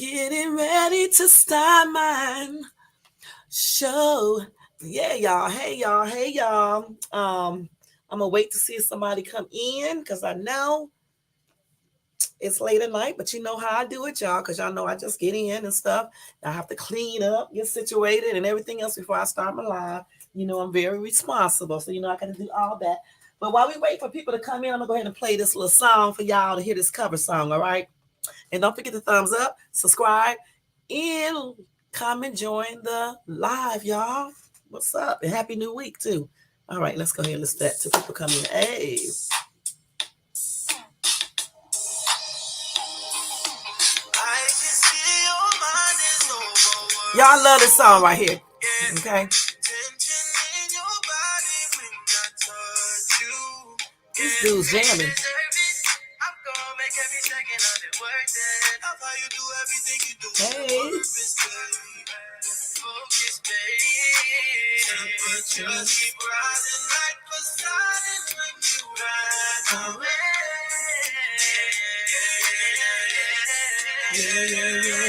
getting ready to start mine show. Yeah, y'all. Hey, y'all. Hey, y'all. I'm gonna wait to see if somebody come in because I know it's late at night, but you know how I do it, y'all, because y'all know I just get in and stuff. I have to clean up, get situated, and everything else before I start my live. You know, I'm very responsible, so you know I got to do all that. But while we wait for people to come in, I'm gonna go ahead and play this little song for y'all to hear this cover song. All right, and don't forget to thumbs up, subscribe, and come and join the live, y'all. What's up? And happy new week too. All right, let's go ahead and listen to that till people come in. Hey. Y'all love this song right here. Okay. This dude's jamming. Hey.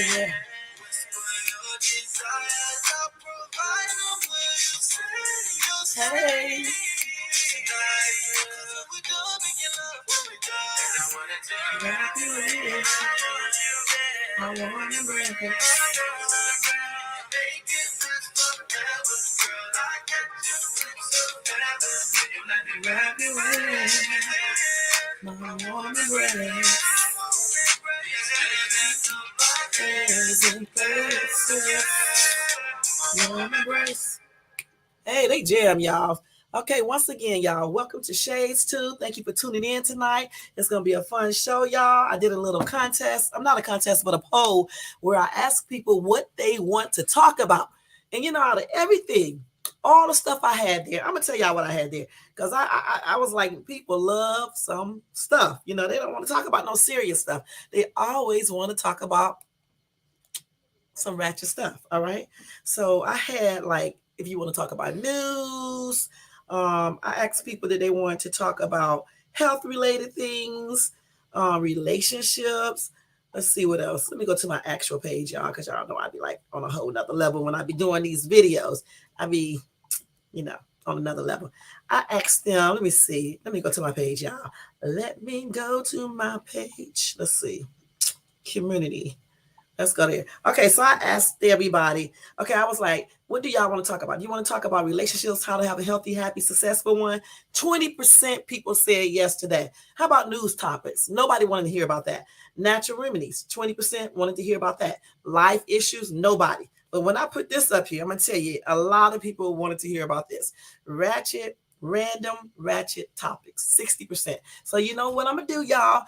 Yeah. Hey. I wanna break it. Hey, they jam, y'all. Okay, once again, y'all, welcome to Shades 2. Thank you for tuning in tonight. It's going to be a fun show, y'all. I did a little contest. I'm not a contest, but a poll where I asked people what they want to talk about. And, you know, out of everything, all the stuff I had there, I'm going to tell y'all what I had there. Because I was like, people love some stuff. You know, they don't want to talk about no serious stuff. They always want to talk about some ratchet stuff. All right. So I had like, if you want to talk about news, I asked people that they want to talk about health related things, relationships. Let's see what else. Let me go to my actual page, y'all, because y'all know I'd be like on a whole nother level when I be doing these videos. I be, you know, on another level. I asked them, let me see. Let me go to my page, y'all. Let me go to my page. Let's see. Community. Let's go there. Okay, so I asked everybody. Okay, I was like, what do y'all want to talk about? You want to talk about relationships, how to have a healthy, happy, successful one? 20% people said yes to that. How about news topics? Nobody wanted to hear about that. Natural remedies, 20% wanted to hear about that. Life issues, nobody. But when I put this up here, I'm going to tell you, a lot of people wanted to hear about this. Random ratchet topics, 60%. So you know what I'm going to do, y'all?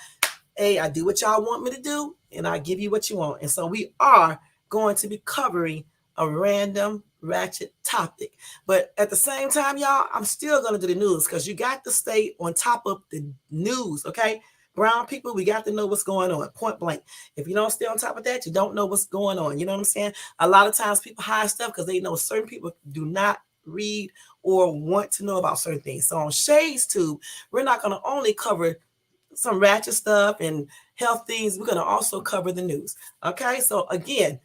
Hey, I do what y'all want me to do, and I give you what you want. And so we are going to be covering a random ratchet topic. But at the same time, y'all, I'm still going to do the news because you got to stay on top of the news, okay? Brown people, we got to know what's going on, point blank. If you don't stay on top of that, you don't know what's going on. You know what I'm saying? A lot of times people hide stuff because they know certain people do not read or want to know about certain things. So on Shades Tube, we're not going to only cover some ratchet stuff and health things. We're going to also cover the news. Okay. So again,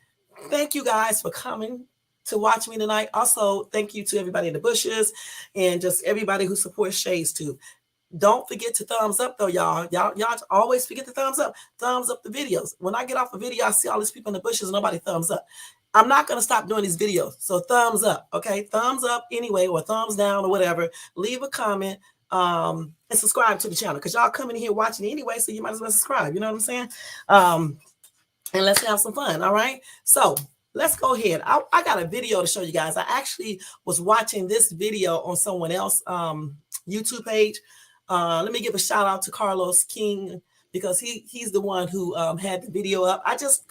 thank you guys for coming to watch me tonight. Also, thank you to everybody in the bushes and just everybody who supports Shades Tube. Don't forget to thumbs up though, y'all. Y'all always forget to thumbs up. Thumbs up the videos. When I get off a video, I see all these people in the bushes and nobody thumbs up. I'm not going to stop doing these videos. So thumbs up. Okay. Thumbs up anyway, or thumbs down or whatever. Leave a comment. And subscribe to the channel because y'all coming here watching anyway, so you might as well subscribe. You know what I'm saying? And let's have some fun. All right. So let's go ahead. I got a video to show you guys. I actually was watching this video on someone else YouTube page. Let me give a shout out to Carlos King because he's the one who had the video up. I just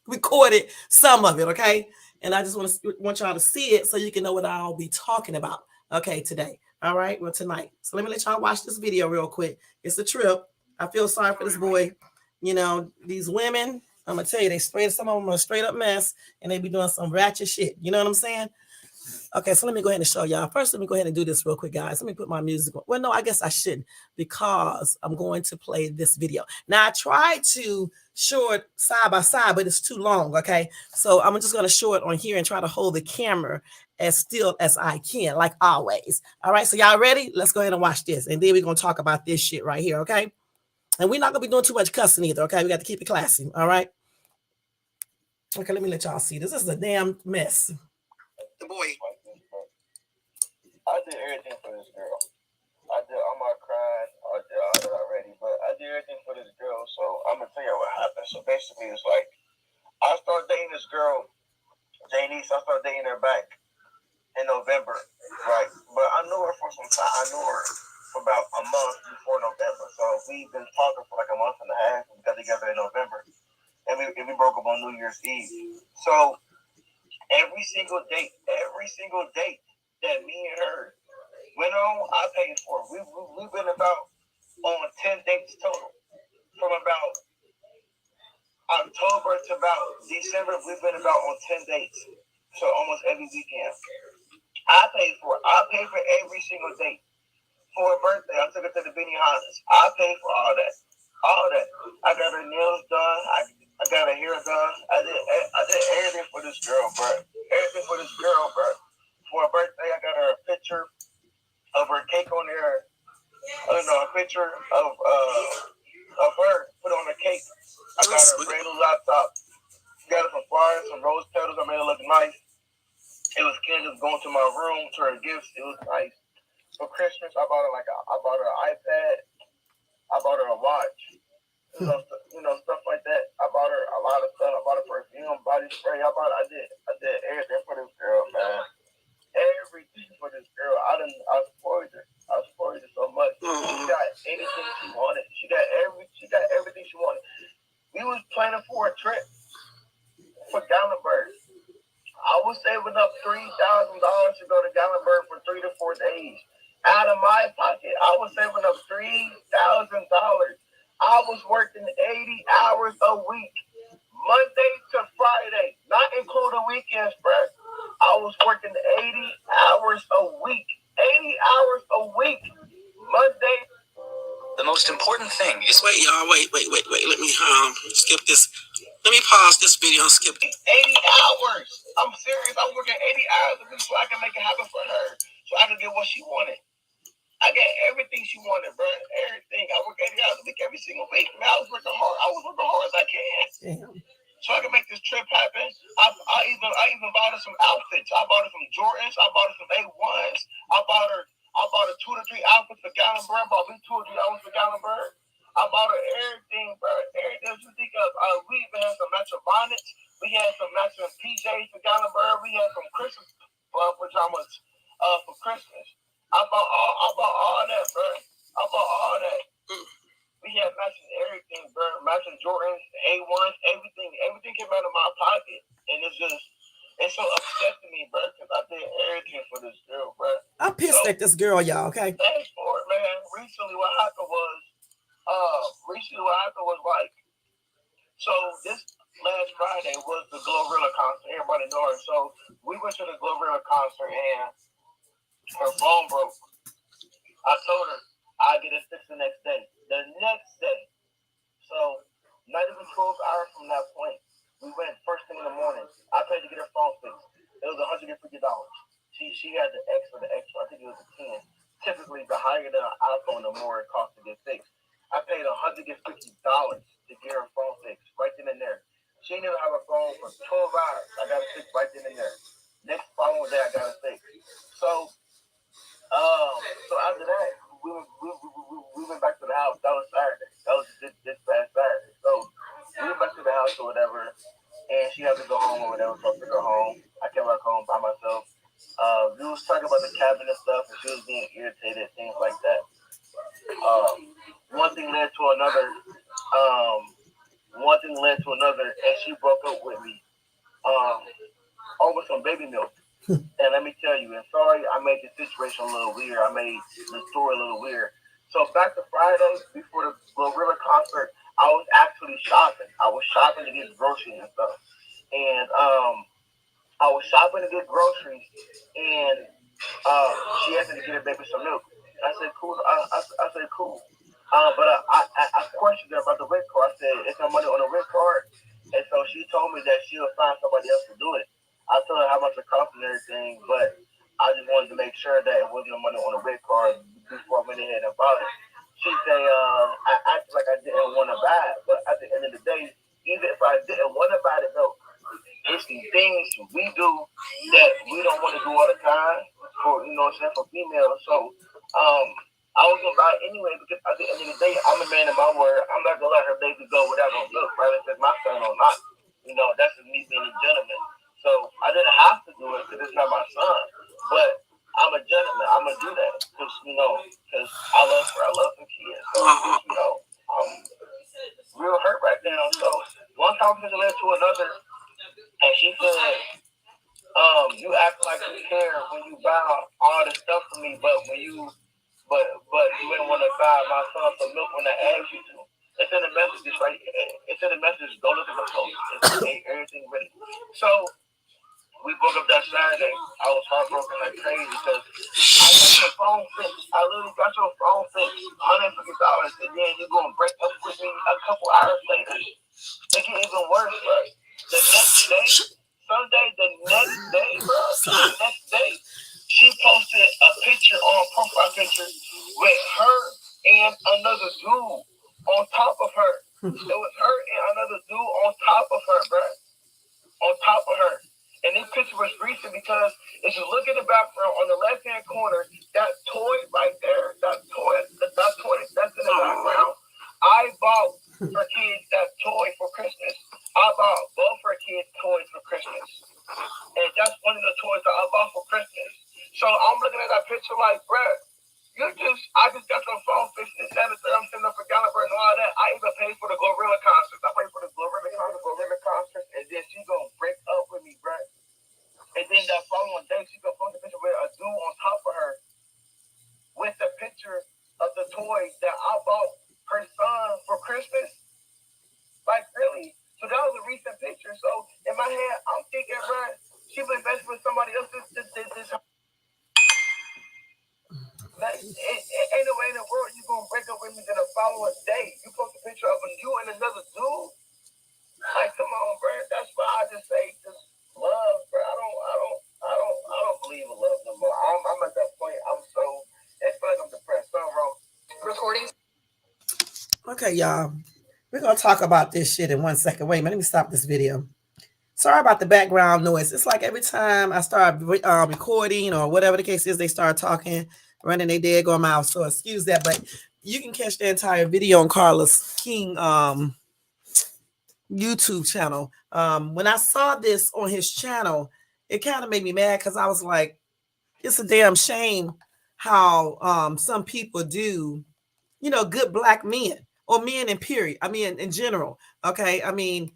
recorded some of it. Okay. And I just want y'all to see it so you can know what I'll be talking about, okay, today. All right, well, tonight. So let me let y'all watch this video real quick. It's a trip. I feel sorry for this boy. You know, these women, I'm going to tell you, some of them are a straight up mess, and they be doing some ratchet shit. You know what I'm saying? Okay, so let me go ahead and show y'all. First, let me go ahead and do this real quick, guys. Let me put my music on. Well, no, I guess I shouldn't because I'm going to play this video. Now, I tried to show it side by side, but it's too long, okay? So I'm just going to show it on here and try to hold the camera as still as I can, like always. All right, so y'all ready? Let's go ahead and watch this. And then we're going to talk about this shit right here, okay? And we're not going to be doing too much cussing either, okay? We got to keep it classy, all right? Okay, let me let y'all see this. This is a damn mess. The boy. I did everything for this girl. I did all my crying. I did all that already, but I did everything for this girl. So I'm gonna tell you what happened. So basically, it's like I started dating this girl, Janice. I started dating her back in November, right? But I knew her for some time. I knew her for about a month before November. So we've been talking for like a month and a half. We got together in November, and we broke up on New Year's Eve. So every single date that me and her went on, I paid for it. We've been about on 10 dates total. From about October to about December, we've been about on 10 dates. So almost every weekend. I paid for it. I paid for every single date. For her birthday, I took her to the Benihana's. I paid for all that. All that. I got her nails done. I got her hair done. I did everything for this girl, bro. Everything for this girl, bro. For her birthday, I got her a picture of her cake on there. A picture of her put on the cake. I got her a brand new laptop. Got her some flowers, some rose petals. I made it look nice. It was candles going to my room, to her gifts. It was nice. For Christmas, I bought her an iPad. I bought her a watch. Stuff like that. I bought her a lot of stuff. I bought her perfume, body spray. I did everything for this girl, man. Everything for this girl. I spoiled her. I spoiled her so much. She got anything she wanted. She got everything she wanted. We was planning for a trip for Gatlinburg. I was saving up $3,000 to go to Gatlinburg for 3 to 4 days. Out of my pocket, I was saving up $3,000. I was working 80 hours a week, Monday to Friday, not including weekends, bro. I was working 80 hours a week. 80 hours a week, Monday. The most important thing is wait, y'all. Wait. Let me skip this. Let me pause this video and skip it. 80 hours. I'm serious. I'm working 80 hours a week so I can make it happen for her. So I can get what she wanted. I got everything she wanted, bro. Everything. I work 80 hours a week every single week. Man, I was working hard. I was working hard as I can. Damn. So I can make this trip happen. I even bought her some outfits. I bought her some Jordans. I bought her some A1s. I bought her 2 to 3 outfits for Gatlinburg. Bought me 2 or 3 outfits for Gatlinburg. I bought her everything, bro. Everything you think of. We even had some matching bonnets. We had some matching PJs for Gatlinburg. We had some Christmas pajamas for Christmas. I bought all that, bro. I bought all that. We had matching everything, bro. Matching Jordans, A1s, everything. Everything came out of my pocket. And it's so upset to me, bro, because I did everything for this girl, bro. I'm pissed at this girl, y'all, okay? Thanks for it, man. Recently what happened was like, so this last Friday was the Glorilla concert. Everybody knows. So we went to the Glorilla concert and her phone broke. I told her I'd get it fixed the next day. The next day. So not even 12 hours from that point, we went first thing in the morning. I paid to get her phone fixed. It was $150. She had the extra. I think it was a 10. Typically, the higher the iPhone, the more it costs to get fixed. I paid $150 to get her phone fixed right then and there. She didn't have a phone for 12 hours. I got it fixed right then and there. Next following day, I got it fixed. So after that, we went back to the house. That was Saturday. That was this past Saturday. So we went back to the house or whatever, and she had to go home or whatever. So I took her home. I came back home by myself. We was talking about the cabinet stuff, and she was being irritated, things like that. One thing led to another. And she broke up with me over some baby milk. And let me tell you, and sorry, I made the situation a little weird. I made the story a little weird. So back to Friday, before the Glorilla concert, I was actually shopping. I was shopping to get groceries and stuff. And I was shopping to get groceries, and she asked me to get her baby some milk. I said, cool. I said, cool. But I questioned her about the rent card. I said, it's no money on the rent card. And so she told me that she'll find somebody else to do it. I told her how much it cost and everything, but I just wanted to make sure that it wasn't no money on the rent card before I went ahead and bought it. She said, I acted like I didn't want to buy it, but at the end of the day, even if I didn't want to buy it, though, it's the things we do that we don't want to do all the time for for females. So I was gonna buy it anyway because at the end of the day, I'm a man of my word. I'm not gonna let her baby go without no milk, right? If it's my son or not. That's just me being a gentleman. So I didn't have to do it because it's not my son. But I'm a gentleman. I'm gonna do that because I love her. I love the kids. So I'm real hurt right now. So one conversation led to another, and she said, you act like you care when you buy all this stuff for me, but you didn't want to buy my son some milk when I asked you to. It's in the messages, right? It's in the messages. Go look at the post. It's everything ready. So we broke up that Saturday. I was heartbroken like crazy because I got your phone fixed. I literally got your phone fixed, $150, and then you're gonna break up with me a couple hours later. It get even worse, bro. The next day, Sunday, the next day, bro, the next day, she posted a picture on a profile picture with her and another dude on top of her. It was her and another dude on top of her, bro. On top of her. And this picture was recent because if you look at the background on the left hand corner, that toy right there, that toy that's in the background, I bought her kids that toy for Christmas. I bought both her kids toys for Christmas. And that's one of the toys that I bought for Christmas. So I'm looking at that picture like, bruh, I just got your phone fixed and said I'm sitting up for Gallagher and all that. I even paid for the Gorilla concert. I paid for the Gorilla concert, and then she gonna break up with me, bruh. And then that following day, she gonna post a picture with a dude on top of her with the picture of the toy that I bought her son for Christmas. Like, really? So that was a recent picture. So in my head, I'm thinking, bruh, she been messing with somebody else this like, ain't no way in the world you gonna break up with me the following day. You post a picture of you and another dude. Like, come on, bro. That's why I just say just love, bro. I don't believe in love no more. I'm at that point. I feel like I'm depressed. Something wrong. Recording. Okay, y'all. We're gonna talk about this shit in 1 second. Wait a minute, let me stop this video. Sorry about the background noise. It's like every time I start recording or whatever the case is, they start talking, running their dead go mouth. So excuse that, but you can catch the entire video on Carlos King YouTube channel. When I saw this on his channel, it kind of made me mad because I was like, it's a damn shame how some people do, good black men or men in period. I mean, in general. Okay. I mean,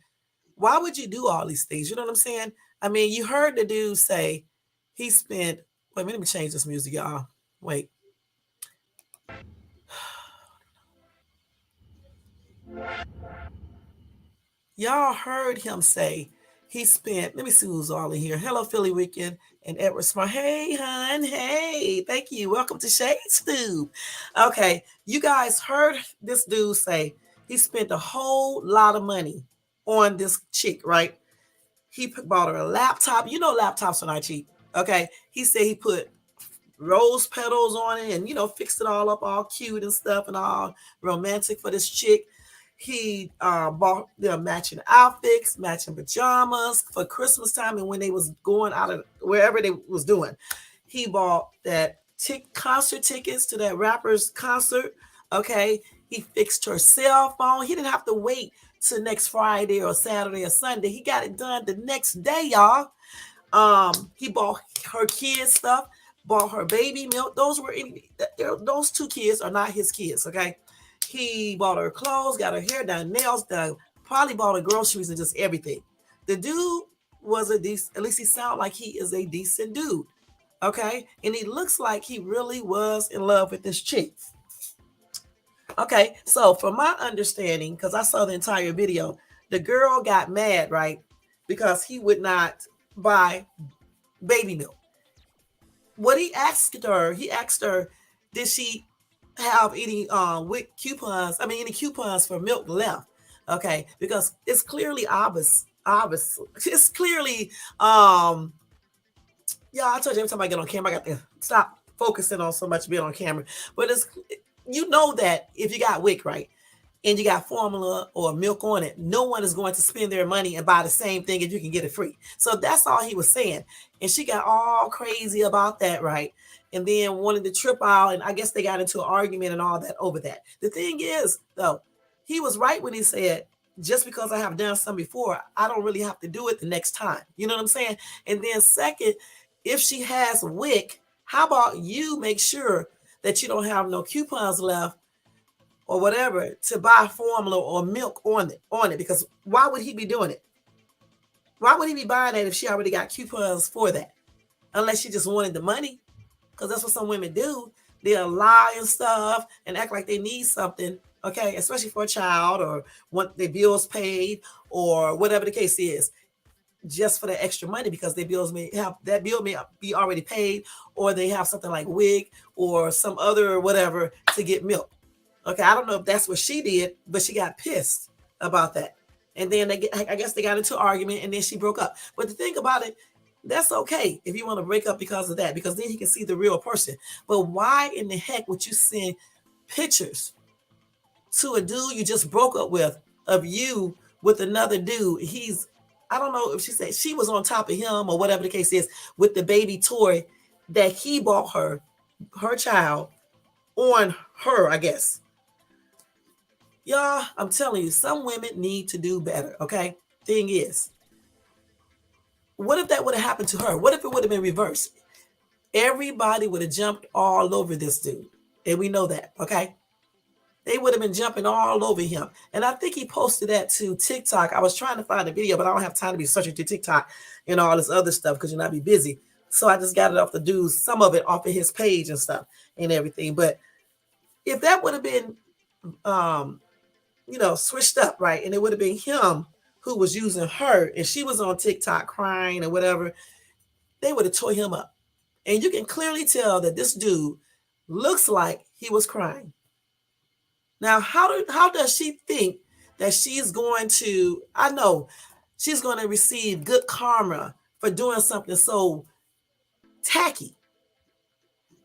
why would you do all these things? You know what I'm saying? I mean, you heard the dude say he spent, wait a minute, let me change this music, y'all. Wait. Y'all heard him say he spent, let me see who's all in here. Hello, Philly Weekend and Edward Smart. Hey, hun. Hey, thank you. Welcome to Shade Stew. Okay, you guys heard this dude say he spent a whole lot of money on this chick, right? He bought her a laptop. You know, laptops are not cheap. Okay. He said he put rose petals on it and, fixed it all up all cute and stuff and all romantic for this chick. He bought them matching outfits, matching pajamas for Christmas time and when they was going out of wherever they was doing. He bought that concert tickets to that rapper's concert. Okay. He fixed her cell phone. He didn't have to wait till next Friday or Saturday or Sunday. He got it done the next day, y'all. He bought her kids stuff, bought her baby milk. Those two kids are not his kids, okay? He bought her clothes, got her hair done, nails done, probably bought her groceries and just everything. The dude was a decent, at least he sounded like he is a decent dude, okay? And he looks like he really was in love with this chick. Okay, so from my understanding, because I saw the entire video, the girl got mad, right? Because he would not buy baby milk. What he asked her, did she have any WIC coupons? I mean, any coupons for milk left? Okay, because it's clearly obvious. It's clearly yeah. I told you every time I get on camera, I got to stop focusing on so much being on camera. But it's, you know, that if you got WIC, right, and you got formula or milk on it, no one is going to spend their money and buy the same thing if you can get it free. So that's all he was saying. And she got all crazy about that, right? And then wanted to trip out. And I guess they got into an argument and all that over that. The thing is, though, he was right when he said, just because I have done some before, I don't really have to do it the next time. You know what I'm saying? And then second, if she has WIC, how about you make sure that you don't have no coupons left or whatever to buy formula or milk on it, because why would he be doing it? Why would he be buying that if she already got coupons for that? Unless she just wanted the money, because that's what some women do. They'll lie and stuff and act like they need something, okay, especially for a child or want their bills paid or whatever the case is, just for the extra money, because their bills may have, that bill may be already paid, or they have something like WIC or some other whatever to get milk. Okay, I don't know if that's what she did, but she got pissed about that. And then I guess they got into an argument, and then she broke up. But the thing about it, that's okay if you want to break up because of that, because then he can see the real person. But why in the heck would you send pictures to a dude you just broke up with of you with another dude? I don't know if she said she was on top of him or whatever the case is, with the baby toy that he bought her child, on her, I guess. Y'all, I'm telling you, some women need to do better, okay? Thing is, what if that would have happened to her? What if it would have been reversed? Everybody would have jumped all over this dude. And we know that, okay? They would have been jumping all over him. And I think he posted that to TikTok. I was trying to find a video, but I don't have time to be searching through TikTok and all this other stuff because be busy. So I just got it off the dude's, some of it off of his page and stuff and everything. But if that would have been switched up, right? And it would have been him who was using her, and she was on TikTok crying or whatever, they would have tore him up. And you can clearly tell that this dude looks like he was crying. Now, how does she think that she's going to, I know she's going to receive good karma for doing something so tacky.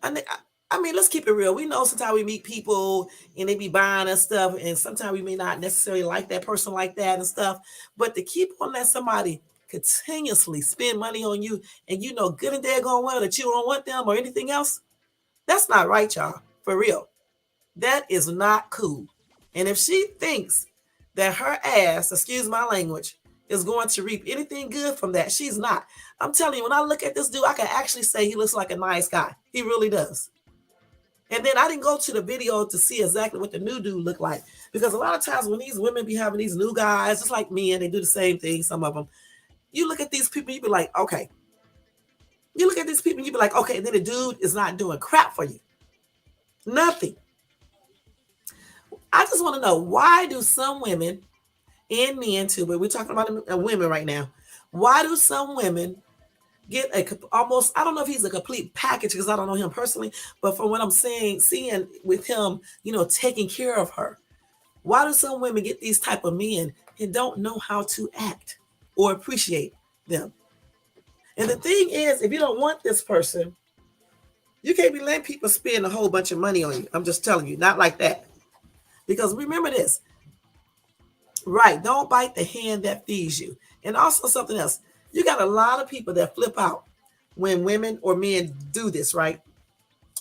I mean, let's keep it real. We know sometimes we meet people and they be buying us stuff, and sometimes we may not necessarily like that person like that and stuff. But to keep on letting somebody continuously spend money on you, and you know good and daggone well that you don't want them or anything else, that's not right, y'all. For real. That is not cool. And if she thinks that her ass, excuse my language, is going to reap anything good from that, she's not. I'm telling you, when I look at this dude, I can actually say he looks like a nice guy. He really does. And then I didn't go to the video to see exactly what the new dude looked like, because a lot of times when these women be having these new guys, just like me, and they do the same thing, some of them, you look at these people, you be like, okay. You look at these people, you be like, okay, and then the dude is not doing crap for you. Nothing. I just want to know, why do some women, and men too, but we're talking about women right now, why do some women get almost, I don't know if he's a complete package because I don't know him personally, but from what I'm seeing with him, taking care of her, why do some women get these type of men and don't know how to act or appreciate them? And the thing is, if you don't want this person, you can't be letting people spend a whole bunch of money on you. I'm just telling you, not like that. Because remember this, right? Don't bite the hand that feeds you. And also something else, you got a lot of people that flip out when women or men do this, right?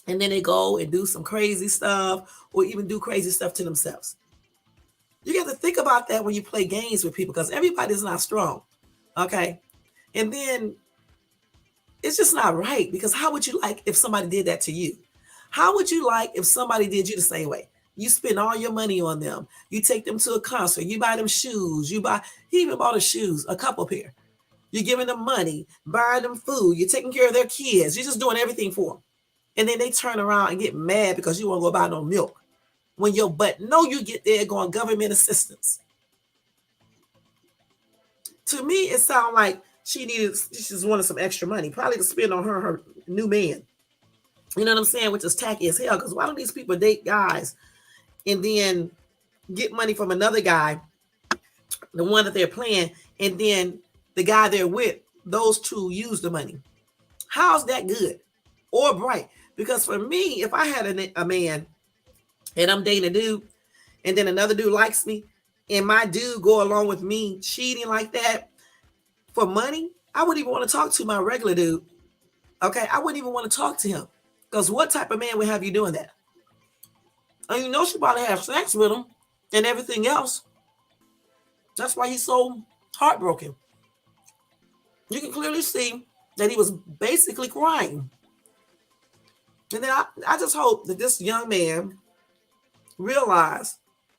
And then they go and do some crazy stuff, or even do crazy stuff to themselves. You got to think about that when you play games with people, because everybody's not strong, okay? And then it's just not right, because how would you like if somebody did that to you? How would you like if somebody did you the same way? You spend all your money on them. You take them to a concert. You buy them shoes. He even bought shoes, a couple pair. You're giving them money, buying them food. You're taking care of their kids. You're just doing everything for them. And then they turn around and get mad because you won't go buy no milk. When your butt know you get there going government assistance. To me, it sounds like she just wanted some extra money, probably to spend on her new man. You know what I'm saying? Which is tacky as hell. Because why don't these people date guys and then get money from another guy, the one that they're playing, and then the guy they're with, those two use the money? How's that good or bright? Because for me, if I had a man and I'm dating a dude, and then another dude likes me, and my dude go along with me cheating like that for money, I wouldn't even want to talk to my regular dude. Okay, I wouldn't even want to talk to him. Because what type of man would have you doing that? And you know she probably have sex with him and everything else. That's why he's so heartbroken. You can clearly see that he was basically crying. And then I just hope that this young man realized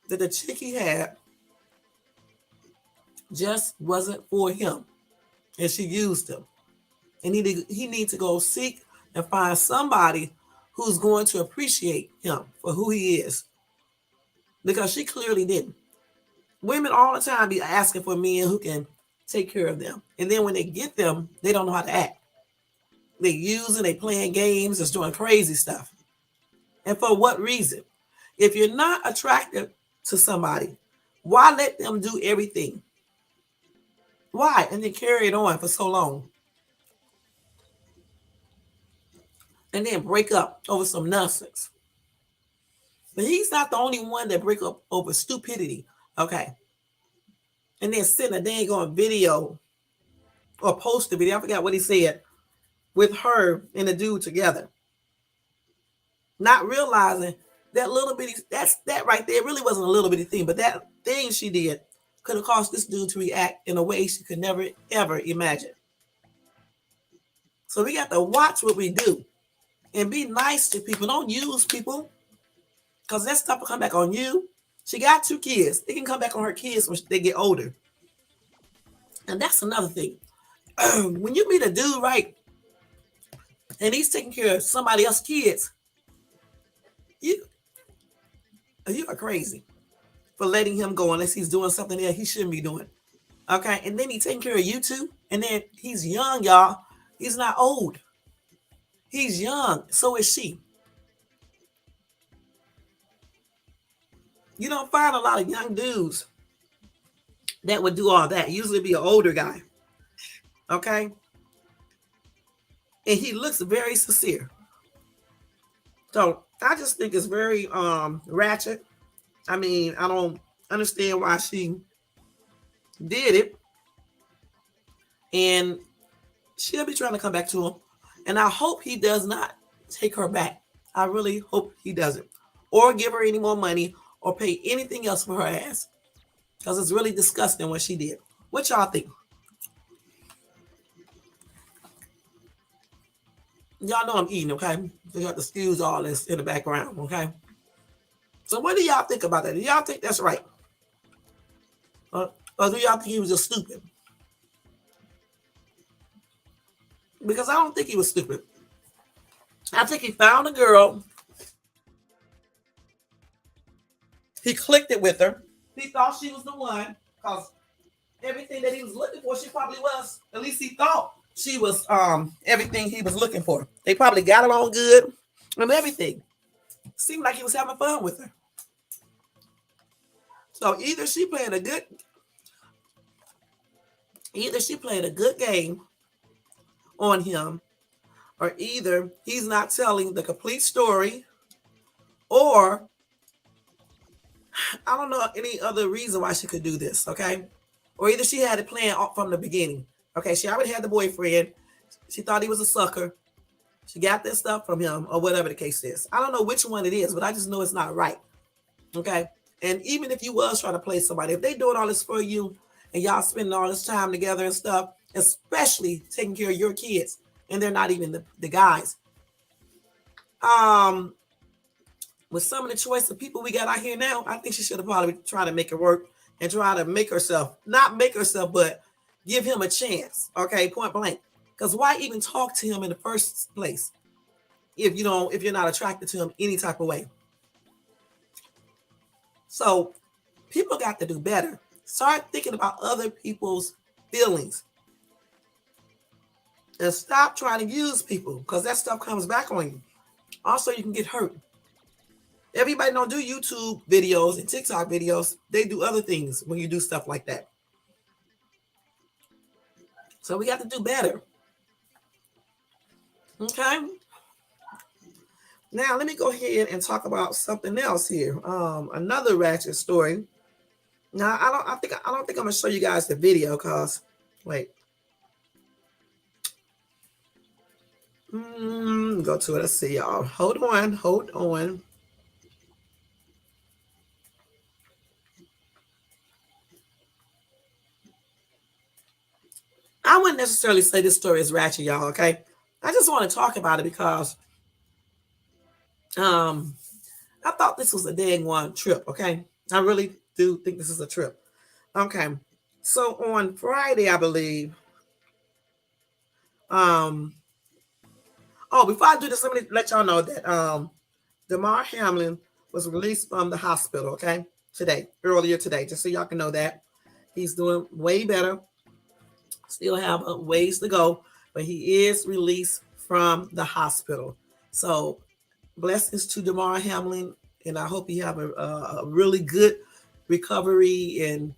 that the chick he had just wasn't for him. And she used him. And he needs to go seek and find somebody who's going to appreciate him for who he is. Because she clearly didn't. Women all the time be asking for men who can take care of them. And then when they get them, they don't know how to act. They using, they playing games, just doing crazy stuff. And for what reason? If you're not attracted to somebody, why let them do everything? Why? And then carry it on for so long. And then break up over some nonsense. But he's not the only one that break up over stupidity. Okay. And then send a dang on video or post a video. I forgot what he said with her and the dude together. Not realizing that little bitty, that right there really wasn't a little bitty thing, but that thing she did could have caused this dude to react in a way she could never, ever imagine. So we got to watch what we do and be nice to people. Don't use people because that stuff will come back on you. She got 2 kids. It can come back on her kids when they get older. And that's another thing. When you meet a dude, right, and he's taking care of somebody else's kids, you are crazy for letting him go unless he's doing something that he shouldn't be doing. Okay, and then he's taking care of you too. And then he's young, y'all. He's not old. He's young. So is she. You don't find a lot of young dudes that would do all that. Usually be an older guy. Okay? And he looks very sincere. So I just think it's very ratchet. I mean, I don't understand why she did it. And she'll be trying to come back to him. And I hope he does not take her back. I really hope he doesn't. Or give her any more money or pay anything else for her ass. Because it's really disgusting what she did. What y'all think? Y'all know I'm eating, okay? So you have to excuse all this in the background, okay? So what do y'all think about that? Do y'all think that's right? Or do y'all think he was just stupid? Because I don't think he was stupid. I think he found a girl. He clicked it with her. He thought she was the one because everything that he was looking for, she probably was. At least he thought she was everything he was looking for. They probably got along good and everything. Seemed like he was having fun with her. So either she played a good game on him, or either he's not telling the complete story, or I don't know any other reason why she could do this, okay? Or either she had it planned from the beginning. Okay, she already had the boyfriend. She thought he was a sucker. She got this stuff from him, or whatever the case is. I don't know which one it is, but I just know it's not right. Okay? And even if you was trying to play somebody, if they doing all this for you and y'all spending all this time together and stuff, especially taking care of your kids, and they're not even the guys. With some of the choice of people we got out here now, I think she should have probably tried to make it work and try to make herself, not make herself, but give him a chance. Okay, point blank. Because why even talk to him in the first place if you're not attracted to him any type of way? So people got to do better. Start thinking about other people's feelings. And stop trying to use people because that stuff comes back on you. Also, you can get hurt. Everybody don't do YouTube videos and TikTok videos. They do other things when you do stuff like that. So we got to do better. Okay. Now let me go ahead and talk about something else here. Another ratchet story. Now I don't think I'm gonna show you guys the video because wait. Go to it. Let's see, y'all. Hold on. Hold on. I wouldn't necessarily say this story is ratchet, y'all. Okay. I just want to talk about it because um I thought this was a dang one trip. Okay. I really do think this is a trip. Okay. So on Friday, I believe. Um. Oh, before I do this, let me let y'all know that Damar Hamlin was released from the hospital. Okay, today, earlier today, just so y'all can know that he's doing way better. Still have a ways to go, but he is released from the hospital. So blessings to Damar Hamlin, and I hope you have a really good recovery and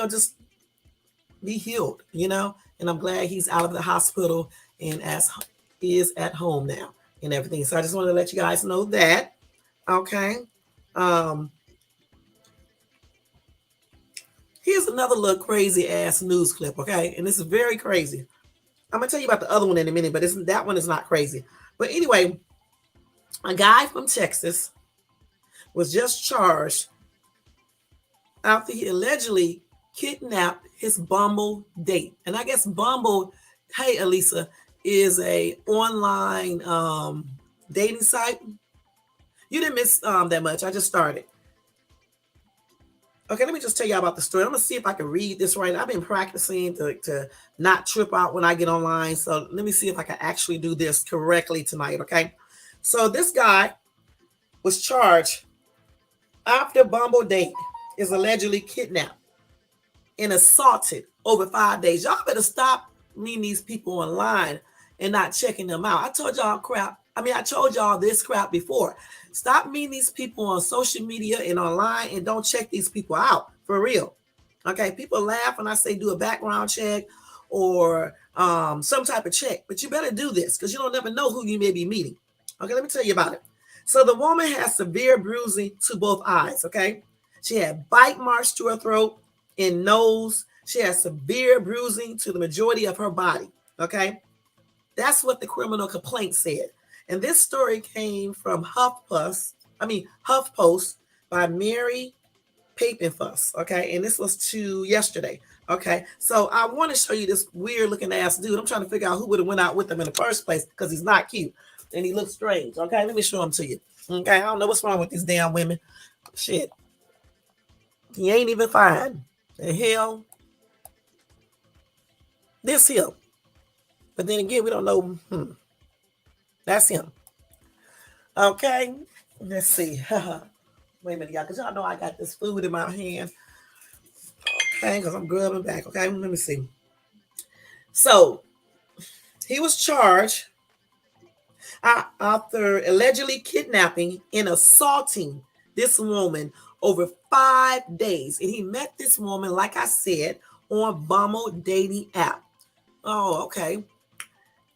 just be healed. And I'm glad he's out of the hospital and as is at home now and everything. So I just wanted to let you guys know that. Okay. Um, Here's another little crazy ass news clip. Okay, and this is very crazy. I'm gonna tell you about the other one in a minute, but that one is not crazy. But anyway, a guy from Texas was just charged after he allegedly kidnapped his Bumble date. And I guess Bumble, hey Elisa, is a online dating site. You didn't miss that much. I just started. Okay, let me just tell y'all about the story. I'm gonna see if I can read this right. I've been practicing to not trip out when I get online. So let me see if I can actually do this correctly tonight. Okay. So this guy was charged after Bumble date is allegedly kidnapped and assaulted over 5 days. Y'all better stop meeting these people online and not checking them out. I told y'all crap. I told y'all this crap before. Stop meeting these people on social media and online and don't check these people out for real. Okay, people laugh when I say do a background check or some type of check, but you better do this because you don't never know who you may be meeting. Okay, let me tell you about it. So the woman has severe bruising to both eyes. Okay, she had bite marks to her throat and nose. She has severe bruising to the majority of her body. Okay, that's what the criminal complaint said. And this story came from HuffPost by Mary Papenfuss. Okay, and this was to yesterday. Okay, so I want to show you this weird looking ass dude. I'm trying to figure out who would have went out with him in the first place because he's not cute and he looks strange. Okay, let me show him to you. Okay, I don't know what's wrong with these damn women. Shit, he ain't even fine. The hell, this him. But then again, we don't know. That's him. Okay, let's see. Wait a minute, y'all, because y'all know I got this food in my hand. Okay, because I'm grubbing back. Okay, let me see. So he was charged after allegedly kidnapping and assaulting this woman over 5 days. And he met this woman, like I said, on Bumble dating app. Oh, okay.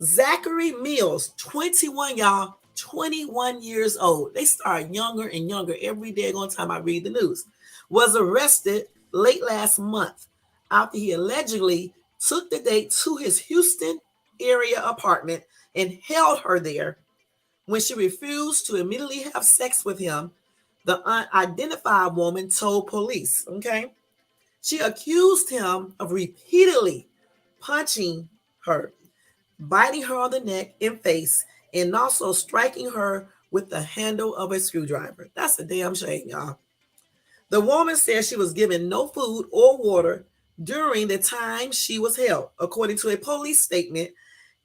Zachary Mills, 21, y'all, 21 years old. They start younger and younger every day on time I read the news. Was arrested late last month after he allegedly took the date to his Houston area apartment and held her there. When she refused to immediately have sex with him, the unidentified woman told police. Okay. She accused him of repeatedly punching her, biting her on the neck and face, and also striking her with the handle of a screwdriver. That's a damn shame, y'all. The woman said she was given no food or water during the time she was held, according to a police statement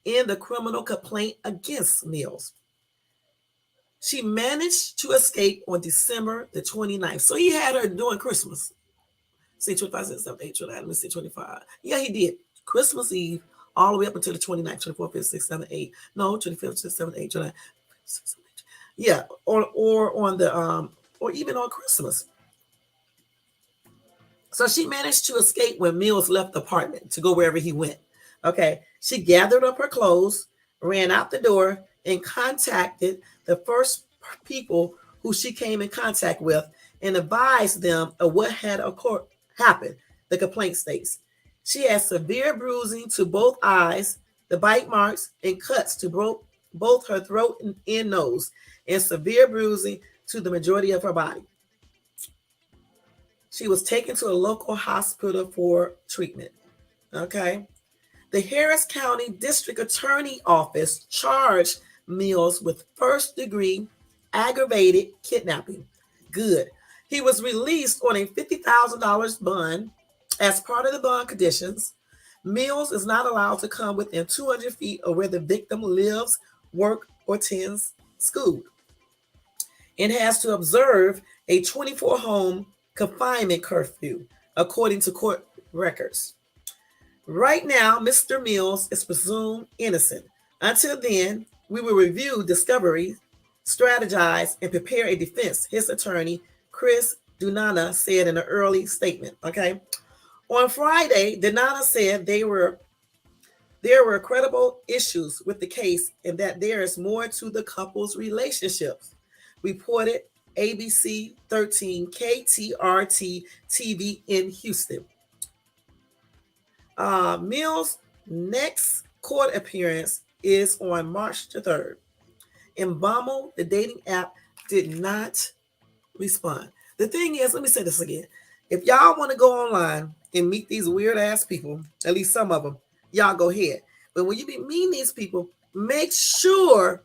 in the criminal complaint against Mills. She managed to escape on December the 29th. So he had her during Christmas. See, 25, 7, 8, 9, let me see, 25. Yeah, he did. Christmas Eve all the way up until the 29th, 24th, 5th, 6th, 7th, 8th. No, 25th, 6th, 7th, 8th, 29th. Yeah, or on the or even on Christmas. So she managed to escape when Mills left the apartment to go wherever he went. Okay, she gathered up her clothes, ran out the door, and contacted the first people who she came in contact with and advised them of what had happened. The complaint states she had severe bruising to both eyes, the bite marks and cuts to both her throat and nose, and severe bruising to the majority of her body. She was taken to a local hospital for treatment. Okay. The Harris County District Attorney Office charged Mills with first-degree aggravated kidnapping. Good. He was released on a $50,000 bond. As part of the bond conditions, Mills is not allowed to come within 200 feet of where the victim lives, works, or attends school, and has to observe a 24-home confinement curfew, according to court records. Right now, Mr. Mills is presumed innocent. Until then, we will review discovery, strategize, and prepare a defense, his attorney, Chris Dunana, said in an early statement. Okay. On Friday, Dunana said there were credible issues with the case and that there is more to the couple's relationships, reported ABC 13 KTRT TV in Houston. Mills' next court appearance is on March the 3rd. In Bumble, the dating app did not respond. The thing is, let me say this again. If y'all want to go online and meet these weird ass people, at least some of them, y'all go ahead. But when you be meeting these people, make sure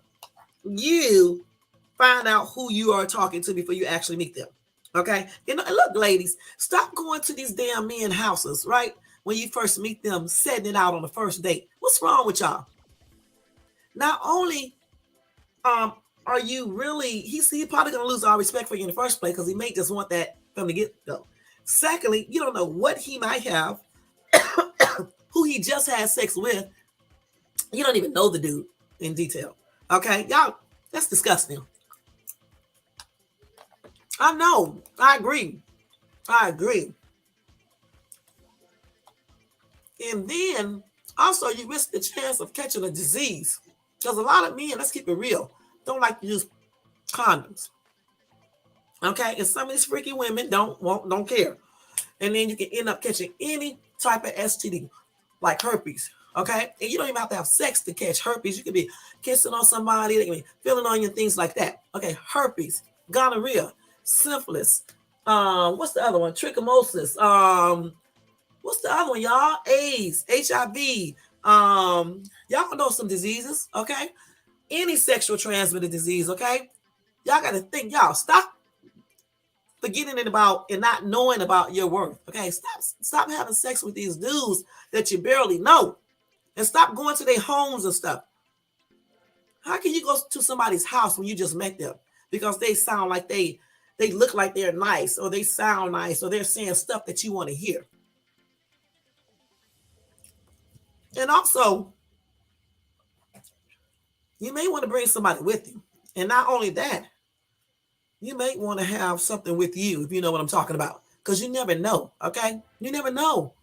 you find out who you are talking to before you actually meet them. Okay? And look, ladies, stop going to these damn men houses, right? When you first meet them, setting it out on the first date. What's wrong with y'all? Not only are you really, he's probably going to lose all respect for you in the first place because he may just want that from the get-go. Secondly, you don't know what he might have, who he just had sex with. You don't even know the dude in detail. Okay? Y'all, that's disgusting. I know. I agree. And then also you risk the chance of catching a disease. Because a lot of men, let's keep it real, don't like to use condoms. Okay? And some of these freaky women don't care. And then you can end up catching any type of STD, like herpes. Okay? And you don't even have to have sex to catch herpes. You can be kissing on somebody, they can be feeling on you, things like that. Okay, herpes, gonorrhea, syphilis, what's the other one? Trichomosis, what's the other one, y'all? AIDS, HIV, y'all know some diseases, okay? Any sexual transmitted disease, okay? Y'all got to think, y'all, stop forgetting it about and not knowing about your worth, okay? Stop having sex with these dudes that you barely know, and stop going to their homes and stuff. How can you go to somebody's house when you just met them because they sound like they look like they're nice, or they sound nice, or they're saying stuff that you want to hear? And also, you may want to bring somebody with you. And not only that, you may want to have something with you, if you know what I'm talking about. Because you never know, okay? You never know.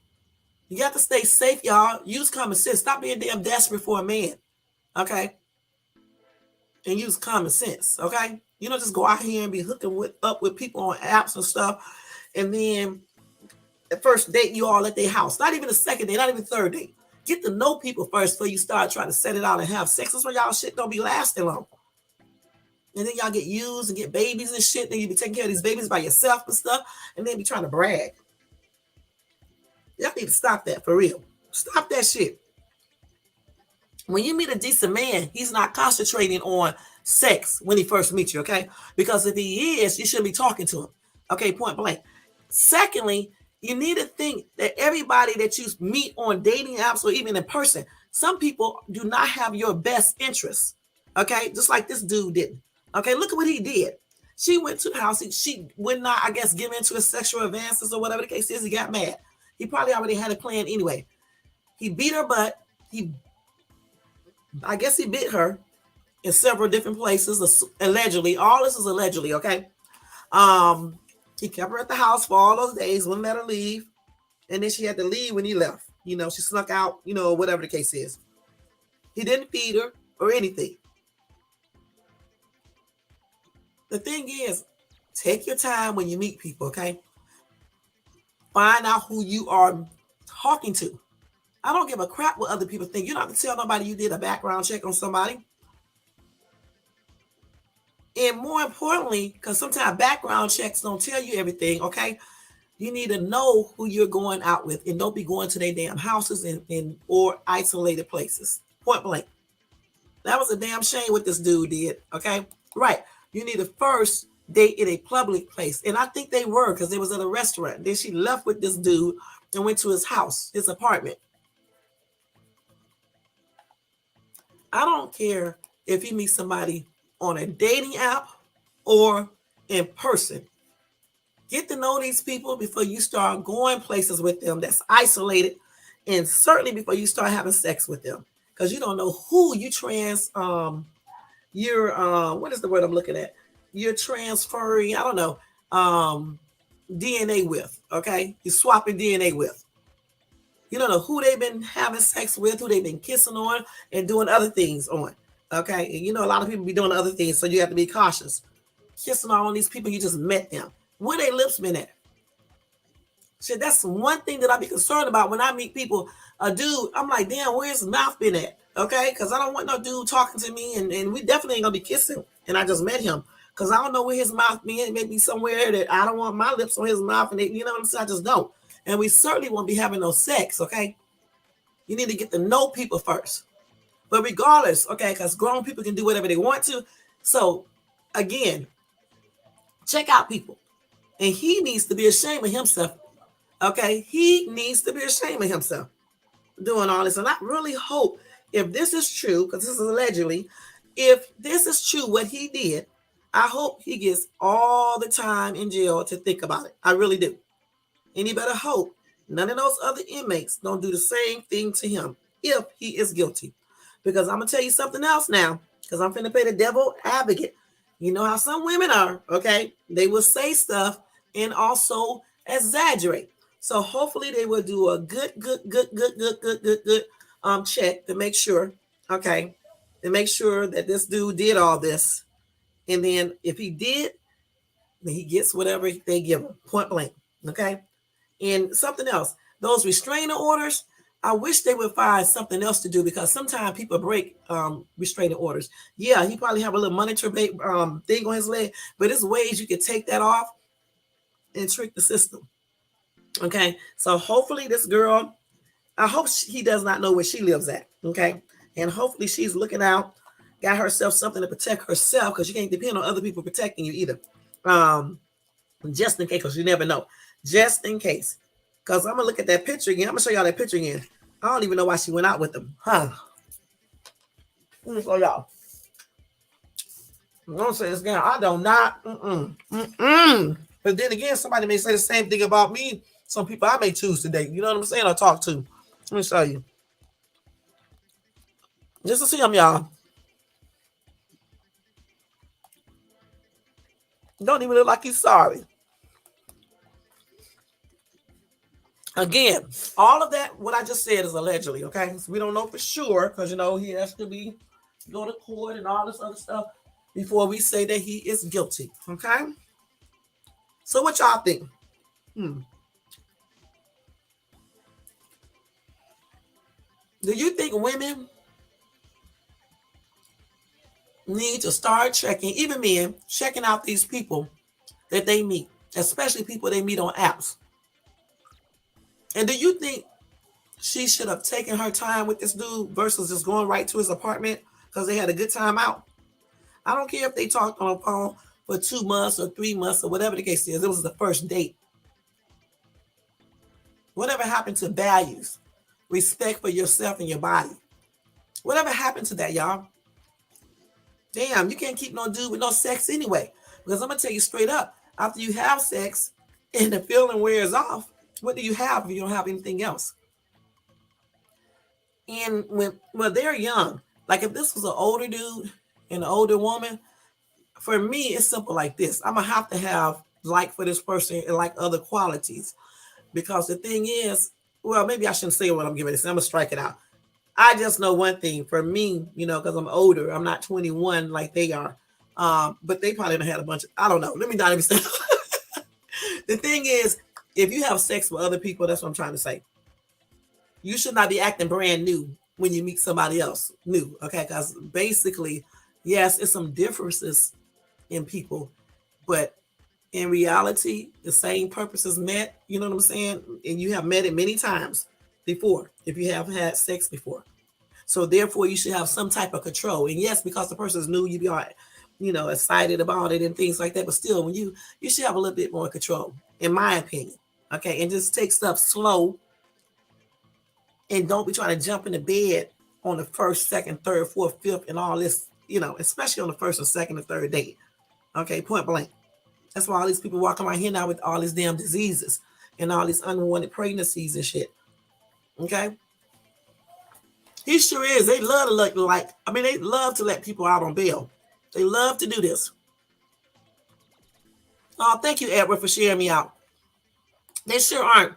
You got to stay safe, y'all. Use common sense. Stop being damn desperate for a man, okay? And use common sense, okay? You don't just go out here and be hooking up with people on apps and stuff, and then the first date you all at their house. Not even the second date, not even the third date. Get to know people first before you start trying to set it out and have sex. That's why y'all shit don't be lasting long. And then y'all get used and get babies and shit. Then you be taking care of these babies by yourself and stuff, and then be trying to brag. Y'all need to stop that for real. Stop that shit. When you meet a decent man, he's not concentrating on sex when he first meets you, okay? Because if he is, you shouldn't be talking to him, okay? Point blank. Secondly, you need to think that everybody that you meet on dating apps or even in person, some people do not have your best interests, okay? Just like this dude didn't, okay? Look at what he did. She went to the house. She would not, I guess, give in to his sexual advances or whatever the case is. He got mad. He probably already had a plan anyway. He beat her butt. he, I guess he bit her in several different places, allegedly. All this is allegedly, okay? Um, he kept her at the house for all those days, wouldn't let her leave, and then she had to leave when he left. She snuck out, whatever the case is. He didn't feed her or anything. The thing is, take your time when you meet people, okay? Find out who you are talking to. I don't give a crap what other people think. You don't have to tell nobody you did a background check on somebody. And more importantly, because sometimes background checks don't tell you everything, okay? You need to know who you're going out with, and don't be going to their damn houses or isolated places. Point blank. That was a damn shame what this dude did, okay? Right. You need to first date in a public place. And I think they were, because they was at a restaurant. Then she left with this dude and went to his house, his apartment. I don't care if you meet somebody on a dating app or in person. Get to know these people before you start going places with them that's isolated, and certainly before you start having sex with them, because you don't know who you what is the word I'm looking at? You're transferring, I don't know, DNA with, okay? You're swapping DNA with. You don't know who they've been having sex with, who they've been kissing on and doing other things on, okay? And a lot of people be doing other things, so you have to be cautious. Kissing on these people, you just met them. Where their lips been at? Shit, that's one thing that I be concerned about when I meet people. A dude, I'm like, damn, where's his mouth been at? Okay, because I don't want no dude talking to me, and we definitely ain't gonna be kissing. And I just met him because I don't know where his mouth be. It may be somewhere that I don't want my lips on his mouth, and you know what I'm saying? I just don't. And we certainly won't be having no sex. Okay, you need to get to know people first. But regardless, okay, because grown people can do whatever they want to. So again, check out people. And he needs to be ashamed of himself. Okay, he needs to be ashamed of himself doing all this. And I really hope, if this is true, because this is allegedly, if this is true what he did, I hope he gets all the time in jail to think about it. I really do. And you better hope none of those other inmates don't do the same thing to him if he is guilty. Because I'm going to tell you something else now, because I'm finna play the devil advocate. You know how some women are, okay? They will say stuff and also exaggerate. So hopefully they will do a good check to make sure, okay, to make sure that this dude did all this. And then if he did, then he gets whatever they give him, point blank, okay? And something else, those restraining orders, I wish they would find something else to do, because sometimes people break restraining orders. Yeah, he probably have a little monitor thing on his leg, but there's ways you can take that off and trick the system. Okay, so hopefully this girl, I hope he does not know where she lives at. Okay, and hopefully she's looking out, got herself something to protect herself, because you can't depend on other people protecting you either. Just in case, because you never know. Just in case. Because I'm going to look at that picture again. I'm going to show y'all that picture again. I don't even know why she went out with him. Huh. Let me show y'all. I'm going to say this again. I do not. But then again, somebody may say the same thing about me. Some people I may choose to date. You know what I'm saying? Or talk to. Let me show you. Just to see them, y'all. Don't even look like he's sorry. Again, all of that, what I just said, is allegedly, okay? So we don't know for sure, because, he has to be go to court and all this other stuff before we say that he is guilty, okay? So what y'all think? Do you think women need to start checking, even men, checking out these people that they meet, especially people they meet on apps? And do you think she should have taken her time with this dude versus just going right to his apartment because they had a good time out? I don't care if they talked on the phone for 2 months or 3 months or whatever the case is. It was the first date. Whatever happened to values, respect for yourself and your body? Whatever happened to that, y'all? Damn, you can't keep no dude with no sex anyway. Because I'm going to tell you straight up, after you have sex and the feeling wears off, what do you have if you don't have anything else? And when they're young, like if this was an older dude and an older woman, for me it's simple like this. I'm gonna have to have like for this person and like other qualities. Because the thing is, well, maybe I shouldn't say what I'm giving this. I'm gonna strike it out. I just know one thing for me, because I'm older. I'm not 21 like they are. But they probably done had a bunch of, I don't know. Let me not even say. The thing is, if you have sex with other people, that's what I'm trying to say. You should not be acting brand new when you meet somebody else new. Okay. Because basically, yes, it's some differences in people, but in reality, the same purpose is met. You know what I'm saying? And you have met it many times before if you have had sex before. So therefore, you should have some type of control. And yes, because the person is new, you be all, excited about it and things like that. But still, when you should have a little bit more control, in my opinion. Okay, and just take stuff slow, and don't be trying to jump into bed on the first, second, third, fourth, fifth, and all this. Especially on the first or second or third date. Okay, point blank. That's why all these people walking around here now with all these damn diseases and all these unwanted pregnancies and shit. Okay, he sure is. They love to look like. I mean, they love to let people out on bail. They love to do this. Oh, thank you, Edward, for sharing me out. They sure aren't.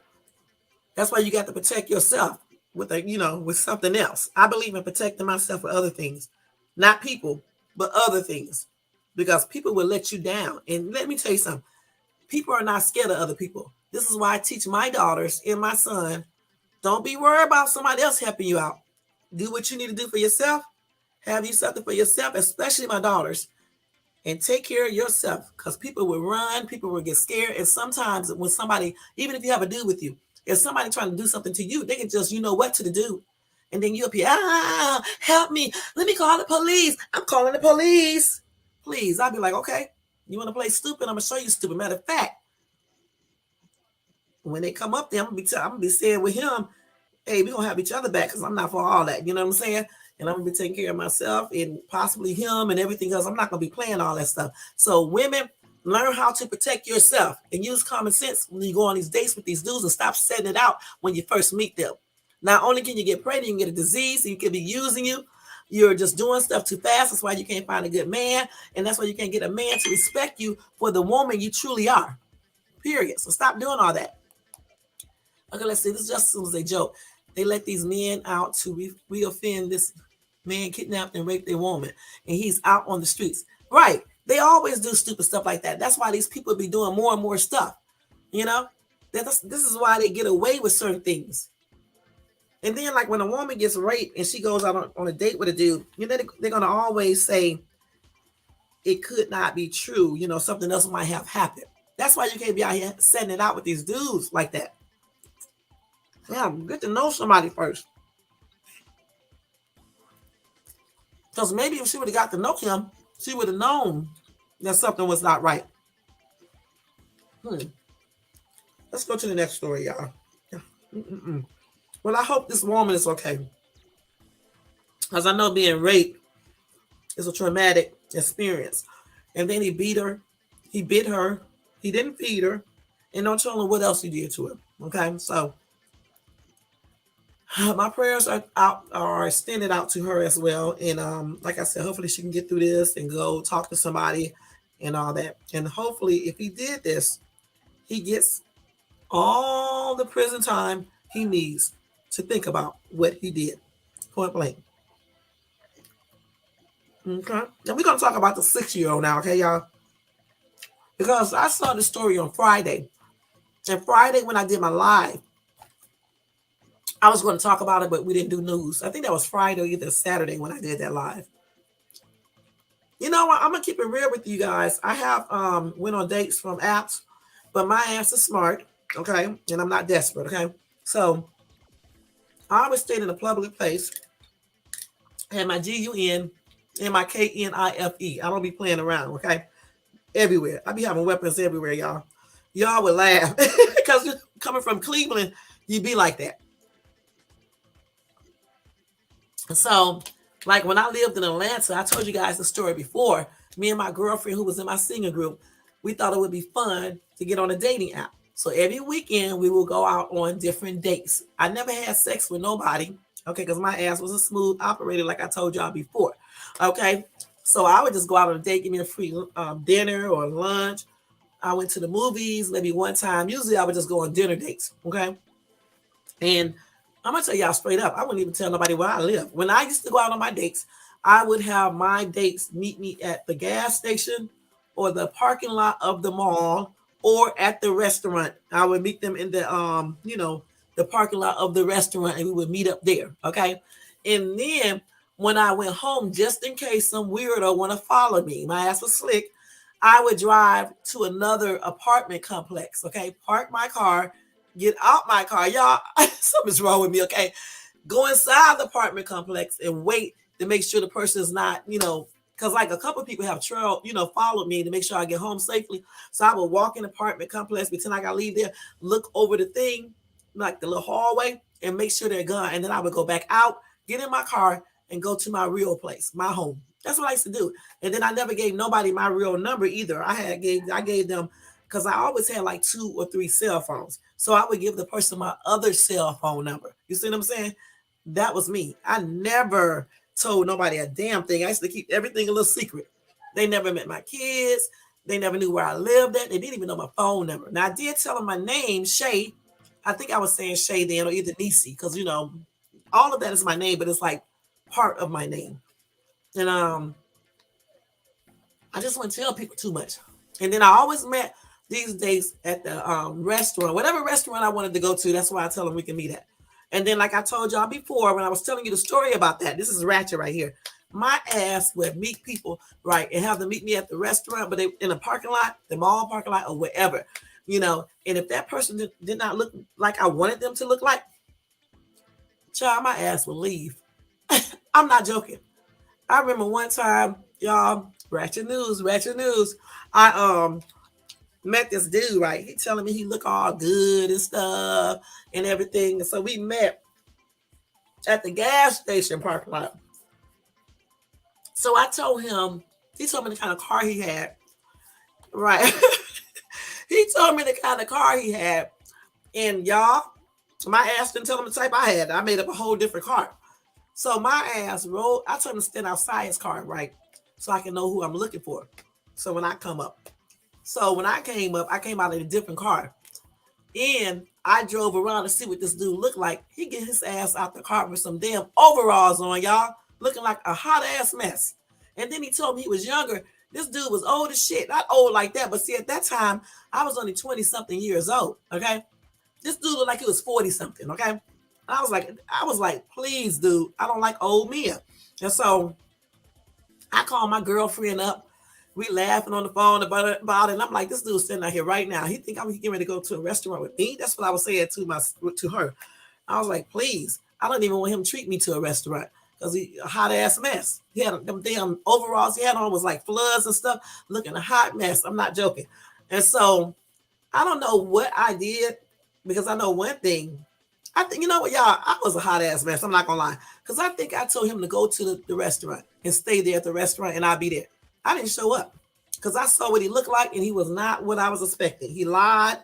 That's why you got to protect yourself with something else. I believe in protecting myself with other things, not people, but other things, because people will let you down. And let me tell you something. People are not scared of other people. This is why I teach my daughters and my son. Don't be worried about somebody else helping you out. Do what you need to do for yourself. Have you something for yourself, especially my daughters, and take care of yourself, because people will run, people will get scared. And sometimes when somebody, even if you have a dude with you, if somebody trying to do something to you, they can just, what to do. And then you'll be, help me. Let me call the police. I'm calling the police. Please. I'll be like, okay, you want to play stupid? I'm going to show you stupid. Matter of fact, when they come up there, I'm going to be saying with him, hey, we're going to have each other back, because I'm not for all that. You know what I'm saying? And I'm going to be taking care of myself and possibly him and everything else. I'm not going to be playing all that stuff. So women, learn how to protect yourself and use common sense when you go on these dates with these dudes, and stop setting it out when you first meet them. Not only can you get pregnant, you can get a disease, you can be using you. You're just doing stuff too fast. That's why you can't find a good man. And that's why you can't get a man to respect you for the woman you truly are. Period. So stop doing all that. Okay, let's see. This just was a joke. They let these men out to re-offend this man kidnapped and raped a woman, and he's out on the streets. Right. They always do stupid stuff like that. That's why these people be doing more and more stuff. This is why they get away with certain things. And then, like, when a woman gets raped and she goes out on a date with a dude, they're going to always say it could not be true. Something else might have happened. That's why you can't be out here setting it out with these dudes like that. Yeah, get to know somebody first. Because maybe if she would have got to know him, she would have known that something was not right. Let's go to the next story, y'all. Well, I hope this woman is okay. Because I know being raped is a traumatic experience. And then he beat her. He bit her. He didn't feed her. And don't tell her what else he did to her. Okay? So my prayers are extended out to her as well. And like I said, hopefully she can get through this and go talk to somebody and all that. And hopefully if he did this, he gets all the prison time he needs to think about what he did. Point blank. Okay. And we're going to talk about the 6-year-old now, okay, y'all? Because I saw the story on Friday. And Friday when I did my live, I was going to talk about it, but we didn't do news. I think that was Friday or either Saturday when I did that live. You know what? I'm going to keep it real with you guys. I have went on dates from apps, but my ass is smart, okay? And I'm not desperate, okay? So I always stayed in a public place, had my GUN and my KNIFE. I don't be playing around, okay? Everywhere. I be having weapons everywhere, y'all. Y'all would laugh because coming from Cleveland, you be like that. So, like when I lived in Atlanta, I told you guys the story before. Me and my girlfriend who was in my singing group, we thought it would be fun to get on a dating app. So every weekend we will go out on different dates. I never had sex with nobody. Okay, because my ass was a smooth operator, like I told y'all before. Okay, so I would just go out on a date, give me a free dinner or lunch. I went to the movies maybe one time. Usually I would just go on dinner dates. Okay, and I'm gonna tell y'all straight up, I wouldn't even tell nobody where I live. When I used to go out on my dates, I would have my dates meet me at the gas station or the parking lot of the mall or at the restaurant. I would meet them in the parking lot of the restaurant and we would meet up there. Okay. And then when I went home, just in case some weirdo want to follow me, my ass was slick, I would drive to another apartment complex. Okay. Park my car, get out my car. Y'all, something's wrong with me. Okay. Go inside the apartment complex and wait to make sure the person is not, because like a couple of people have followed me to make sure I get home safely. So I would walk in the apartment complex, pretend I got to leave there, look over the thing, like the little hallway, and make sure they're gone. And then I would go back out, get in my car, and go to my real place, my home. That's what I used to do. And then I never gave nobody my real number either. I gave them, because I always had like 2 or 3 cell phones. So I would give the person my other cell phone number. You see what I'm saying? That was me. I never told nobody a damn thing. I used to keep everything a little secret. They never met my kids. They never knew where I lived at. They didn't even know my phone number. Now I did tell them my name, Shay. I think I was saying Shay then, or either Nisi, because all of that is my name, but it's like part of my name. And I just wouldn't tell people too much. And then I always met these days at the restaurant, whatever restaurant I wanted to go to. That's why I tell them we can meet at. And then, like I told y'all before, when I was telling you the story about that, this is Ratchet right here. My ass would meet people, right, and have them meet me at the restaurant, but they in a parking lot, the mall parking lot, or wherever, And if that person did not look like I wanted them to look like, child, my ass will leave. I'm not joking. I remember one time, y'all, Ratchet News. I met this dude, right? He telling me he look all good and stuff and everything. And so we met at the gas station parking lot. So I told him, he told me the kind of car he had. Right. He told me the kind of car he had. And y'all, my ass didn't tell him the type I had. I made up a whole different car. So my ass rolled. I told him to stand outside his car, right? So I can know who I'm looking for. So when I come up. So when I came up, I came out in a different car. And I drove around to see what this dude looked like. He get his ass out the car with some damn overalls on, y'all, looking like a hot ass mess. And then he told me he was younger. This dude was old as shit. Not old like that, but see, at that time, I was only 20 something years old. Okay. This dude looked like he was 40 something. Okay. And I was like, please, dude, I don't like old men. And so I called my girlfriend up. We laughing on the phone about it. And I'm like, this dude's sitting out here right now. He think I'm getting ready to go to a restaurant with me. That's what I was saying to her. I was like, please, I don't even want him to treat me to a restaurant because he a hot ass mess. He had them damn overalls he had on was like floods and stuff, looking a hot mess. I'm not joking. And so I don't know what I did because I know one thing. I think, you know what, y'all, I was a hot ass mess. I'm not gonna lie. Because I think I told him to go to the restaurant and stay there at the restaurant and I'll be there. I didn't show up because I saw what he looked like and he was not what I was expecting. He lied.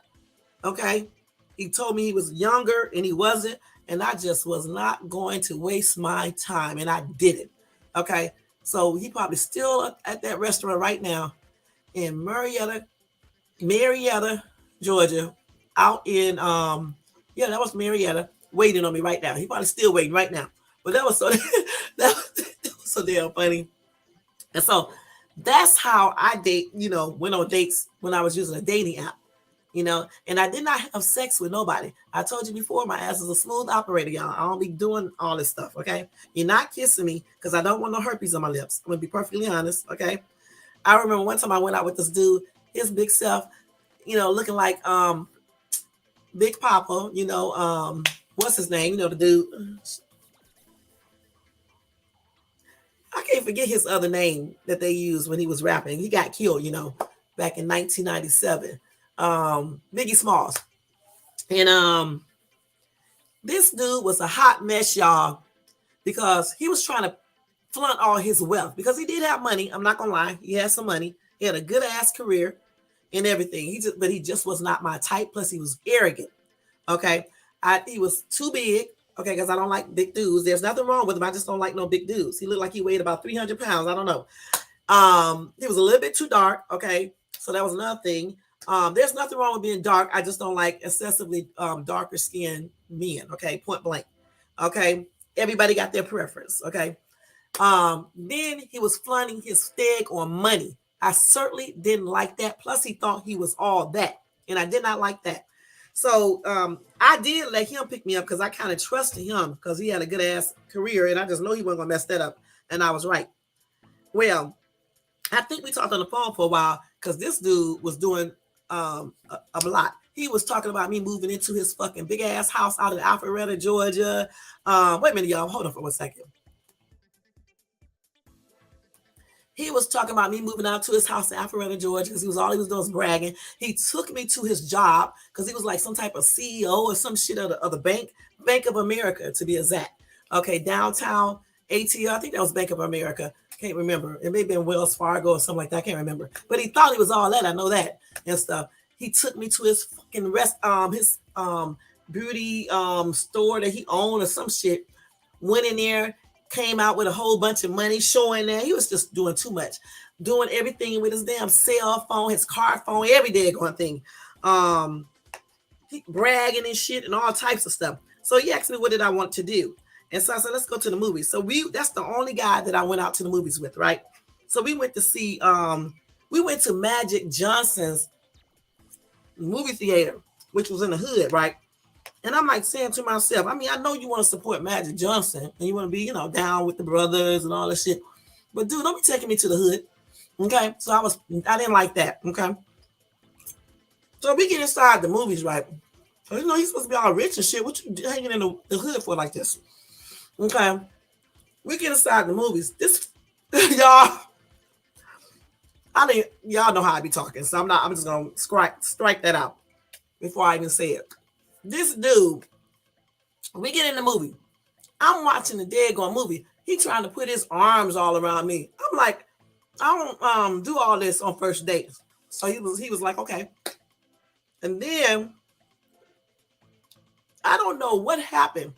Okay. He told me he was younger and he wasn't. And I just was not going to waste my time. And I didn't. Okay. So he probably still at that restaurant right now in Marietta, Georgia, out in that was Marietta, waiting on me right now. He probably still waiting right now. But that was so that was so damn funny. And so that's how I went on dates when I was using a dating app, and I did not have sex with nobody. I told you before, my ass is a smooth operator, y'all. I don't be doing all this stuff, okay? You're not kissing me because I don't want no herpes on my lips. I'm going to be perfectly honest, okay? I remember one time I went out with this dude, his big self, looking like Big Papa, what's his name? The dude. I can't forget his other name that they used when he was rapping. He got killed, back in 1997. Biggie Smalls. And this dude was a hot mess, y'all, because he was trying to flaunt all his wealth because he did have money. I'm not gonna lie, he had some money. He had a good ass career and everything. But he just was not my type. Plus, he was arrogant. Okay, he was too big. Okay, because I don't like big dudes. There's nothing wrong with him. I just don't like no big dudes. He looked like he weighed about 300 pounds. I don't know. He was a little bit too dark. Okay, so that was another thing. There's nothing wrong with being dark. I just don't like excessively darker skinned men. Okay, point blank. Okay, everybody got their preference. Okay. Then he was flaunting his steg on money. I certainly didn't like that. Plus, he thought he was all that, and I did not like that. So I did let him pick me up because I kind of trusted him because he had a good ass career, and I just know he wasn't gonna mess that up. And I was right. Well, I think we talked on the phone for a while because this dude was doing a lot. He was talking about me moving into his fucking big ass house out in Alpharetta, Georgia. Wait a minute, y'all. Hold on for 1 second. He was talking about me moving out to his house in Alpharetta, Georgia, because all he was doing was bragging. He took me to his job because he was like some type of CEO or some shit of the Bank of America, to be exact. Okay, downtown ATL. I think that was Bank of America. Can't remember. It may have been Wells Fargo or something like that. I can't remember. But he thought he was all that. I know that and stuff. He took me to his fucking his beauty store that he owned or some shit. Went in there, came out with a whole bunch of money showing that he was just doing too much, doing everything with his damn cell phone, his car phone, every daggone thing. He bragging and shit and all types of stuff. So he asked me what did I want to do. And so I said, let's go to the movies. So that's the only guy that I went out to the movies with, right? So we went to see we went to Magic Johnson's movie theater, which was in the hood, right? And I'm like saying to myself, I mean, I know you want to support Magic Johnson and you want to be, down with the brothers and all this shit. But dude, don't be taking me to the hood. Okay. So I didn't like that. Okay. So we get inside the movies, right? So, he's supposed to be all rich and shit. What you hanging in the hood for like this? Okay. We get inside the movies. This y'all, y'all know how I be talking. So I'm just gonna strike that out before I even say it. This dude, we get in the movie. I'm watching the daggone movie. He trying to put his arms all around me. I'm like, I don't do all this on first dates. So he was like, okay. And then I don't know what happened.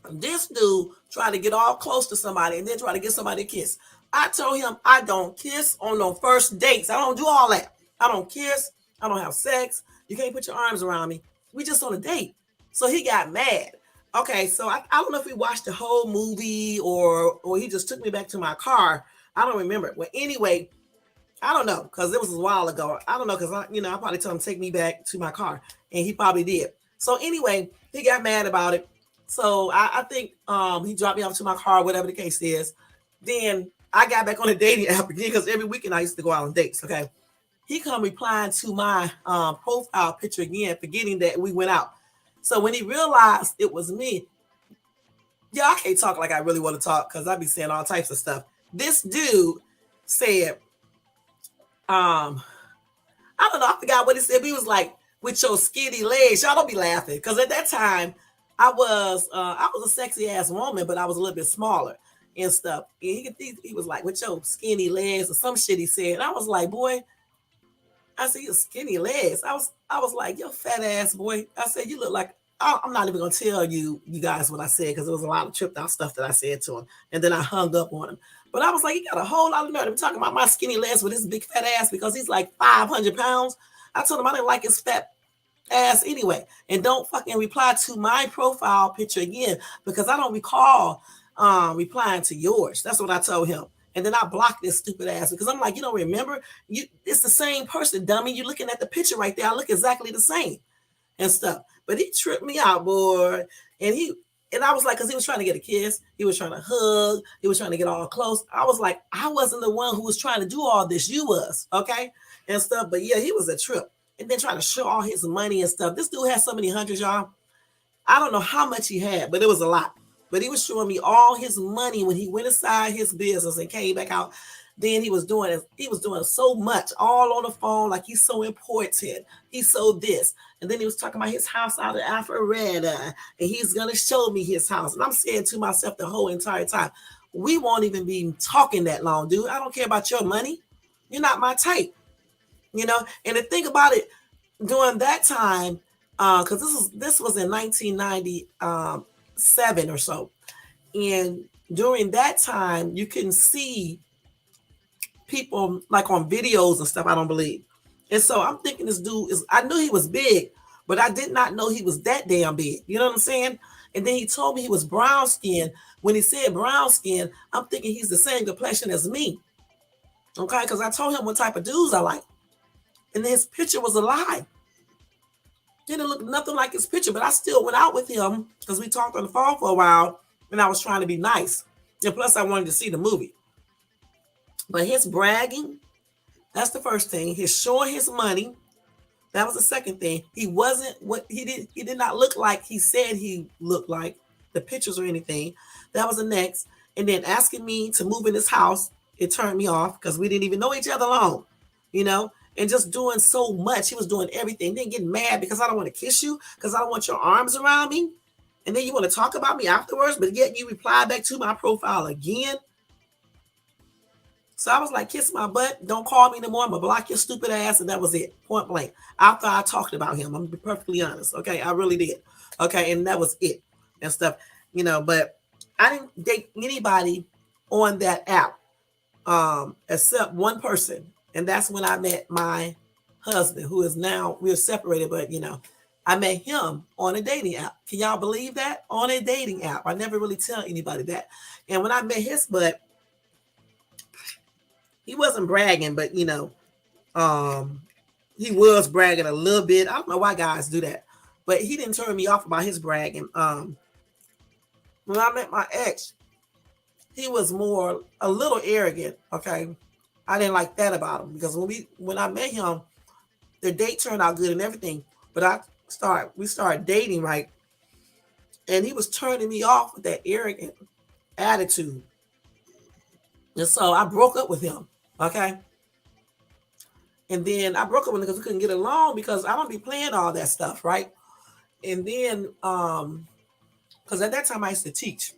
This dude tried to get all close to somebody and then try to get somebody to kiss. I told him I don't kiss on no first dates. I don't do all that. I don't kiss. I don't have sex. You can't put your arms around me. We just on a date. So he got mad. Okay, so I don't know if we watched the whole movie or he just took me back to my car. I don't remember. Well, anyway, I don't know because it was a while ago. I don't know because I probably told him to take me back to my car, and he probably did. So anyway, he got mad about it. So I think he dropped me off to my car, whatever the case is. Then I got back on the dating app again because every weekend I used to go out on dates. Okay, he come replying to my profile picture again, forgetting that we went out. So when he realized it was me, I can't talk like I really want to talk because I be saying all types of stuff. This dude said, I don't know, I forgot what he said. But he was like, with your skinny legs, y'all don't be laughing. Because at that time, I was a sexy ass woman, but I was a little bit smaller and stuff. And he was like, with your skinny legs or some shit he said. And I was like, boy, I said, your skinny legs. I was like, yo, fat ass boy. I said, you look like, I'm not even going to tell you guys what I said because it was a lot of tripped out stuff that I said to him. And then I hung up on him. But I was like, he got a whole lot of nerve. I'm talking about my skinny legs with his big fat ass because he's like 500 pounds. I told him I didn't like his fat ass anyway. And don't fucking reply to my profile picture again because I don't recall replying to yours. That's what I told him. And then I blocked this stupid ass because I'm like, you don't remember? It's the same person, dummy. You're looking at the picture right there. I look exactly the same and stuff. But he tripped me out, boy. And I was like, because he was trying to get a kiss. He was trying to hug. He was trying to get all close. I was like, I wasn't the one who was trying to do all this. You was, okay? And stuff. But yeah, he was a trip. And then trying to show all his money and stuff. This dude had so many hundreds, y'all. I don't know how much he had, but it was a lot. But he was showing me all his money when he went inside his business and came back out. Then he was doing so much all on the phone, like he's so important. He's so this. And then he was talking about his house out in Alpharetta, and he's gonna show me his house. And I'm saying to myself the whole entire time, we won't even be talking that long, dude. I don't care about your money. You're not my type. And to think about it, during that time, because this was in 1997 or so, and during that time you can see people like on videos and stuff. I don't believe, and so I'm thinking this dude is. I knew he was big, but I did not know he was that damn big. You know what I'm saying? And then he told me he was brown skin. When he said brown skin, I'm thinking he's the same complexion as me. Okay, because I told him what type of dudes I like, and his picture was a lie. Didn't look nothing like his picture, but I still went out with him because we talked on the phone for a while, and I was trying to be nice. And plus, I wanted to see the movie. But his bragging, that's the first thing. His showing his money, that was the second thing. He wasn't what he did not look like he said he looked like, the pictures or anything. That was the next. And then asking me to move in his house, it turned me off because we didn't even know each other long, you know, and just doing so much. He was doing everything. Then getting mad because I don't want to kiss you, because I don't want your arms around me. And then you want to talk about me afterwards, but yet you reply back to my profile again. So I was like, kiss my butt. Don't call me no more. I'm going to block your stupid ass. And that was it. Point blank. After I talked about him, I'm going to be perfectly honest. Okay. I really did. Okay. And that was it and stuff, you know, but I didn't date anybody on that app except one person. And that's when I met my husband, who is now, we're separated, but you know, I met him on a dating app. Can y'all believe that? On a dating app. I never really tell anybody that. And when I met his butt, he wasn't bragging, but you know, um, he was bragging a little bit. I don't know why guys do that, but he didn't turn me off about his bragging. When I met my ex, he was more a little arrogant. Okay, I didn't like that about him because when I met him, the date turned out good and everything, but we started dating, right, and he was turning me off with that arrogant attitude, and so I broke up with him. Okay. And then I broke up with him because we couldn't get along because I don't be playing all that stuff, right? And then, because at that time I used to teach.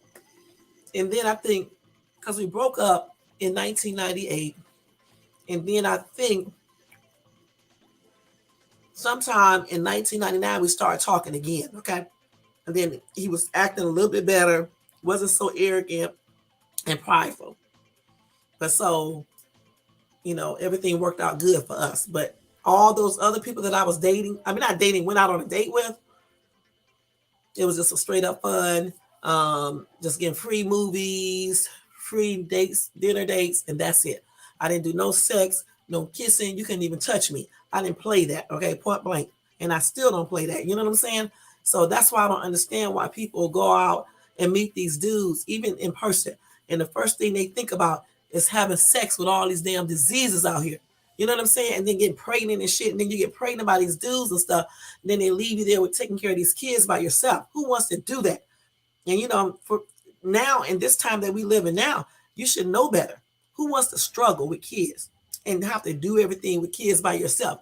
And then I think, because we broke up in 1998, and then I think sometime in 1999 we started talking again, okay? And then he was acting a little bit better, wasn't so arrogant and prideful. But so, you know, everything worked out good for us. But all those other people that I was dating, I mean, not dating, went out on a date with, it was just a straight up fun, just getting free movies, free dates, dinner dates, and that's it. I didn't do no sex, no kissing. You couldn't even touch me. I didn't play that, okay, point blank. And I still don't play that. You know what I'm saying? So that's why I don't understand why people go out and meet these dudes, even in person. And the first thing they think about is having sex with all these damn diseases out here. You know what I'm saying? And then get pregnant and shit. And then you get pregnant by these dudes and stuff. And then they leave you there with taking care of these kids by yourself. Who wants to do that? And you know, for now, in this time that we live in now, you should know better. Who wants to struggle with kids and have to do everything with kids by yourself?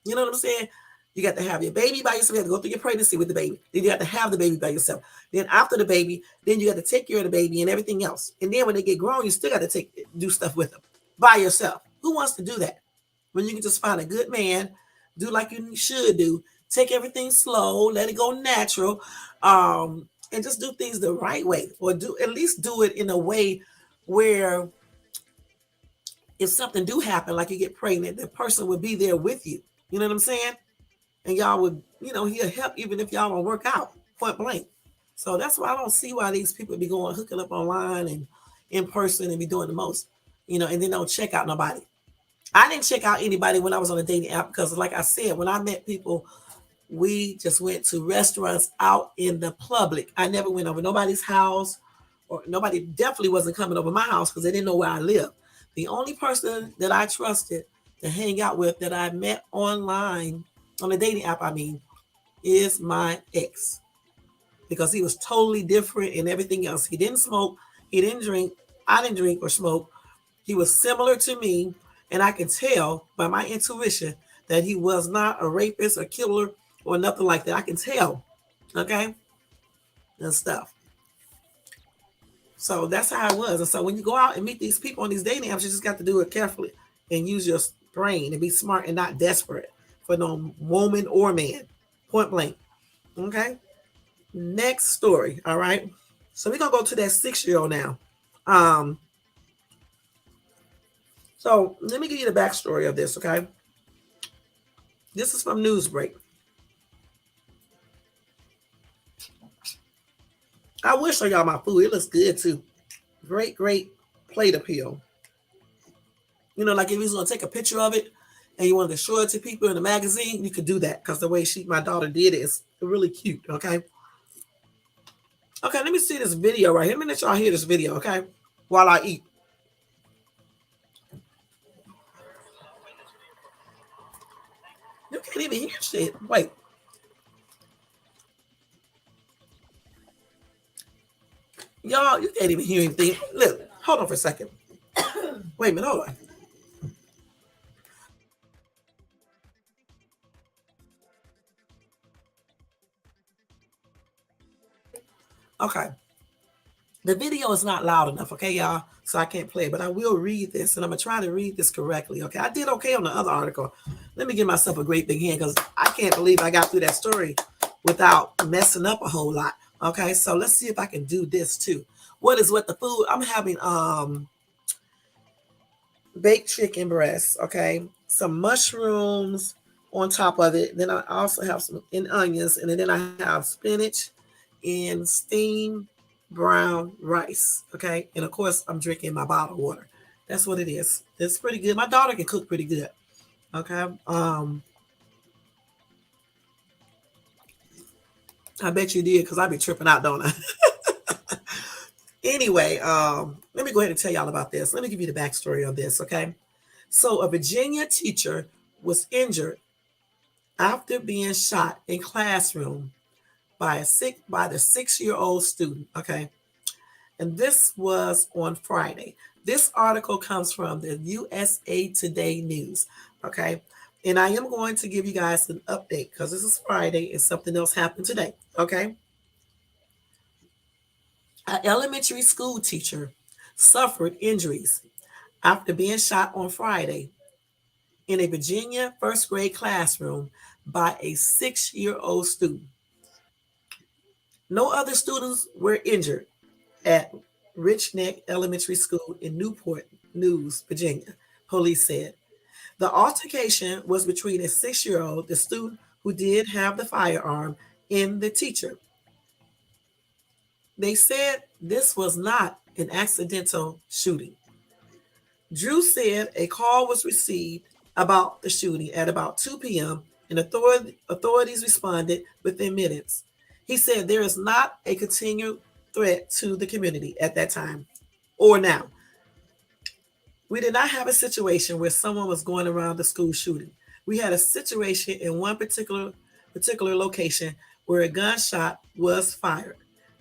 You know what I'm saying? You got to have your baby by yourself. You have to go through your pregnancy with the baby. Then you have to have the baby by yourself. Then after the baby, then you got to take care of the baby and everything else. And then when they get grown, you still got to do stuff with them by yourself. Who wants to do that? When you can just find a good man, do like you should do, take everything slow, let it go natural, and just do things the right way, or do at least do it in a way where if something do happen, like you get pregnant, the person would be there with you. You know what I'm saying? And y'all would, you know, he'll help even if y'all don't work out, point blank. So that's why I don't see why these people be going hooking up online and in person and be doing the most, you know, and then don't check out nobody. I didn't check out anybody when I was on a dating app because, like I said, when I met people, we just went to restaurants out in the public. I never went over nobody's house, or nobody definitely wasn't coming over my house because they didn't know where I lived. The only person that I trusted to hang out with that I met online on a dating app, I mean, is my ex, because he was totally different in everything else. He didn't smoke, he didn't drink, I didn't drink or smoke. He was similar to me, and I can tell by my intuition that he was not a rapist or killer or nothing like that. I can tell, okay, and stuff. So that's how it was. And so when you go out and meet these people on these dating apps, you just got to do it carefully and use your brain and be smart and not desperate for no woman or man. Point blank. Okay. Next story. All right. So we're gonna go to that 6-year-old now. Um, so let me give you the backstory of this, okay? This is from Newsbreak. I will show y'all my food. It looks good too. Great, great plate appeal. You know, like if you was gonna take a picture of it and you wanted to show it to people in the magazine, you could do that because the way my daughter did it is really cute. Okay. Okay, let me see this video right here. Let me let y'all hear this video, okay? While I eat. You can't even hear shit. Wait. Y'all, you can't even hear anything. Look, hold on for a second. Wait a minute, hold on. Okay. The video is not loud enough, okay, y'all? So I can't play it, but I will read this, and I'm going to try to read this correctly, okay? I did okay on the other article. Let me give myself a great big hand because I can't believe I got through that story without messing up a whole lot, okay? So let's see if I can do this too. What is with the food? I'm having baked chicken breasts, okay? Some mushrooms on top of it. Then I also have some onions, and then I have spinach and steamed brown rice, okay? And of course, I'm drinking my bottled water. That's what it is. It's pretty good. My daughter can cook pretty good, okay? I bet you did because I be tripping out, don't I? Anyway, let me go ahead and tell y'all about this. Let me give you the backstory on this, okay? So a Virginia teacher was injured after being shot in classroom by the 6-year-old student, okay? And this was on Friday. This article comes from the USA Today News, okay? And I am going to give you guys an update because this is Friday and something else happened today, okay? An elementary school teacher suffered injuries after being shot on Friday in a Virginia first grade classroom by a 6-year-old student. No other students were injured at Rich Neck Elementary School in Newport News, Virginia, police said. The altercation was between a 6-year-old, the student who did have the firearm, and the teacher. They said this was not an accidental shooting. Drew said a call was received about the shooting at about 2 p.m. and authorities responded within minutes. He said there is not a continued threat to the community at that time or now. We did not have a situation where someone was going around the school shooting. We had a situation in one particular location where a gunshot was fired,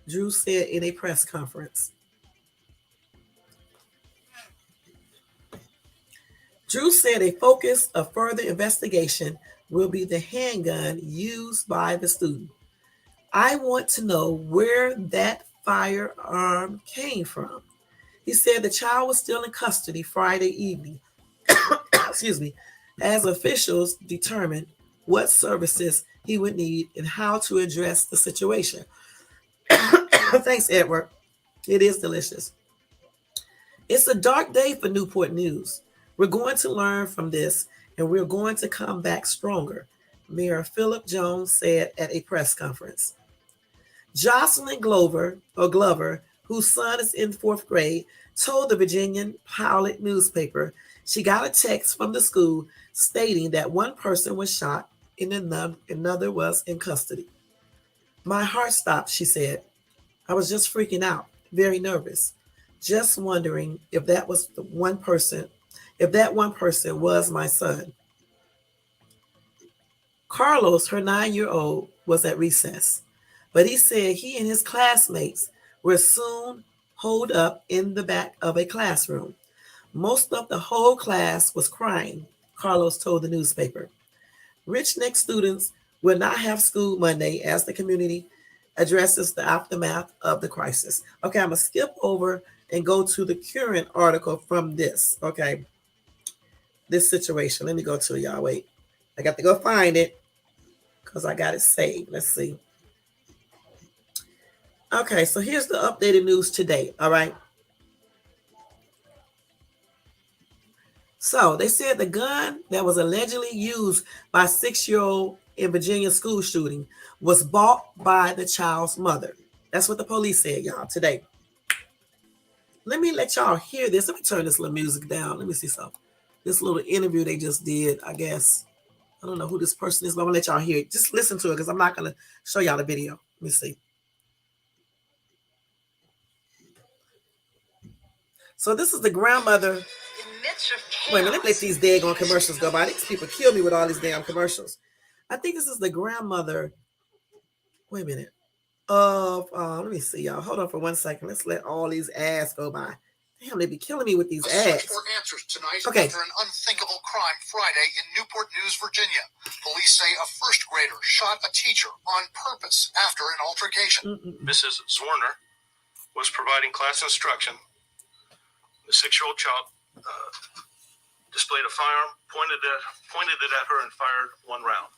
Drew said in a press conference. Drew said a focus of further investigation will be the handgun used by the student. I want to know where that firearm came from. He said the child was still in custody Friday evening, excuse me, as officials determined what services he would need and how to address the situation. Thanks, Edward. It is delicious. It's a dark day for Newport News. We're going to learn from this and we're going to come back stronger, Mayor Philip Jones said at a press conference. Jocelyn Glover, whose son is in 4th grade, told the Virginian Pilot newspaper she got a text from the school stating that one person was shot and another was in custody. My heart stopped, she said. I was just freaking out, very nervous, just wondering if that was the one person, if that one person was my son. Carlos, her 9-year-old, was at recess, but he said he and his classmates were soon holed up in the back of a classroom. Most of the whole class was crying, Carlos told the newspaper. Rich Neck students will not have school Monday as the community addresses the aftermath of the crisis. Okay, I'm going to skip over and go to the current article from this, okay, this situation. Let me go to y'all. Wait, I got to go find it because I got it saved. Let's see. Okay, so here's the updated news today. All right. So they said the gun that was allegedly used by a 6-year-old in Virginia school shooting was bought by the child's mother. That's what the police said, y'all, today. Let me let y'all hear this. Let me turn this little music down. Let me see something. This little interview they just did, I guess. I don't know who this person is, but I'm going to let y'all hear it. Just listen to it because I'm not going to show y'all the video. Let me see. So this is the grandmother. Wait a minute, let me let these daggone commercials go by. These people kill me with all these damn commercials. I think this is the grandmother. Wait a minute. Of let me see, y'all. Hold on for 1 second. Let's let all these ads go by. Damn, they be killing me with these ads. For answers tonight okay. After an unthinkable crime Friday in Newport News, Virginia. Police say a first grader shot a teacher on purpose after an altercation. Mrs. Zwerner was providing class instruction. The 6-year-old child displayed a firearm, pointed it at her, and fired one round.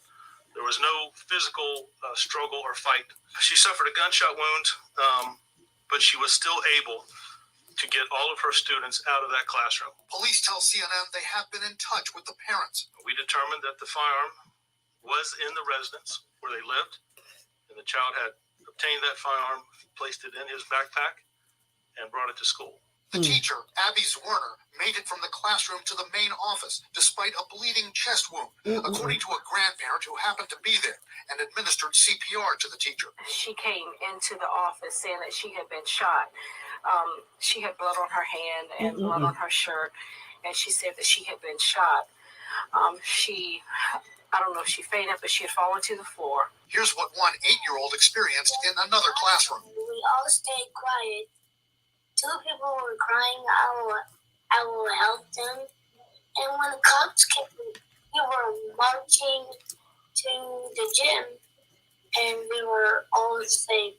There was no physical struggle or fight. She suffered a gunshot wound, but she was still able to get all of her students out of that classroom. Police tell CNN they have been in touch with the parents. We determined that the firearm was in the residence where they lived, and the child had obtained that firearm, placed it in his backpack, and brought it to school. The teacher, Abby Zwerner, made it from the classroom to the main office despite a bleeding chest wound, according to a grandparent who happened to be there and administered CPR to the teacher. She came into the office saying that she had been shot. She had blood on her hand and blood on her shirt, and she said that she had been shot. I don't know if she fainted, but she had fallen to the floor. Here's what one 8-year-old experienced in another classroom. We all stayed quiet. 2 people were crying. I will help them. And when the cops came, we were marching to the gym, and we were all safe.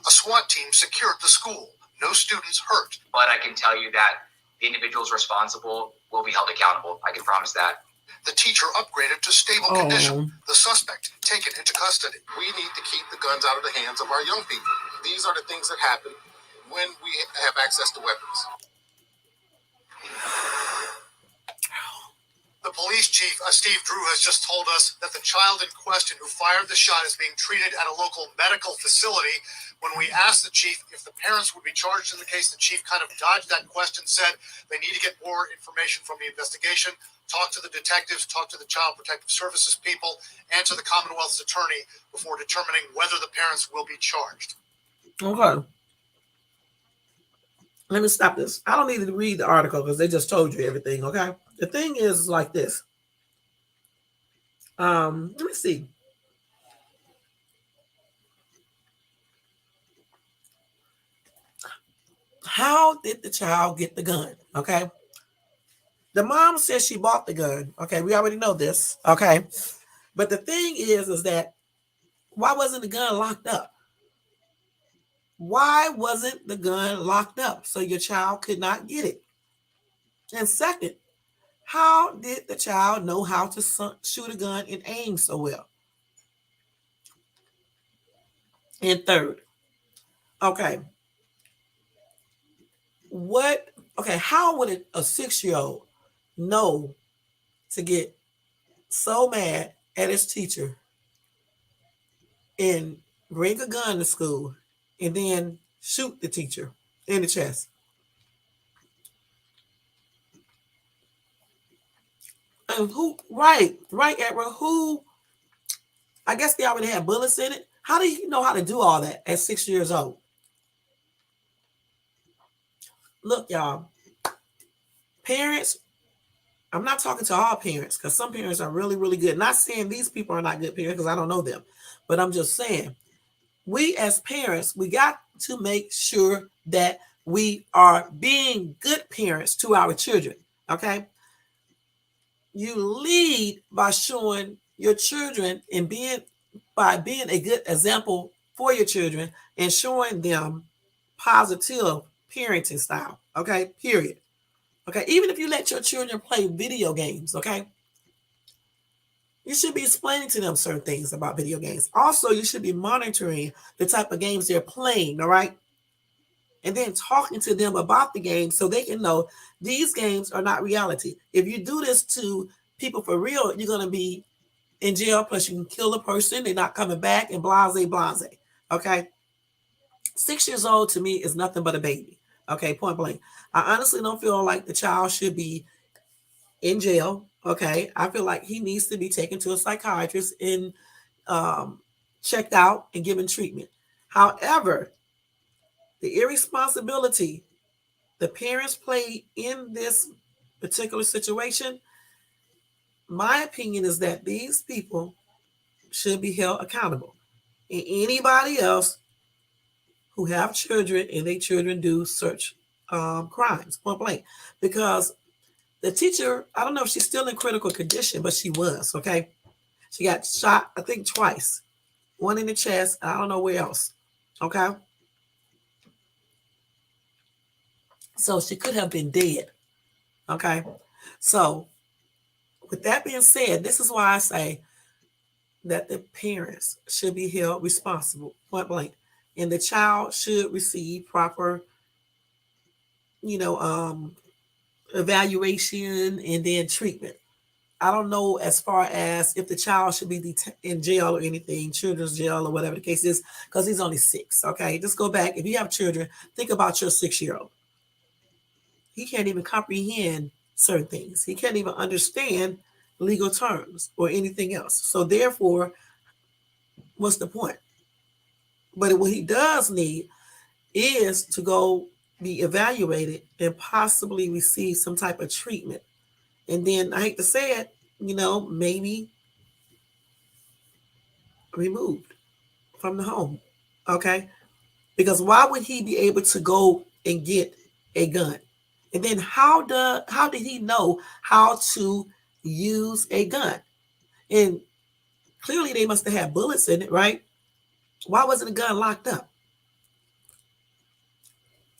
A SWAT team secured the school. No students hurt. But I can tell you that the individuals responsible will be held accountable. I can promise that. The teacher upgraded to stable condition. The suspect taken into custody. We need to keep the guns out of the hands of our young people. These are the things that happen when we have access to weapons. The police chief, Steve Drew, has just told us that the child in question who fired the shot is being treated at a local medical facility. When we asked the chief if the parents would be charged in the case, the chief kind of dodged that question, said they need to get more information from the investigation, talk to the detectives, talk to the Child Protective Services people, and to the Commonwealth's attorney before determining whether the parents will be charged. Okay. Let me stop this. I don't need to read the article because they just told you everything, okay? The thing is like this. Let me see. How did the child get the gun? Okay. The mom says she bought the gun. Okay, we already know this. Okay. But the thing is that why wasn't the gun locked up? Why wasn't the gun locked up so your child could not get it? And second, how did the child know how to shoot a gun and aim so well? And third, okay, how would a 6-year-old know to get so mad at his teacher and bring a gun to school and then shoot the teacher in the chest? And right, Edward, I guess they already had bullets in it. How do you know how to do all that at 6 years old? Look, y'all, parents, I'm not talking to all parents because some parents are really, really good. Not saying these people are not good parents because I don't know them, but I'm just saying we as parents, we got to make sure that we are being good parents to our children, okay? You lead by showing your children and by being a good example for your children and showing them positive parenting style, okay? Period. Okay, even if you let your children play video games, okay? You should be explaining to them certain things about video games. Also, you should be monitoring the type of games they're playing, all right? And then talking to them about the game so they can know these games are not reality. If you do this to people for real, you're going to be in jail. Plus, you can kill a person. They're not coming back and blase, blase. Okay? 6 years old to me is nothing but a baby. Okay, point blank. I honestly don't feel like the child should be in jail. Okay, I feel like he needs to be taken to a psychiatrist and checked out and given treatment. However, the irresponsibility the parents play in this particular situation, my opinion is that these people should be held accountable. And anybody else who have children and their children do such crimes, point blank. Because the teacher, I don't know if she's still in critical condition, but she was, okay? She got shot, I think, twice. One in the chest, I don't know where else, okay? So she could have been dead, okay? So with that being said, this is why I say that the parents should be held responsible, point blank. And the child should receive proper, evaluation and then treatment. I don't know as far as if the child should be in jail or anything, children's jail or whatever the case is, because he's only 6. Okay, just go back. If you have children, think about your 6-year-old. He can't even comprehend certain things. He can't even understand legal terms or anything else. So therefore, what's the point? But what he does need is to go be evaluated and possibly receive some type of treatment. And then I hate to say it, maybe removed from the home. Okay? Because why would he be able to go and get a gun? And then how did he know how to use a gun? And clearly they must have had bullets in it, right? Why wasn't the gun locked up?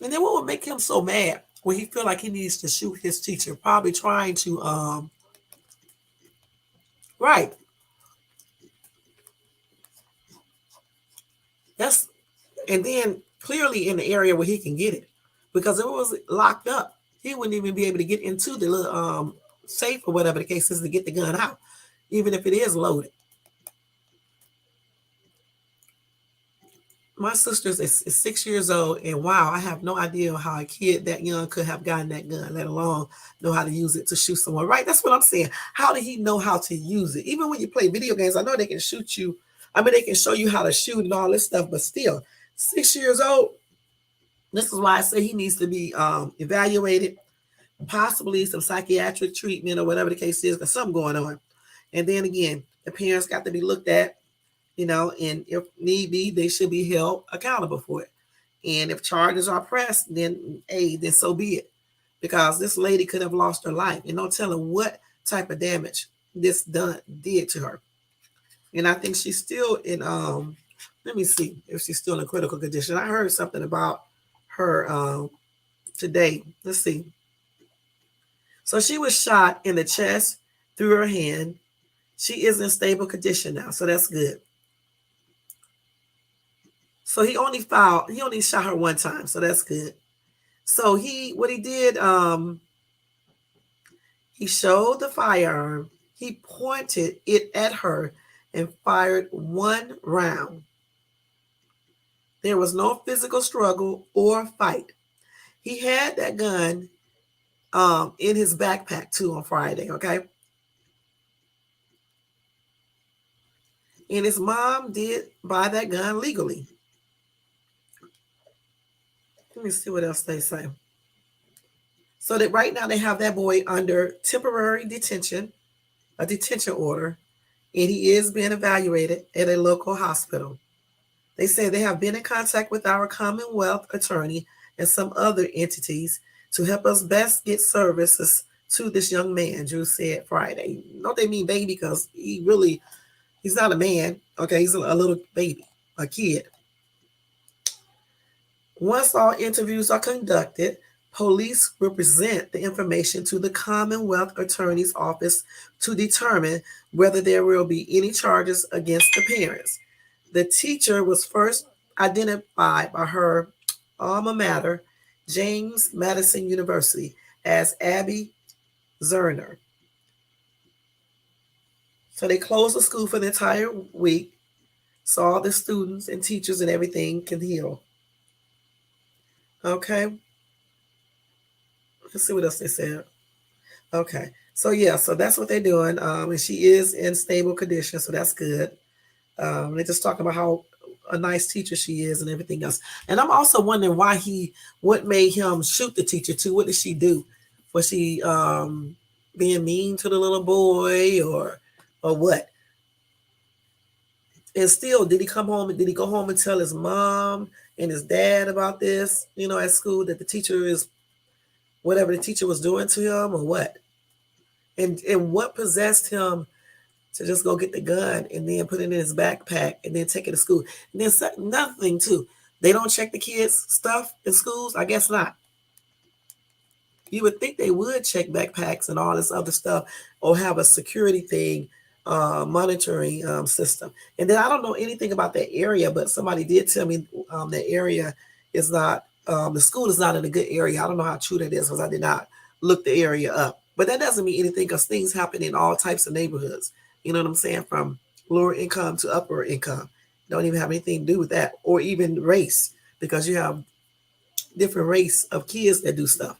And then what would make him so mad when he feel like he needs to shoot his teacher? Probably trying to right. That's and then clearly in the area where he can get it. Because if it was locked up, he wouldn't even be able to get into the little safe or whatever the case is to get the gun out, even if it is loaded. My sister is 6 years old, and wow, I have no idea how a kid that young could have gotten that gun, let alone know how to use it to shoot someone. Right? That's what I'm saying. How did he know how to use it? Even when you play video games, I know they can shoot you. I mean, they can show you how to shoot and all this stuff, but still, 6 years old. This is why I say he needs to be evaluated, possibly some psychiatric treatment or whatever the case is. There's something going on. And then again, the parents got to be looked at, and if need be, they should be held accountable for it. And if charges are pressed, then then so be it. Because this lady could have lost her life, and no telling what type of damage this did to her. And I think she's still in let me see if she's still in critical condition. I heard something about her today. Let's see. So she was shot in the chest through her hand. She is in stable condition now, so that's good. So he only shot her one time, so that's good. So what he did, he showed the firearm, he pointed it at her and fired one round. There was no physical struggle or fight. He had that gun in his backpack too on Friday, okay? And his mom did buy that gun legally. Let me see what else they say. So that right now they have that boy under temporary detention, a detention order, and he is being evaluated at a local hospital. They say they have been in contact with our Commonwealth attorney and some other entities to help us best get services to this young man, Drew said Friday. Don't they mean baby? Because he's not a man. Okay, he's a little baby, a kid. Once all interviews are conducted, Police will present the information to the Commonwealth Attorney's Office to determine whether there will be any charges against the parents. The teacher was first identified by her alma mater, James Madison University, as Abby Zerner. So they closed the school for the entire week, so all the students and teachers and everything can heal. Okay, let's see what else they said. Okay, so yeah, so that's what they're doing. And she is in stable condition, so that's good. They're just talking about how a nice teacher she is and everything else. And I'm also wondering what made him shoot the teacher too? What did she do? Was she being mean to the little boy or what? And still, did he come home? Did he go home and tell his mom and his dad about this? At school that the teacher is whatever the teacher was doing to him or what? And what possessed him to just go get the gun and then put it in his backpack and then take it to school? And then another thing too, they don't check the kids' stuff in schools. I guess not. You would think they would check backpacks and all this other stuff, or have a security thing, monitoring system. And then I don't know anything about that area, but somebody did tell me that area is not, the school is not in a good area. I don't know how true that is because I did not look the area up. But that doesn't mean anything because things happen in all types of neighborhoods. You know what I'm saying? From lower income to upper income. Don't even have anything to do with that, or even race, because you have different race of kids that do stuff.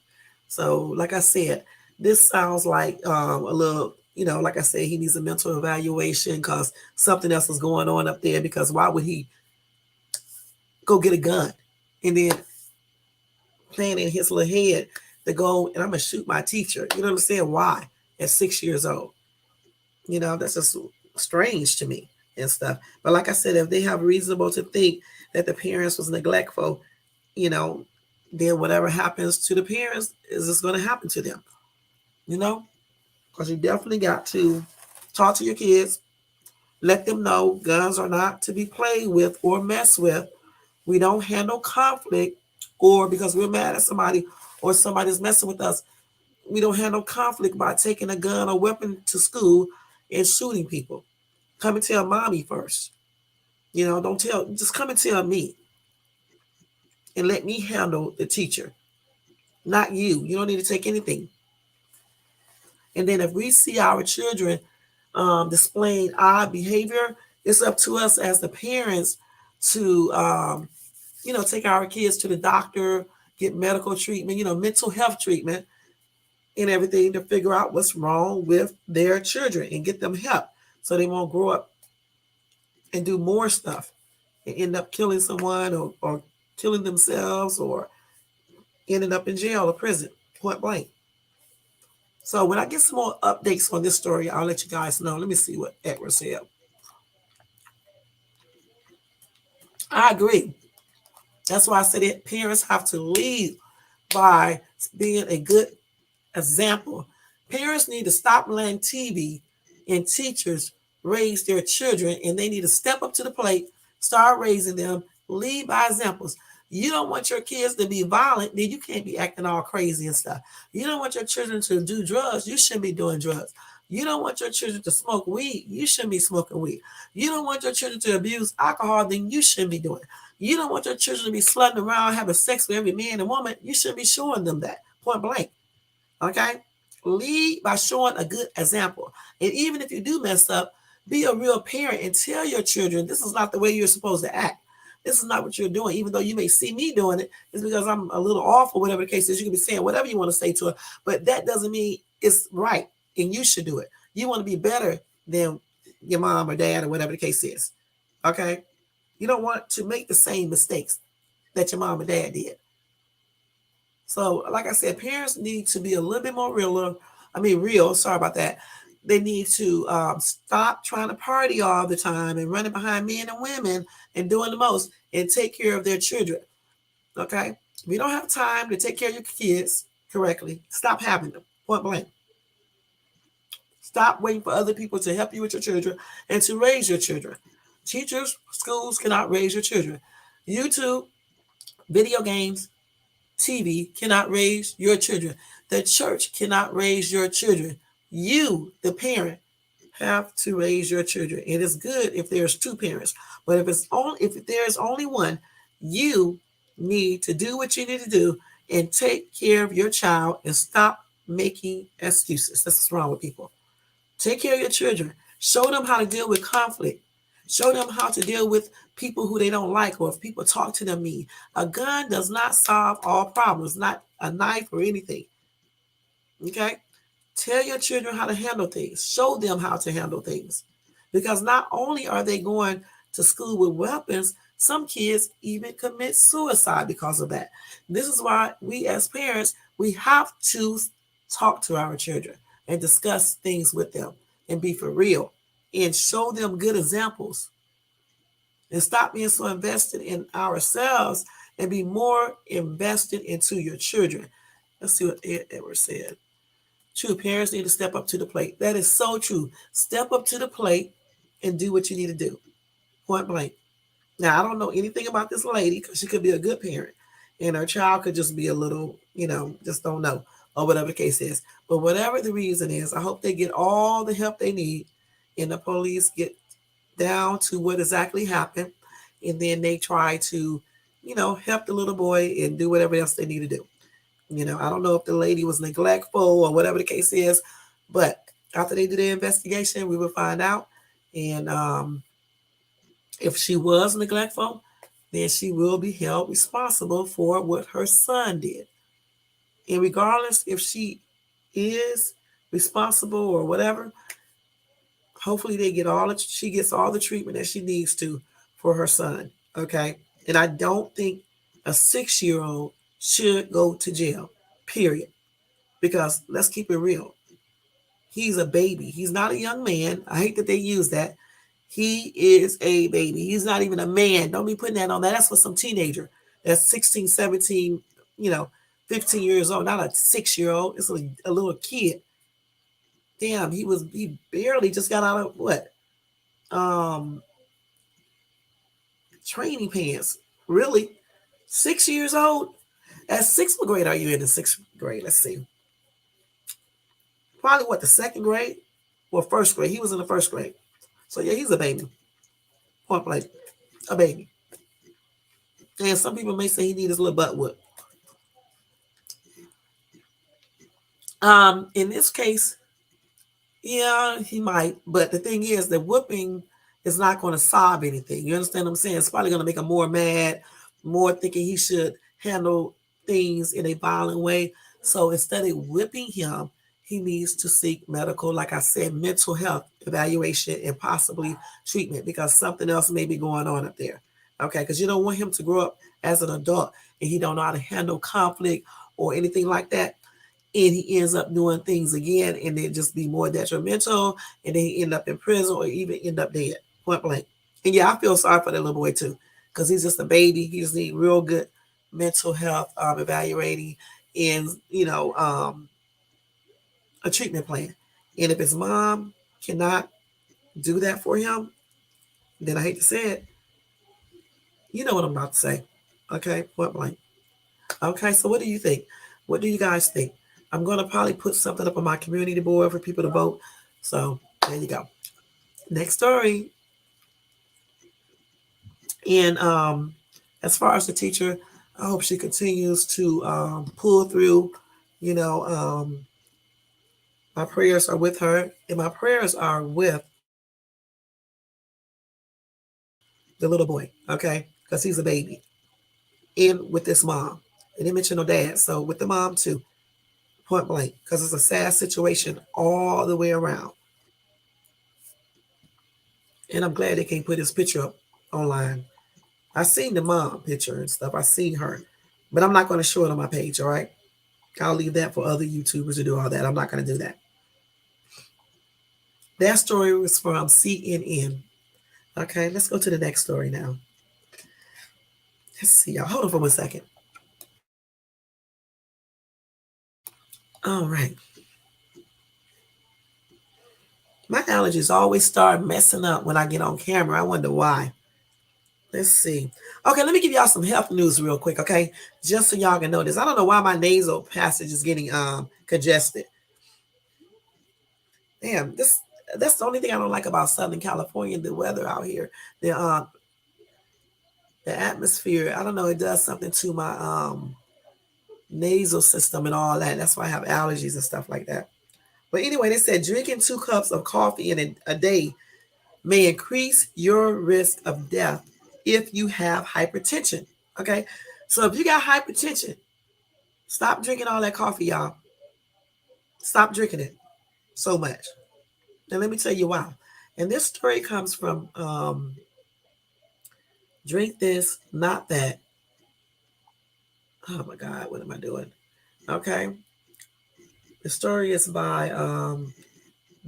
So, like I said, this sounds like a little, like I said, he needs a mental evaluation because something else is going on up there. Because why would he go get a gun and then plan in his little head to go and I'm going to shoot my teacher? You know what I'm saying? Why? At 6 years old. That's just strange to me and stuff. But like I said, if they have reasonable to think that the parents was neglectful, then whatever happens to the parents is just going to happen to them. Because you definitely got to talk to your kids, let them know guns are not to be played with or messed with. We don't handle conflict, or because we're mad at somebody or somebody's messing with us, we don't handle conflict by taking a gun or weapon to school and shooting people. Come and tell mommy first. Just come and tell me and let me handle the teacher, not you. You don't need to take anything. And then if we see our children displaying odd behavior, it's up to us as the parents to, take our kids to the doctor, get medical treatment, mental health treatment and everything to figure out what's wrong with their children and get them help so they won't grow up and do more stuff and end up killing someone or killing themselves or ending up in jail or prison, point blank. So when I get some more updates on this story, I'll let you guys know. Let me see what Edward said. I agree. That's why I said that parents have to lead by being a good example. Parents need to stop letting TV and teachers raise their children, and they need to step up to the plate, start raising them, lead by examples. You don't want your kids to be violent, then you can't be acting all crazy and stuff. You don't want your children to do drugs, you shouldn't be doing drugs. You don't want your children to smoke weed, you shouldn't be smoking weed. You don't want your children to abuse alcohol, then you shouldn't be doing it. You don't want your children to be slutting around having sex with every man and woman, you shouldn't be showing them that, point blank. Okay? Lead by showing a good example. And even if you do mess up, be a real parent and tell your children this is not the way you're supposed to act. This is not what you're doing. Even though you may see me doing it, it's because I'm a little off or whatever the case is. You can be saying whatever you want to say to her, but that doesn't mean it's right and you should do it. You want to be better than your mom or dad or whatever the case is. Okay? You don't want to make the same mistakes that your mom or dad did. So, like I said, parents need to be a little bit more real. Sorry about that. They need to stop trying to party all the time and running behind men and women and doing the most and take care of their children. Okay? If you don't have time to take care of your kids correctly, stop having them, point blank. Stop waiting for other people to help you with your children and to raise your children. Teachers, schools cannot raise your children. YouTube, video games, TV cannot raise your children. The church cannot raise your children. You, the parent, have to raise your children. It is good if there's two parents, but if there's only one, you need to do what you need to do and take care of your child and stop making excuses. That's what's wrong with people. Take care of your children. Show them how to deal with conflict. Show them how to deal with people who they don't like or if people talk to them mean. A gun does not solve all problems, not a knife or anything. Okay? Tell your children how to handle things. Show them how to handle things. Because not only are they going to school with weapons, some kids even commit suicide because of that. This is why we as parents, we have to talk to our children and discuss things with them and be for real and show them good examples and stop being so invested in ourselves and be more invested into your children. Let's see what Edward said. True, parents need to step up to the plate. That is so true. Step up to the plate and do what you need to do. Point blank. Now, I don't know anything about this lady because she could be a good parent and her child could just be a little, just don't know or whatever the case is. But whatever the reason is, I hope they get all the help they need and the police get down to what exactly happened and then they try to, help the little boy and do whatever else they need to do. I don't know if the lady was neglectful or whatever the case is, but after they do the investigation, we will find out. And if she was neglectful, then she will be held responsible for what her son did. And regardless if she is responsible or whatever, hopefully she gets all the treatment that she needs to for her son. Okay. And I don't think a 6-year-old should go to jail, period. Because let's keep it real. He's a baby. He's not a young man. I hate that they use that. He is a baby. He's not even a man. Don't be putting that on that. That's for some teenager that's 16, 17, 15 years old, not a 6-year-old. It's a little kid. Damn, he barely just got out of what? Training pants. Really? 6 years old? At sixth grade, are you in the sixth grade? Let's see. Probably what, the second grade or first grade? He was in the first grade. So yeah, he's a baby. Point blank, a baby. And some people may say he needs his little butt whipped. In this case, yeah, he might. But the thing is, the whooping is not going to solve anything. You understand what I'm saying? It's probably going to make him more mad, more thinking he should handle things in a violent way. So instead of whipping him, he needs to seek medical, like I said, mental health evaluation and possibly treatment because something else may be going on up there. Okay, because you don't want him to grow up as an adult and he don't know how to handle conflict or anything like that. And he ends up doing things again and then just be more detrimental and then he end up in prison or even end up dead, point blank. And yeah, I feel sorry for that little boy too because he's just a baby. He just needs real good mental health evaluating and, a treatment plan. And if his mom cannot do that for him, then I hate to say it, you know what I'm about to say. Okay, point blank. Okay, so what do you think? What do you guys think? I'm going to probably put something up on my community board for people to vote. So there you go. Next story. And as far as the teacher, I hope she continues to pull through. My prayers are with her, and my prayers are with the little boy, okay? Because he's a baby. And with this mom. They didn't mention no dad, so with the mom too. Point blank. Because it's a sad situation all the way around. And I'm glad they can't put his picture up online. I seen the mom picture and stuff. I seen her. But I'm not going to show it on my page, all right? I'll leave that for other YouTubers to do all that. I'm not going to do that. That story was from CNN. Okay, let's go to the next story now. Let's see, y'all. Hold on for 1 second. All right. My allergies always start messing up when I get on camera. I wonder why. Let's see. Okay, let me give y'all some health news real quick, okay? Just so y'all can know this. I don't know why my nasal passage is getting congested. Damn, that's the only thing I don't like about Southern California, the weather out here. The atmosphere, I don't know, it does something to my nasal system and all that. That's why I have allergies and stuff like that. But anyway, they said drinking 2 cups of coffee in a day may increase your risk of death if you have hypertension. Okay. So if you got hypertension, stop drinking all that coffee, y'all. Stop drinking it so much. And let me tell you why. And this story comes from Drink This, Not That. Oh my God, what am I doing? Okay. The story is by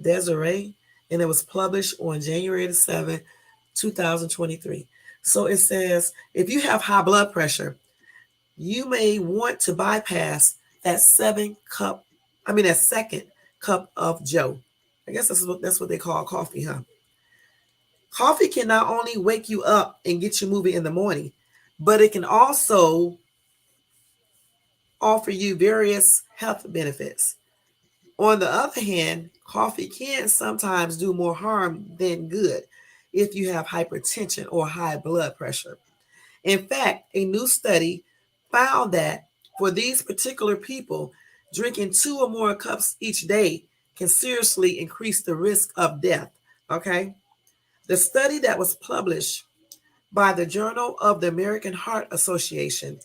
Desiree, and it was published on January the 7th, 2023. So it says if you have high blood pressure, you may want to bypass that that second cup of Joe. I guess that's what they call coffee, huh? Coffee can not only wake you up and get you moving in the morning, but it can also offer you various health benefits. On the other hand, coffee can sometimes do more harm than good if you have hypertension or high blood pressure. In fact, a new study found that for these particular people, drinking 2 or more cups each day can seriously increase the risk of death. Okay. The study that was published by the Journal of the American Heart Association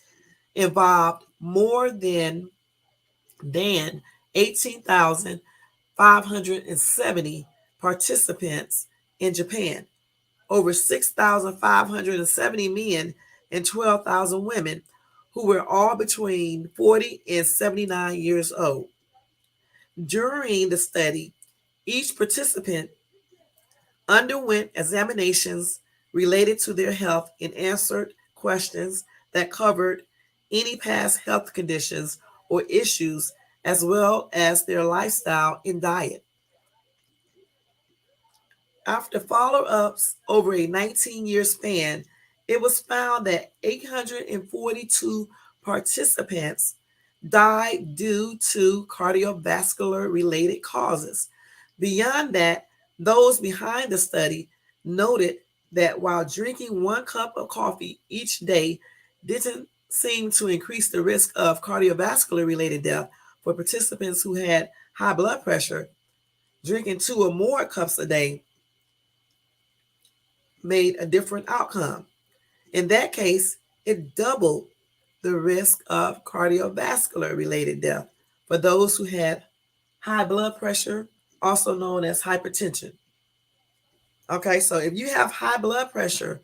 involved more than 18,570 participants in Japan, over 6,570 men and 12,000 women who were all between 40 and 79 years old. During the study, each participant underwent examinations related to their health and answered questions that covered any past health conditions or issues, as well as their lifestyle and diet. After follow ups over a 19-year span, it was found that 842 participants died due to cardiovascular related causes. Beyond that, those behind the study noted that while drinking 1 cup of coffee each day didn't seem to increase the risk of cardiovascular related death for participants who had high blood pressure, drinking 2 or more cups a day made a different outcome. In that case, it doubled the risk of cardiovascular related death for those who had high blood pressure, also known as hypertension. Okay, so if you have high blood pressure,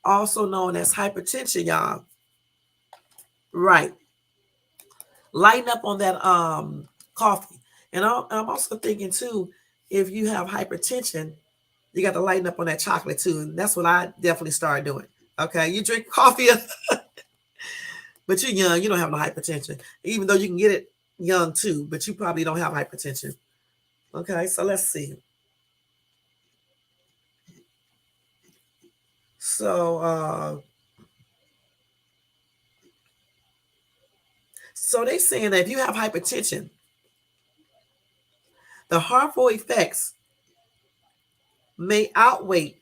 also known as hypertension, y'all, right, lighten up on that coffee. And I'm also thinking too, if you have hypertension, you got to lighten up on that chocolate too. And that's what I definitely started doing. Okay, you drink coffee, but you're young, you don't have no hypertension, even though you can get it young too, but you probably don't have hypertension. Okay, so let's see. So they saying that if you have hypertension, the harmful effects may outweigh,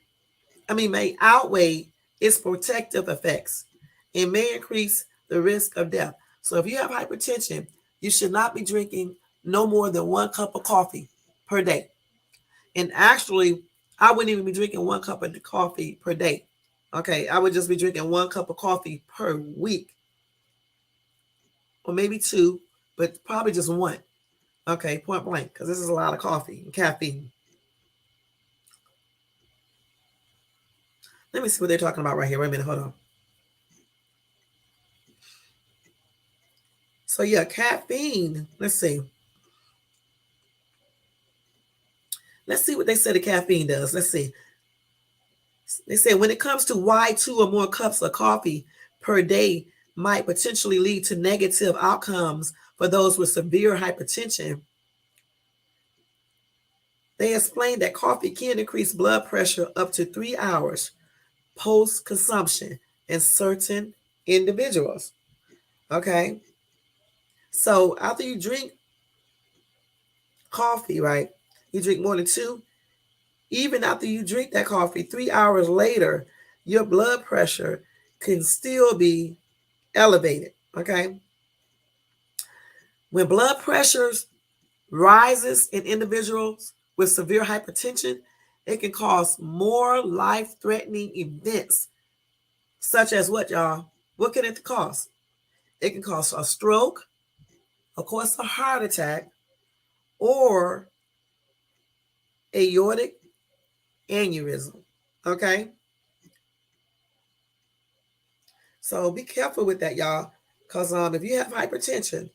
may outweigh its protective effects and may increase the risk of death. So if you have hypertension, you should not be drinking no more than 1 cup of coffee per day. And actually, I wouldn't even be drinking 1 cup of coffee per day. Okay, I would just be drinking 1 cup of coffee per week, or maybe 2, but probably just 1. Okay, point blank, because this is a lot of coffee and caffeine. Let me see what they're talking about right here. Wait a minute, hold on. So yeah, caffeine. Let's see. Let's see what they said the caffeine does. Let's see. They say when it comes to why 2 or more cups of coffee per day might potentially lead to negative outcomes for those with severe hypertension, they explained that coffee can increase blood pressure up to 3 hours post-consumption in certain individuals. Okay, so after you drink coffee, right? You drink more than two. Even after you drink that coffee, 3 hours later, your blood pressure can still be elevated. Okay, when blood pressures rises in individuals with severe hypertension, it can cause more life-threatening events, such as what, y'all? What can it cause? It can cause a stroke, of course, a heart attack, or aortic aneurysm. Okay, so be careful with that, y'all, because if you have hypertension,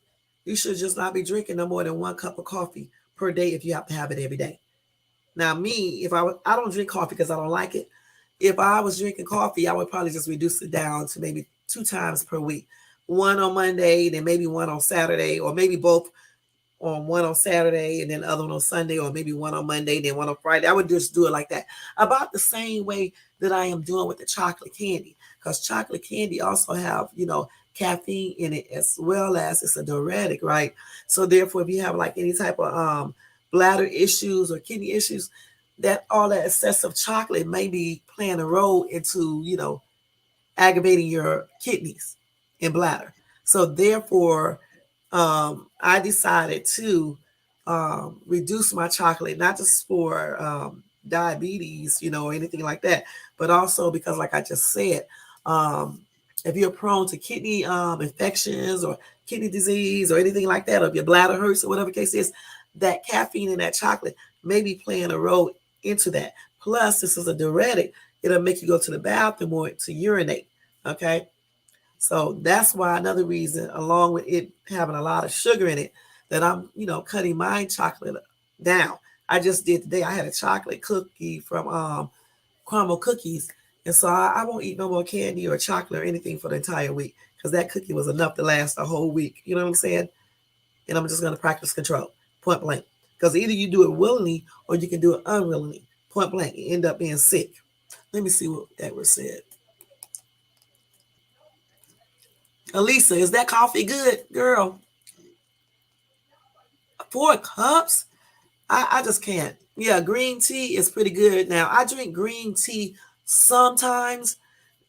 you should just not be drinking no more than 1 cup of coffee per day if you have to have it every day. Now, me, if I don't drink coffee because I don't like it. If I was drinking coffee, I would probably just reduce it down to maybe 2 times per week. One on Monday, then maybe one on Saturday, or maybe both on one on Saturday and then the other one on Sunday, or maybe one on Monday, then one on Friday. I would just do it like that. About the same way that I am doing with the chocolate candy. Because chocolate candy also have, caffeine in it as well as it's a diuretic, right? So therefore, if you have like any type of bladder issues or kidney issues, that all that excessive chocolate may be playing a role into, aggravating your kidneys and bladder. So therefore, I decided to reduce my chocolate, not just for diabetes, or anything like that, but also because, like I just said, um, if you're prone to kidney infections or kidney disease or anything like that, or if your bladder hurts or whatever the case is, that caffeine in that chocolate may be playing a role into that. Plus, this is a diuretic. It'll make you go to the bathroom or to urinate. Okay. So that's why another reason, along with it having a lot of sugar in it, that I'm, cutting my chocolate down. I just did today. I had a chocolate cookie from Crumble Cookies, and so I won't eat no more candy or chocolate or anything for the entire week because that cookie was enough to last a whole week. You know what I'm saying? And I'm just going to practice control, point blank. Because either you do it willingly or you can do it unwillingly, point blank. You end up being sick. Let me see what that was said. Elisa, is that coffee good, girl? 4 cups? I just can't. Yeah, green tea is pretty good. Now, I drink green tea sometimes.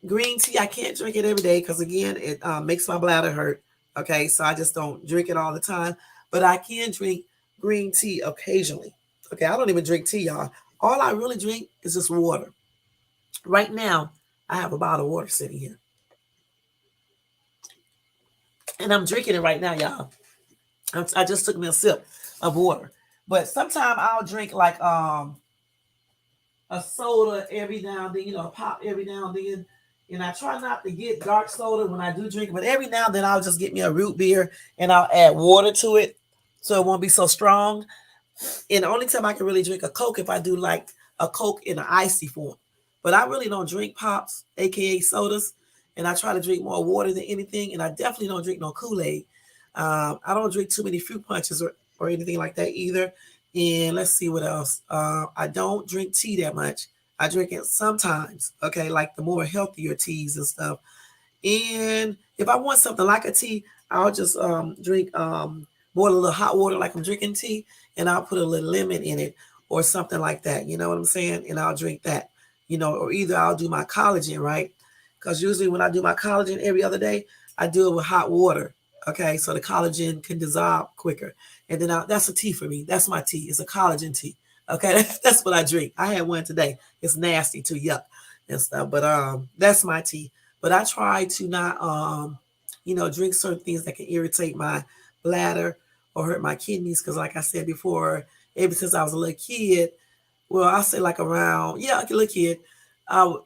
Green tea, I can't drink it every day because, again, it makes my bladder hurt. Okay, so I just don't drink it all the time. But I can drink green tea occasionally. Okay, I don't even drink tea, y'all. All I really drink is just water. Right now, I have a bottle of water sitting here. And I'm drinking it right now, y'all. I just took me a sip of water. But sometimes I'll drink like a soda every now and then, a pop every now and then. And I try not to get dark soda when I do drink, but every now and then I'll just get me a root beer and I'll add water to it so it won't be so strong. And the only time I can really drink a Coke if I do like a Coke in an icy form. But I really don't drink pops, aka sodas, and I try to drink more water than anything. And I definitely don't drink no Kool-Aid. I don't drink too many fruit punches or anything like that either. And let's see what else. I don't drink tea that much. I drink it sometimes, okay, like the more healthier teas and stuff. And if I want something like a tea, I'll just drink more a little hot water like I'm drinking tea, and I'll put a little lemon in it or something like that. You know what I'm saying? And I'll drink that, or either I'll do my collagen, right? Because usually when I do my collagen every other day, I do it with hot water. Okay, so the collagen can dissolve quicker. And then that's a tea for me. That's my tea. It's a collagen tea. Okay, that's what I drink. I had one today. It's nasty too, yuck and stuff. But that's my tea. But I try to not drink certain things that can irritate my bladder or hurt my kidneys. Because like I said before, ever since I was a little kid, well, I'll say like around, like a little kid,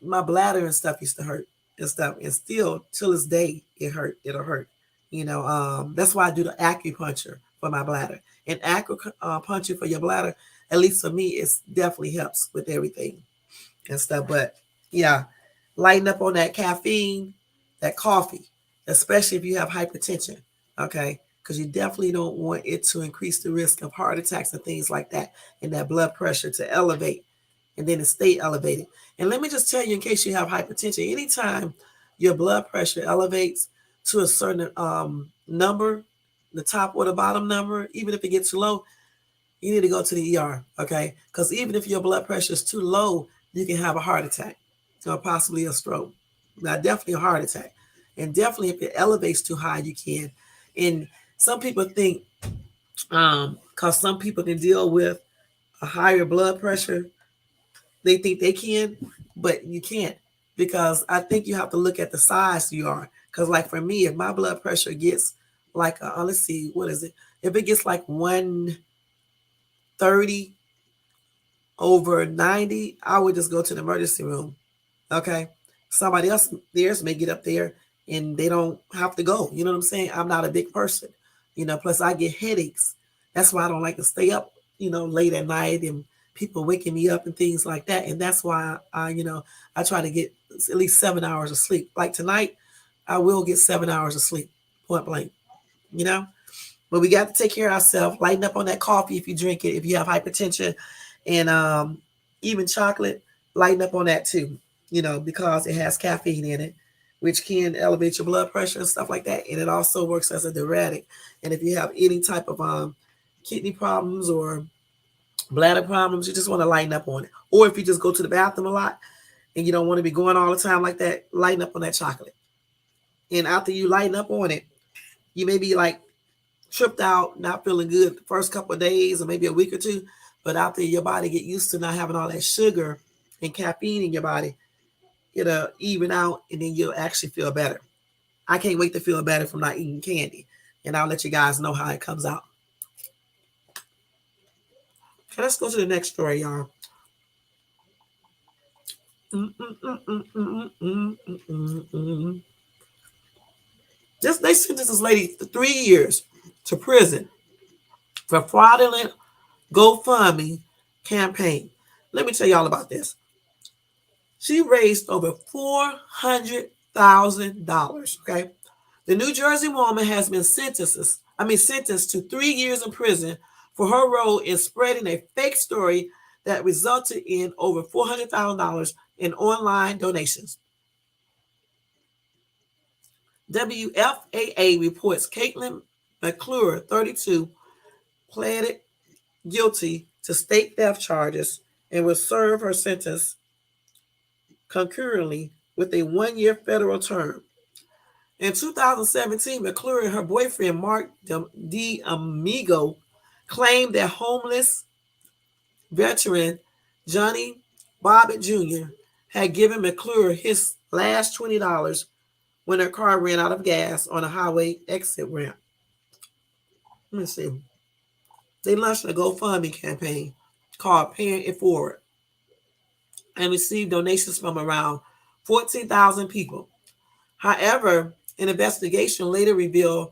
my bladder and stuff used to hurt and stuff. And still till this day, it'll hurt. That's why I do the acupuncture for my bladder. And acupuncture for your bladder, at least for me, it definitely helps with everything and stuff. But yeah, lighten up on that caffeine, that coffee, especially if you have hypertension, okay? Because you definitely don't want it to increase the risk of heart attacks and things like that, and that blood pressure to elevate and then it stayed elevated. And let me just tell you, in case you have hypertension, anytime your blood pressure elevates to a certain number, the top or the bottom number, even if it gets too low, you need to go to the ER, okay? Because even if your blood pressure is too low, you can have a heart attack or possibly a stroke. Now, definitely a heart attack. And definitely if it elevates too high, you can. And some people think, because some people can deal with a higher blood pressure, they think they can, but you can't. Because I think you have to look at the size you are. Because like for me, if my blood pressure gets like, let's see, what is it? If it gets like 130 over 90, I would just go to the emergency room. Okay. Somebody else theirs may get up there and they don't have to go. You know what I'm saying? I'm not a big person. Plus I get headaches. That's why I don't like to stay up, late at night and people waking me up and things like that. And that's why I try to get at least 7 hours of sleep. Like tonight, I will get 7 hours of sleep, point blank. You know? But we got to take care of ourselves. Lighten up on that coffee if you drink it, if you have hypertension, and even chocolate, lighten up on that too. Because it has caffeine in it, which can elevate your blood pressure and stuff like that. And it also works as a diuretic. And if you have any type of kidney problems or bladder problems, you just want to lighten up on it. Or if you just go to the bathroom a lot and you don't want to be going all the time like that, lighten up on that chocolate. And after you lighten up on it, you may be like tripped out, not feeling good the first couple of days or maybe a week or two. But after your body get used to not having all that sugar and caffeine in your body, it'll even out and then you'll actually feel better. I can't wait to feel better from not eating candy. And I'll let you guys know how it comes out. Okay, let's go to the next story, y'all. They sentenced this lady to 3 years to prison for fraudulent GoFundMe campaign. Let me tell y'all about this. She raised over $400,000. Okay, the New Jersey woman has been sentenced to 3 years in prison for her role in spreading a fake story that resulted in over $400,000 in online donations. WFAA reports Caitlin McClure, 32, pleaded guilty to state theft charges and will serve her sentence concurrently with a 1-year federal term. In 2017, McClure and her boyfriend, Mark D'Amigo, claimed that homeless veteran Johnny Bobbitt Jr. had given McClure his last $20 when her car ran out of gas on a highway exit ramp. Let me see. They launched a GoFundMe campaign called Paying It Forward and received donations from around 14,000 people. However, an investigation later revealed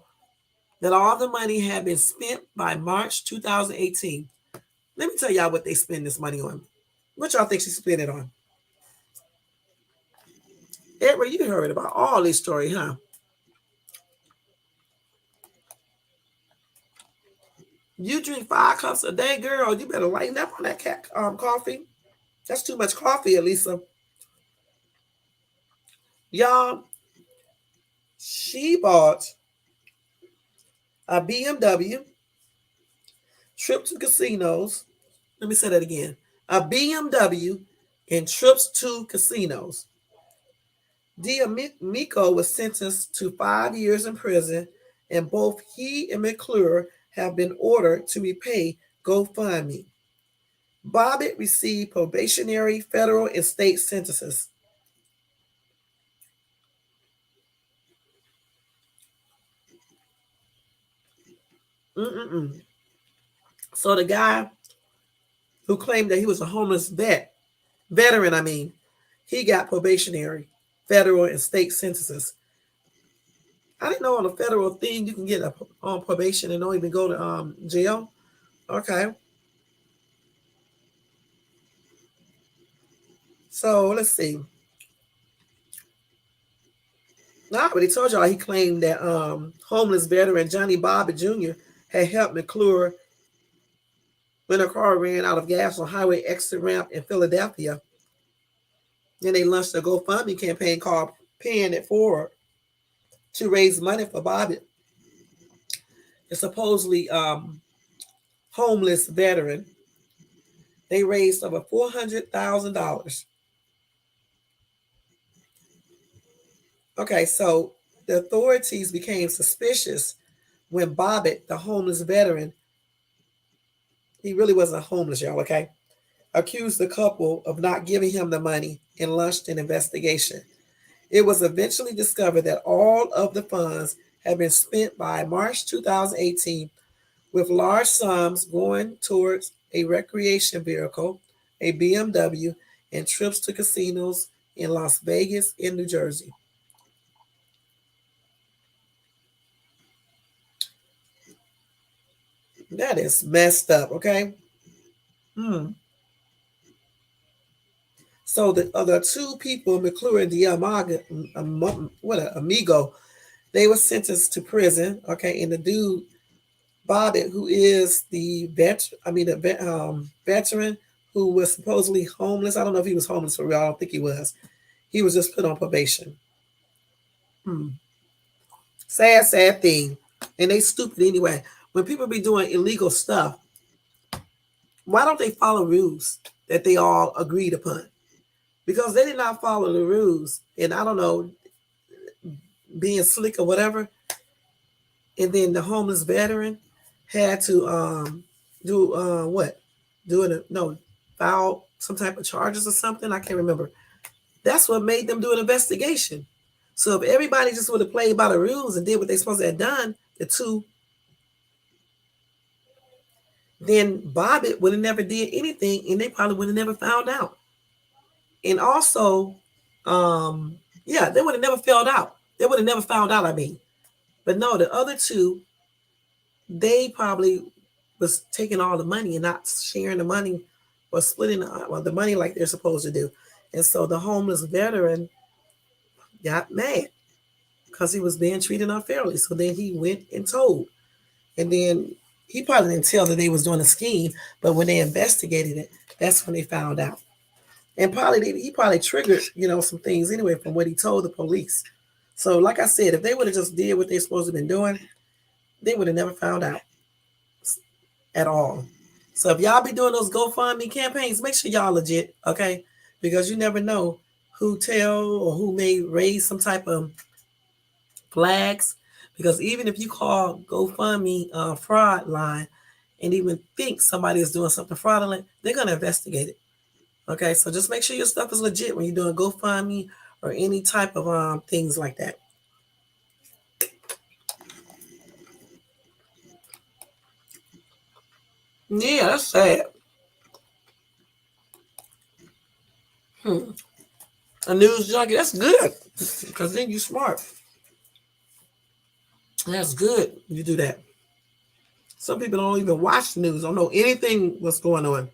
that all the money had been spent by March 2018. Let me tell y'all what they spend this money on. What y'all think she spent it on? Edward, you heard about all this story, huh? You drink 5 cups a day, girl. You better lighten up on that coffee. That's too much coffee, Elisa. Y'all, she bought a BMW, trip to casinos. Let me say that again. A BMW and trips to casinos. D'Amico was sentenced to 5 years in prison, and both he and McClure have been ordered to repay GoFundMe. Bobbitt received probationary federal and state sentences. So the guy who claimed that he was a homeless veteran, he got probationary, federal, and state sentences. I didn't know on a federal thing you can get on probation and don't even go to jail. Okay. So let's see. Now, I already told y'all he claimed that homeless veteran Johnny Bobbitt Jr. had helped McClure when a car ran out of gas on highway exit ramp in Philadelphia. Then they launched a GoFundMe campaign called Paying It Forward to raise money for Bobby, a supposedly homeless veteran. They raised over $400,000. Okay, so the authorities became suspicious when Bobbitt, the homeless veteran, he really wasn't homeless, y'all, okay, accused the couple of not giving him the money and launched an investigation. It was eventually discovered that all of the funds had been spent by March 2018, with large sums going towards a recreation vehicle, a BMW, and trips to casinos in Las Vegas and New Jersey. That is messed up, okay? Hmm. So the other two people, McClure and Diamaga, Amigo, they were sentenced to prison, okay? And the dude, Bobbitt, who is the veteran who was supposedly homeless. I don't know if he was homeless for real. I don't think he was. He was just put on probation. Hmm. Sad, sad thing. And they stupid anyway. When people be doing illegal stuff, why don't they follow rules that they all agreed upon? Because they did not follow the rules. And I don't know, being slick or whatever. And then the homeless veteran had to do what? Do it no file some type of charges or something. I can't remember. That's what made them do an investigation. So if everybody just would have played by the rules and did what they supposed to have done, the two, then Bobbitt would have never did anything, and they probably would have never found out. And also, yeah, they would have never found out. They would have never found out. I mean, but no, the other two, they probably was taking all the money and not sharing the money or splitting the money like they're supposed to do. And so the homeless veteran got mad because he was being treated unfairly. So then he went and told. And then he probably didn't tell that they was doing a scheme, but when they investigated it, that's when they found out. And probably he probably triggered, some things anyway from what he told the police. So like I said, if they would have just did what they're supposed to have been doing, they would have never found out at all. So if y'all be doing those GoFundMe campaigns, make sure y'all legit, okay? Because you never know who tell or who may raise some type of flags. Because even if you call GoFundMe fraud line and even think somebody is doing something fraudulent, they're going to investigate it. Okay, so just make sure your stuff is legit when you're doing GoFundMe or any type of things like that. Yeah, that's sad. A news junkie, that's good. Because then you smart. That's good. You do that. Some people don't even watch the news, don't know anything what's going on.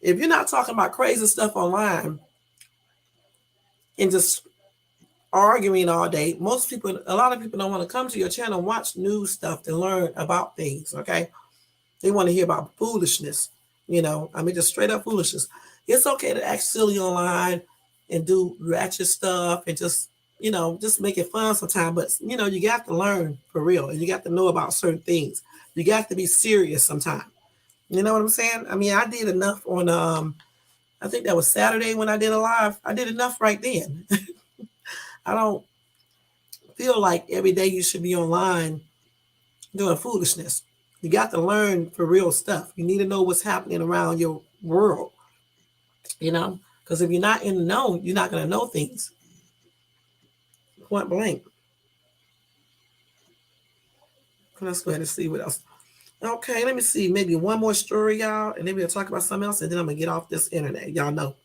If you're not talking about crazy stuff online and just arguing all day, a lot of people don't want to come to your channel and watch news stuff to learn about things, okay? They want to hear about foolishness, just straight up foolishness. It's okay to act silly online and do ratchet stuff and just make it fun sometimes. But, you got to learn for real and you got to know about certain things. You got to be serious sometimes. You know what I'm saying? I mean, I did enough on, I think that was Saturday when I did a live. I did enough right then. I don't feel like every day you should be online doing foolishness. You got to learn for real stuff. You need to know what's happening around your world, because if you're not in the know, you're not going to know things. Point blank. Let's go ahead and see what else. Okay, let me see. Maybe one more story, y'all, and then we'll talk about something else, and then I'm going to get off this internet. Y'all know.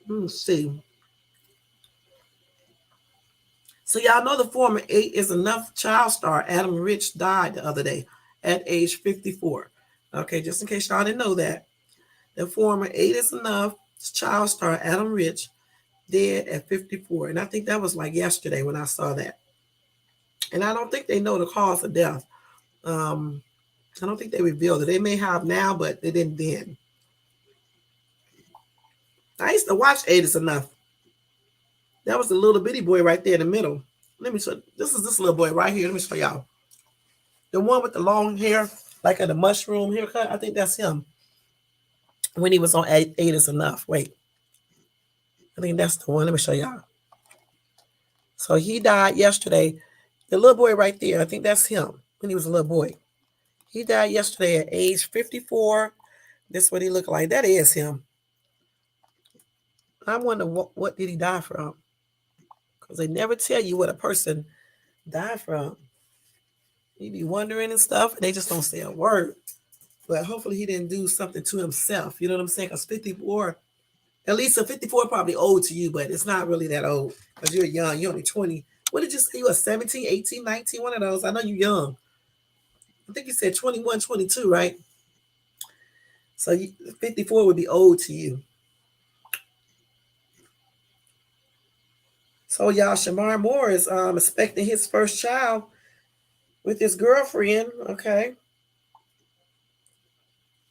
Let's see. So y'all know the former 8 is Enough child star Adam Rich died the other day at age 54. Okay, just in case y'all didn't know that. The former 8 is Enough child star Adam Rich dead at 54. And I think that was like yesterday when I saw that. And I don't think they know the cause of death. Um, I don't think they revealed it. They may have now, but they didn't then. I used to watch Eight is Enough. That was the little bitty boy right there in the middle. Let me show. This is this little boy right here. Let me show y'all. The one with the long hair, like a mushroom haircut. I think that's him. When he was on Eight is Enough. Wait, I think that's the one. Let me show y'all. So he died yesterday. The little boy right there. I think that's him when he was a little boy. He died yesterday at age 54. This is what he looked like. That is him. I wonder what did he die from? Because they never tell you what a person died from. You be wondering and stuff, and they just don't say a word. But hopefully he didn't do something to himself. You know what I'm saying? Because 54, at least a 54 probably old to you, but it's not really that old. Because you're young. You're only 20. What did you say? You were 17, 18, 19? One of those. I know you're young. I think you said 21, 22, right? So 54 would be old to you. So y'all, Shamar Moore is expecting his first child with his girlfriend. Okay.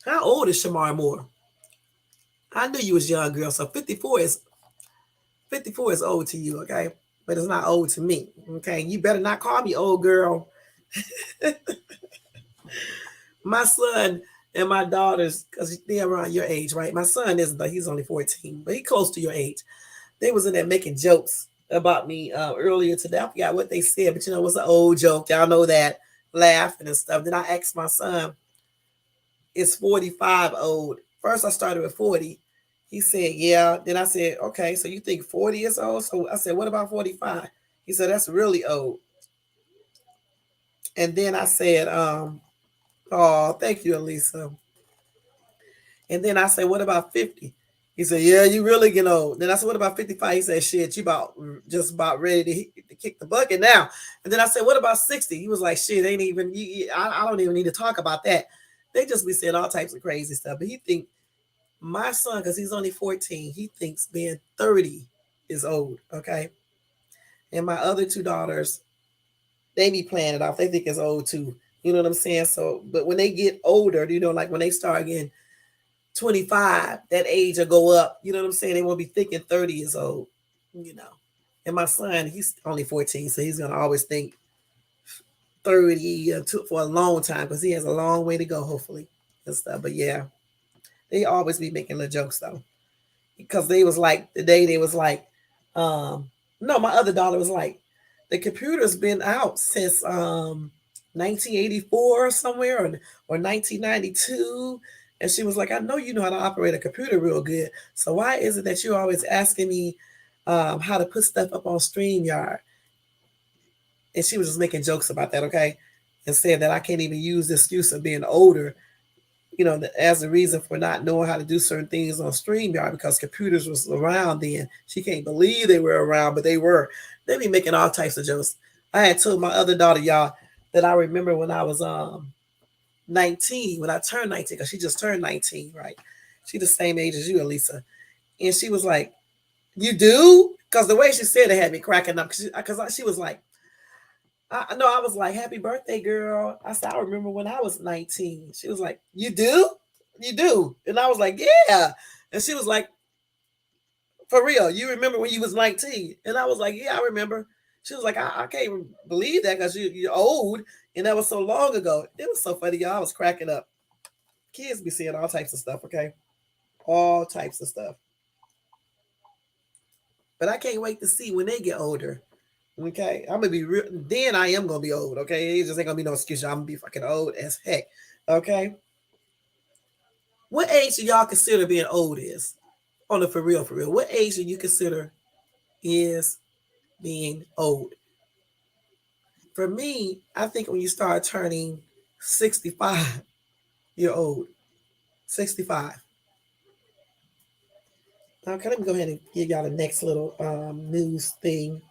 How old is Shamar Moore? I knew you was young, girl. So 54 is old to you, okay? But it's not old to me. Okay. You better not call me old girl. My son and my daughters, because they're around your age, right? My son isn't, but he's only 14, but he's close to your age. They was in there making jokes about me earlier today. I forgot what they said, but it was an old joke. Y'all know that, laughing and stuff. Then I asked my son, is 45 old? First I started with 40. He said, yeah. Then I said, okay, so you think 40 is old? So I said, what about 45? He said, that's really old. And then I said, oh, thank you, Elisa. And then I said, what about 50? He said, yeah, you really get old. Then I said, what about 55? He said, shit, you just about ready to kick the bucket now. And then I said, what about 60? He was like, shit, ain't even, I don't even need to talk about that. They just be saying all types of crazy stuff. But he think my son, because he's only 14, he thinks being 30 is old, okay? And my other two daughters, they be playing it off. They think it's old too. You know what I'm saying? So, but when they get older, like when they start getting 25, that age will go up. You know what I'm saying? They won't be thinking 30 is old, And my son, he's only 14, so he's going to always think 30 for a long time because he has a long way to go, hopefully, and stuff. But yeah, they always be making little jokes, though. Because they was like, no, my other daughter was like, the computer's been out since 1984 somewhere or 1992. And she was like, I know you know how to operate a computer real good. So why is it that you're always asking me how to put stuff up on StreamYard? And she was just making jokes about that, okay? And saying that I can't even use the excuse of being older, as a reason for not knowing how to do certain things on StreamYard because computers was around then. She can't believe they were around, but they were. They be making all types of jokes. I had told my other daughter, y'all, that I remember when I was 19, when I turned 19, because she just turned 19, right? She the same age as you, Elisa. And she was like, you do? Because the way she said it had me cracking up. Because she was like, I was like, happy birthday, girl. I said, I remember when I was 19. She was like, you do? You do? And I was like, yeah. And she was like, for real, you remember when you was 19? And I was like, yeah, I remember. She was like, I can't believe that because you're old. And that was so long ago. It was so funny, y'all. I was cracking up. Kids be seeing all types of stuff, okay? All types of stuff. But I can't wait to see when they get older. Okay, I'm gonna be real. Then I am gonna be old. Okay, it just ain't gonna be no excuse. I'm gonna be fucking old as heck. Okay, what age do y'all consider being old is? On the for real, for real. What age do you consider is being old? For me, I think when you start turning 65, you're old. 65. Okay, let me go ahead and give y'all the next little news thing.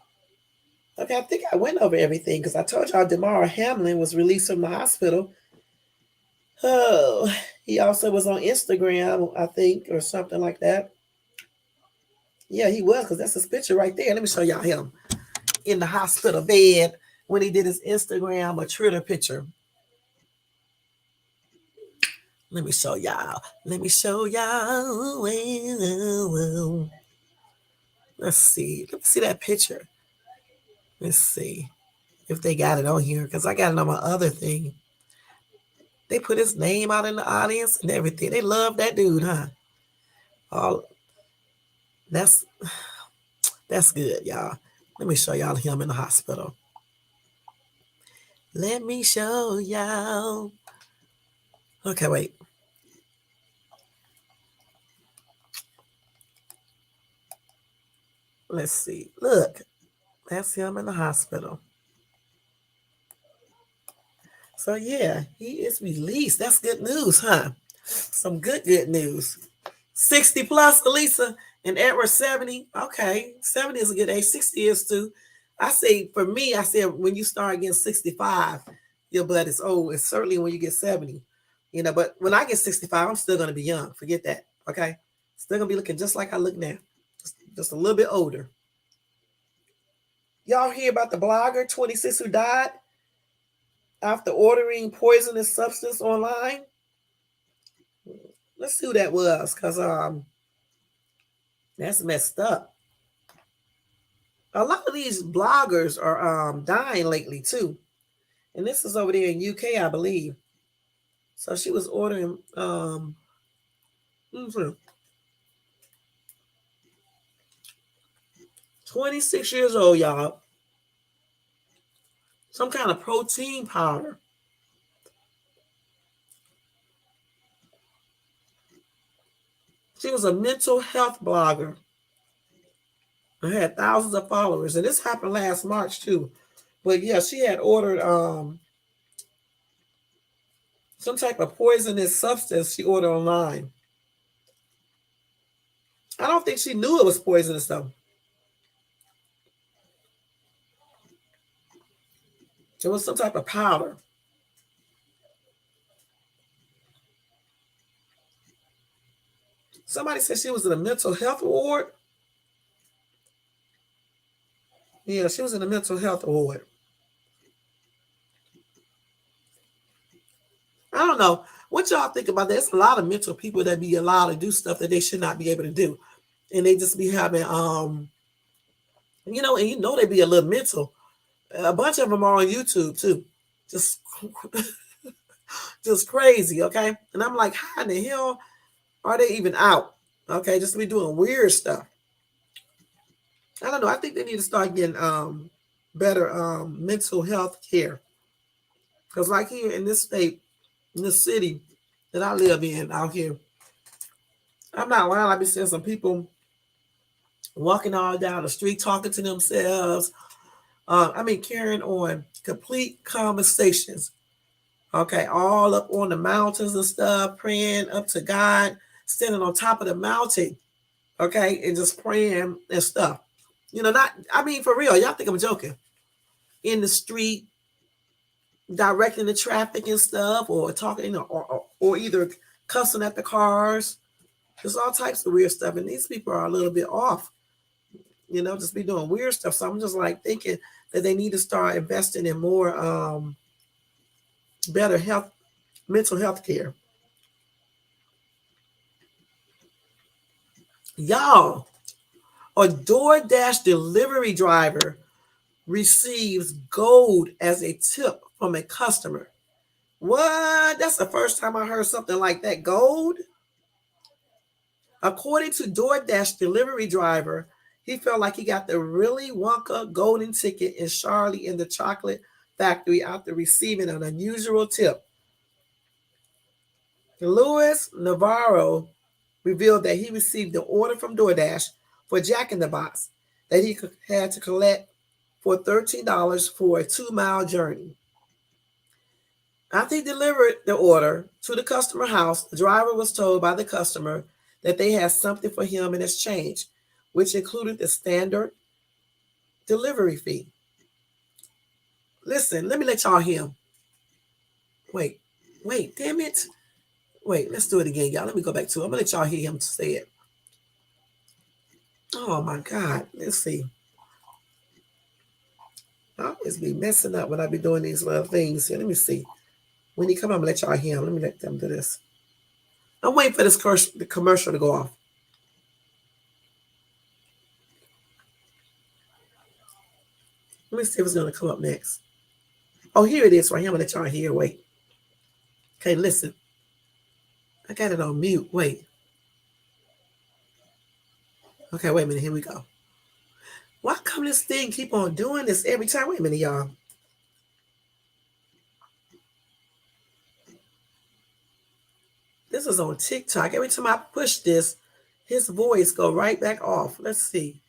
Okay, I think I went over everything because I told y'all Damar Hamlin was released from the hospital. Oh, he also was on Instagram, I think, or something like that. Yeah, he was, because that's his picture right there. Let me show y'all him in the hospital bed. when he did his Instagram or Twitter picture. Let me show y'all. Let me show y'all. Let's see. Let me see that picture. Let's see if they got it on here because I got it on my other thing. They put his name out in the audience and everything. They love that dude, huh? All that's good, y'all. Let me show y'all him in the hospital. Let me show y'all. Okay, wait. Let's see. Look, that's him in the hospital. So yeah, he is released. That's good news, huh? Some good news. 60 plus, Elisa, and Edward 70. Okay, 70 is a good age. 60 is too. I say, for me, I said when you start getting 65, your blood is old. It's certainly when you get 70. But when I get 65, I'm still going to be young. Forget that, okay? Still going to be looking just like I look now. Just a little bit older. Y'all hear about the blogger, 26, who died after ordering poisonous substance online? Let's see who that was, because that's messed up. A lot of these bloggers are dying lately too. And this is over there in UK, I believe. So she was ordering 26 years old, y'all. Some kind of protein powder. She was a mental health blogger. I had thousands of followers. And this happened last March too. But yeah, she had ordered some type of poisonous substance she ordered online. I don't think she knew it was poisonous though. It was some type of powder. Somebody said she was in a mental health ward. Yeah, she was in a mental health ward. I don't know. What y'all think about that? There's a lot of mental people that be allowed to do stuff that they should not be able to do. And they just be having, and they be a little mental. A bunch of them are on YouTube too. Just, just crazy, okay? And I'm like, how in the hell are they even out? Okay, just be doing weird stuff. I don't know. I think they need to start getting better mental health care. Because like here in this state, in this city that I live in out here, I'm not lying. I be seeing some people walking all down the street talking to themselves. Carrying on complete conversations. Okay, all up on the mountains and stuff, praying up to God, standing on top of the mountain. Okay, and just praying and stuff. For real, y'all think I'm joking. In the street, directing the traffic and stuff, or talking, or either cussing at the cars. There's all types of weird stuff, and these people are a little bit off. Just be doing weird stuff. So I'm just like thinking that they need to start investing in more better mental health care. Y'all, a DoorDash delivery driver receives gold as a tip from a customer. What? That's the first time I heard something like that. Gold? According to DoorDash delivery driver, he felt like he got the Willy Wonka golden ticket in Charlie in the chocolate factory after receiving an unusual tip. Luis Navarro revealed that he received the order from DoorDash for Jack in the Box that he had to collect for $13 for a 2-mile journey. After he delivered the order to the customer house, the driver was told by the customer that they had something for him in exchange, which included the standard delivery fee. Listen, let me let y'all hear. Wait, damn it. Wait, let's do it again, y'all. Let me go back to it. I'm going to let y'all hear him say it. Oh, my God. Let's see. It's be messing up when I be doing these little things. Here, let me see. When he come, I'm gonna let y'all hear him. Let me let them do this. I'm waiting for this the commercial to go off. Let me see if it's gonna come up next. Oh, here it is right here. I'm gonna let y'all hear. Wait. Okay, listen. I got it on mute. Wait. Okay, wait a minute. Here we go. Why come this thing keep on doing this every time? Wait a minute, y'all. This is on TikTok. Every time I push this, his voice go right back off. Let's see.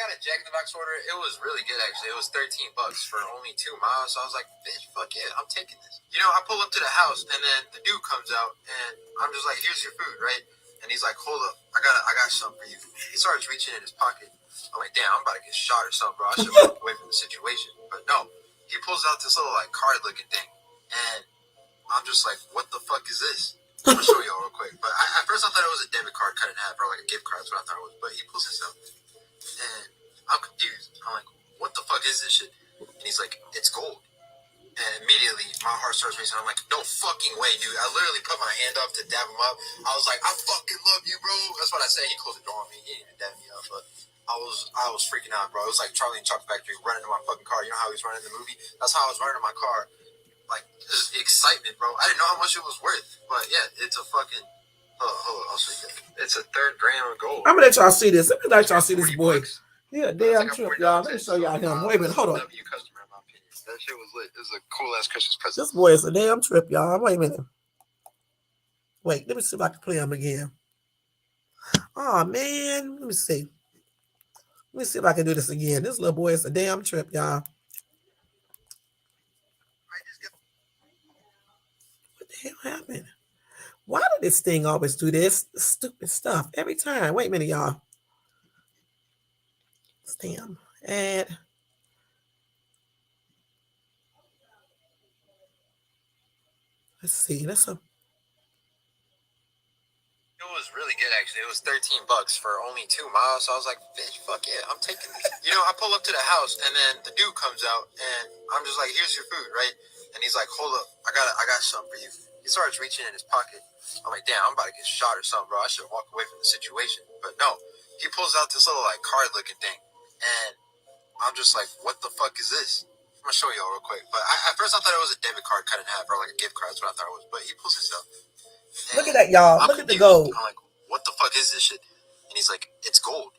Got a Jack in the Box order. It was really good, actually. It was $13 for only 2 miles. So I was like, bitch, fuck yeah, I'm taking this. You know, I pull up to the house, and then the dude comes out, and I'm just like, here's your food, right? And he's like, hold up, I got something for you. He starts reaching in his pocket. I'm like, damn, I'm about to get shot or something, bro. I should walk away from the situation. But no, he pulls out this little like card-looking thing, and I'm just like, what the fuck is this? I'm gonna show y'all real quick. But at first I thought it was a debit card cut in half or like a gift card. That's what I thought it was. But he pulls this out. And I'm confused. I'm like, what the fuck is this shit? And he's like, it's gold. And immediately my heart starts racing. I'm like, no fucking way, dude. I literally put my hand up to dab him up. I was like, I fucking love you, bro. That's what I said. He closed the door on me. He didn't even dab me up. But I was freaking out, bro. It was like Charlie and Chocolate Factory running to my fucking car. You know how he's running in the movie? That's how I was running to my car. Like, just excitement, bro. I didn't know how much it was worth. But yeah, it's a fucking... Hold on, I'll show you. It's a 3rd gram of gold. I'm gonna let y'all see this. Let me let y'all see this boy. Bucks. Yeah, damn trip, y'all. Let me show y'all him. Wait a minute, hold on. W customer, in my opinion. That shit was lit. It was a cool ass Christmas present. This boy is a damn trip, y'all. Wait a minute. Wait, let me see if I can play him again. Oh man, let me see. Let me see if I can do this again. This little boy is a damn trip, y'all. What the hell happened? Why did this thing always do this stupid stuff every time? Wait a minute, y'all. Damn. Add. Let's see. That's a. It was really good, actually. It was $13 for only 2 miles. So I was like, bitch, fuck yeah, I'm taking this. You know, I pull up to the house, and then the dude comes out, and I'm just like, here's your food, right? And he's like, hold up, I got something for you. He starts reaching in his pocket. I'm like, damn, I'm about to get shot or something, bro. I should walk away from the situation. But no, he pulls out this little like card-looking thing, and I'm just like, what the fuck is this? I'm gonna show y'all real quick. But at first I thought it was a debit card cut in half or like a gift card. That's what I thought it was. But he pulls this out. Look at that, y'all. Look at the gold. I'm like, what the fuck is this shit? And he's like, it's gold.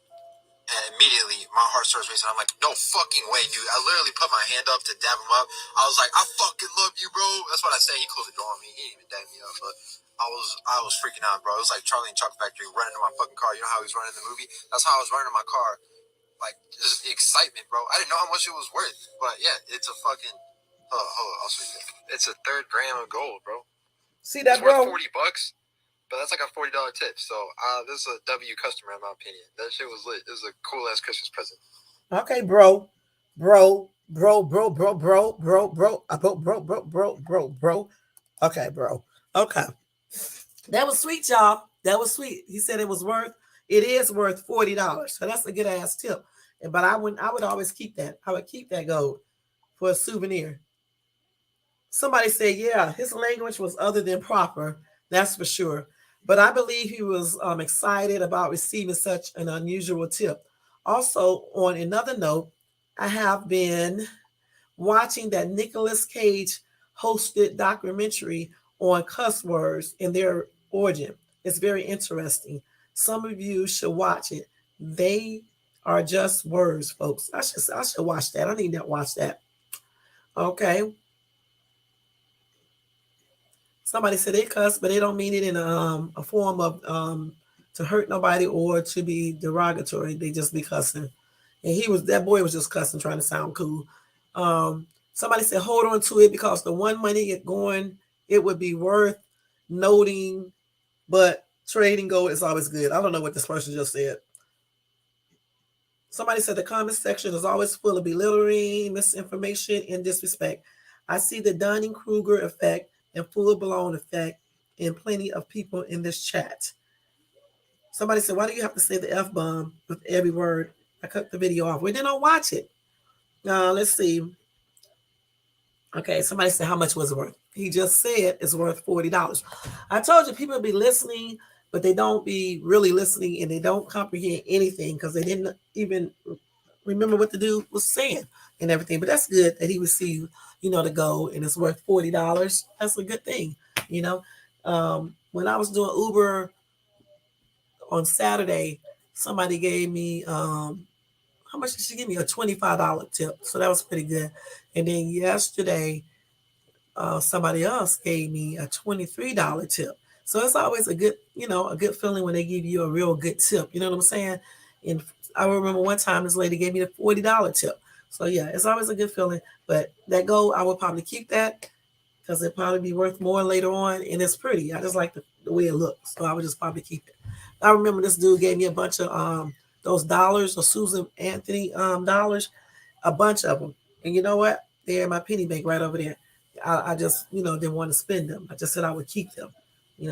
And immediately my heart starts racing. I'm like, no fucking way, dude. I literally put my hand up to dab him up. I was like, I fucking love you, bro. That's what I said. He closed the door on me. He didn't even dab me up. But I was freaking out, bro. It was like Charlie and Chocolate Factory running to my fucking car. You know how he's running in the movie? That's how I was running to my car. Like, just excitement, bro. I didn't know how much it was worth. But yeah, it's a fucking... hold on, I'll show you. It's a 3rd gram of gold, bro. See that, it's worth bro? $40, but that's like a $40 tip. So this is a W customer, in my opinion. That shit was lit. It was a cool ass Christmas present. Okay, bro. Okay, bro. Okay. That was sweet, y'all. That was sweet. He said it is worth $40. So that's a good ass tip. But I would always keep that. I would keep that gold for a souvenir. Somebody said, yeah, his language was other than proper. That's for sure. But I believe he was excited about receiving such an unusual tip. Also, on another note, I have been watching that Nicolas Cage hosted documentary on cuss words and their origin. It's very interesting. Some of you should watch it. They are just words, folks. I should watch that. I need to watch that. Okay. Somebody said they cuss, but they don't mean it in a form of to hurt nobody or to be derogatory. They just be cussing. And that boy was just cussing, trying to sound cool. Somebody said, hold on to it because the one money it would be worth noting, but trading gold is always good. I don't know what this person just said. Somebody said the comment section is always full of belittling, misinformation, and disrespect. I see the Dunning-Kruger effect and full-blown effect in plenty of people in this chat. Somebody said, why do you have to say the F-bomb with every word? I cut the video off. We didn't watch it. Let's see. Okay, somebody said how much was it worth? He just said it's worth $40. I told you people be listening, but they don't be really listening and they don't comprehend anything because they didn't even remember what the dude was saying and everything. But that's good that he received, the gold and it's worth $40. That's a good thing, you know. When I was doing Uber on Saturday, somebody gave me how much did she give me? A $25 tip. So that was pretty good. And then yesterday, somebody else gave me a $23 tip. So it's always a good feeling when they give you a real good tip. You know what I'm saying? And I remember one time this lady gave me a $40 tip. So yeah, it's always a good feeling. But that gold, I would probably keep that because it'd probably be worth more later on. And it's pretty. I just like the way it looks. So I would just probably keep it. I remember this dude gave me a bunch of those dollars or Susan Anthony dollars, a bunch of them. And you know what? They're in my penny bank right over there. I just, didn't want to spend them. I just said I would keep them.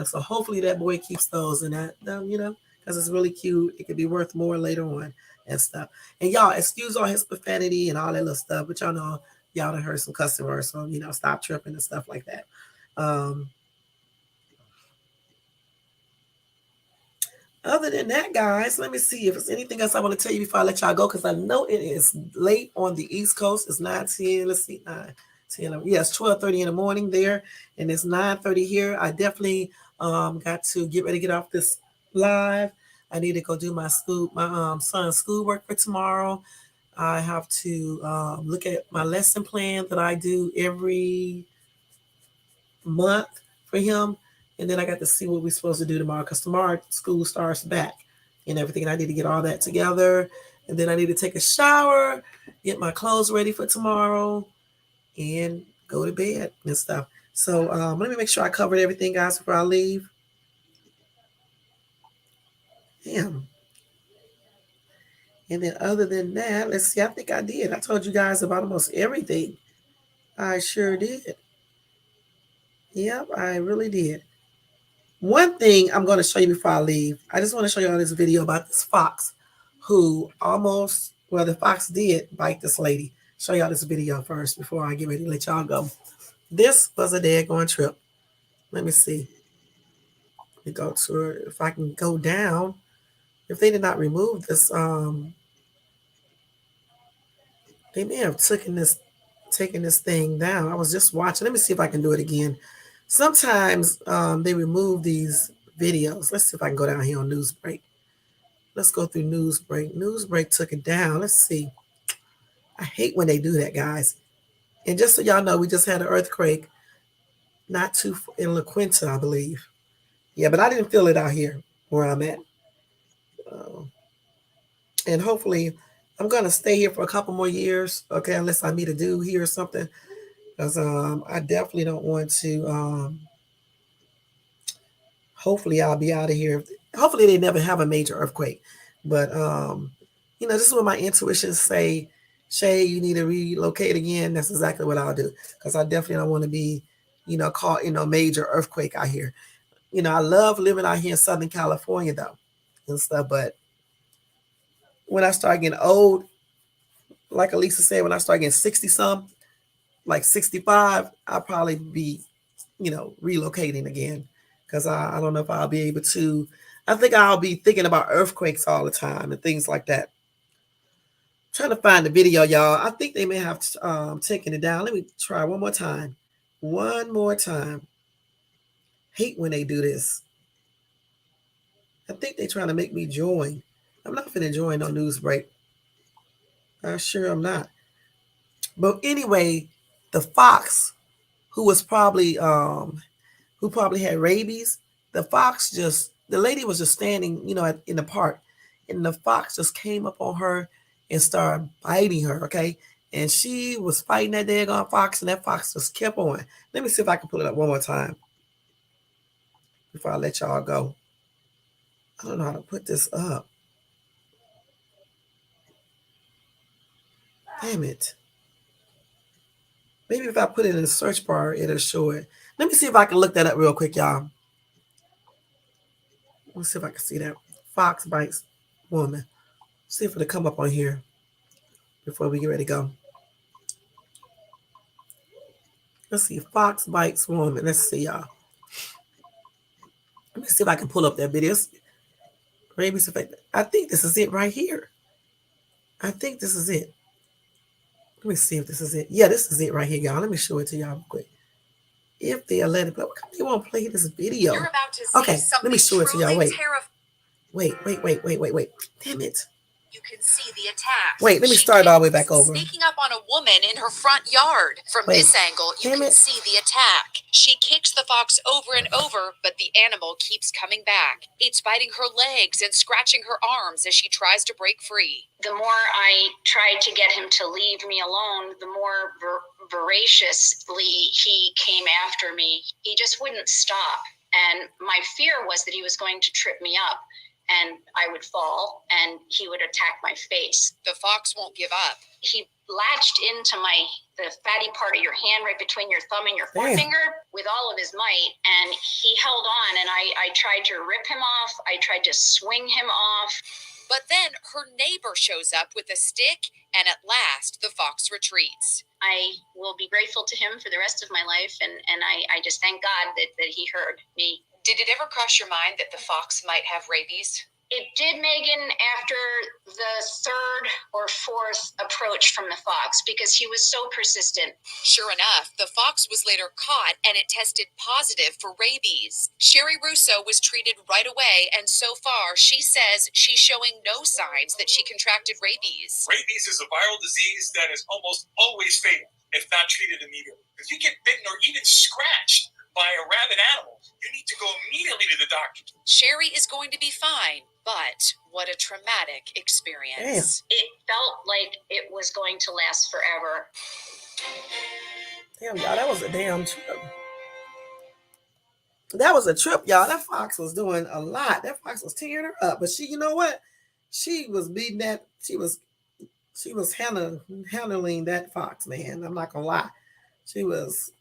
So hopefully that boy keeps those and that, because it's really cute. It could be worth more later on and stuff. And y'all, excuse all his profanity and all that little stuff, but y'all know y'all done heard some customers, so stop tripping and stuff like that. Other than that, guys, let me see if there's anything else I want to tell you before I let y'all go, because I know it is late on the East Coast. It's 9:10. Let's see, 9, 10. Yes, 12:30 in the morning there, and it's 9:30 here. I definitely got to get ready to get off this live. I need to go do my son's schoolwork for tomorrow. I have to look at my lesson plan that I do every month for him. And then I got to see what we're supposed to do tomorrow because tomorrow school starts back and everything. And I need to get all that together. And then I need to take a shower, get my clothes ready for tomorrow, and go to bed and stuff. So let me make sure I covered everything, guys, before I leave. Damn. And then other than that, let's see. I think I did. I told you guys about almost everything. I sure did. Yep, I really did. One thing I'm going to show you before I leave, I just want to show you all this video about this fox who the fox did bite this lady. Show y'all this video first before I get ready to let y'all go. This was a daggone trip. Let me see. Let me go to her. If I can go down. If they did not remove this, they may have taken this thing down. I was just watching. Let me see if I can do it again. Sometimes they remove these videos. Let's see if I can go down here on news break. Let's go through news break. News break took it down. Let's see. I hate when they do that, guys. And just so y'all know, we just had an earthquake not too in La Quinta, I believe. Yeah, but I didn't feel it out here where I'm at. And hopefully, I'm going to stay here for a couple more years, okay, unless I meet a dude here or something. Because I definitely don't want to. Hopefully, I'll be out of here. Hopefully, they never have a major earthquake. But, this is what my intuitions say. Shay, you need to relocate again. That's exactly what I'll do. Because I definitely don't want to be, caught in a major earthquake out here. I love living out here in Southern California, though, and stuff. But when I start getting old, like Elisa said, when I start getting 60 some, like 65, I'll probably be, relocating again. Because I don't know if I'll be able to. I think I'll be thinking about earthquakes all the time and things like that. I'm trying to find the video, y'all. I think they may have taken it down. Let me try one more time. One more time. Hate when they do this. I think they're trying to make me join. I'm not finna join no news break. I sure I'm not. But anyway, the fox who was probably who probably had rabies, the lady was just standing, in the park, and the fox just came up on her and started biting her, okay? And she was fighting that daggone fox, and that fox just kept on. Let me see if I can pull it up one more time before I let y'all go. I don't know how to put this up. Damn it. Maybe if I put it in the search bar, it'll show it. Let me see if I can look that up real quick, y'all. Let's see if I can see that. Fox bites woman. See if it'll come up on here before we get ready to go. Let's see. Fox bites woman. Let's see, y'all. Let me see if I can pull up that video. Rabies affected. I think this is it right here. I think this is it. Let me see if this is it. Yeah, this is it right here, y'all. Let me show it to y'all quick. If they'll let it play. Why can't they won't play this video? You're about to see okay, let me show it to y'all. Wait. Wait. Damn it. You can see the attack. Wait, let me start it all the way back over. Sneaking up on a woman in her front yard. From this angle, you can see the attack. She kicks the fox over and over, but the animal keeps coming back. It's biting her legs and scratching her arms as she tries to break free. The more I tried to get him to leave me alone, the more voraciously he came after me. He just wouldn't stop. And my fear was that he was going to trip me up and I would fall and he would attack my face. The fox won't give up. He latched into the fatty part of your hand right between your thumb and your forefinger with all of his might, and he held on, and I tried to rip him off. I tried to swing him off. But then her neighbor shows up with a stick, and at last the fox retreats. I will be grateful to him for the rest of my life, and I just thank God that he heard me. Did it ever cross your mind that the fox might have rabies? It did, Megan, after the third or fourth approach from the fox, because he was so persistent. Sure enough, the fox was later caught and it tested positive for rabies. Sherry Russo was treated right away, and so far, she says she's showing no signs that she contracted rabies. Rabies is a viral disease that is almost always fatal if not treated immediately. If you get bitten or even scratched by a rabid animal, you need to go immediately to the doctor. Sherry is going to be fine, but what a traumatic experience. It felt like it was going to last forever. Damn, y'all, that was a damn trip. That was a trip, y'all. That fox was doing a lot. That fox was tearing her up. But she, you know what? She was beating that. She was handling that fox, man. I'm not gonna lie. She was,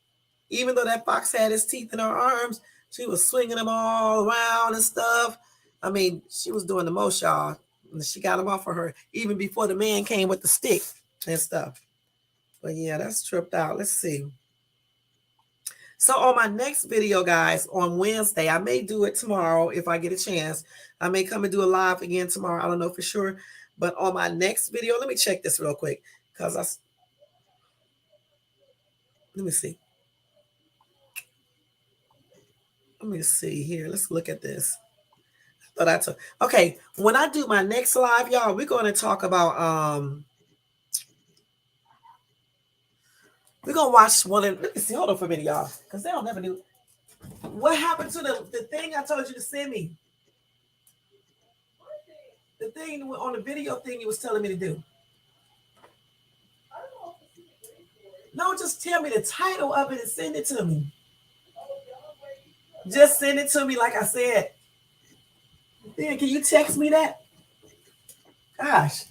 even though that fox had his teeth in her arms, she was swinging them all around and stuff. I mean, she was doing the most, y'all. And she got him off of her even before the man came with the stick and stuff. But yeah, that's tripped out. Let's see. So on my next video, guys, on Wednesday, I may do it tomorrow if I get a chance. I may come and do a live again tomorrow. I don't know for sure. But on my next video, let me check this real quick. Let me see. Let me see here. Let's look at this. Okay, when I do my next live, y'all, we're going to talk about we're gonna watch one of, let me see, hold on for a minute, y'all, because they don't never do. What happened to the thing I told you to send me? The thing on the video thing you was telling me to do. No, just tell me the title of it and send it to me. Just send it to me like I said. Then can you text me that? Gosh.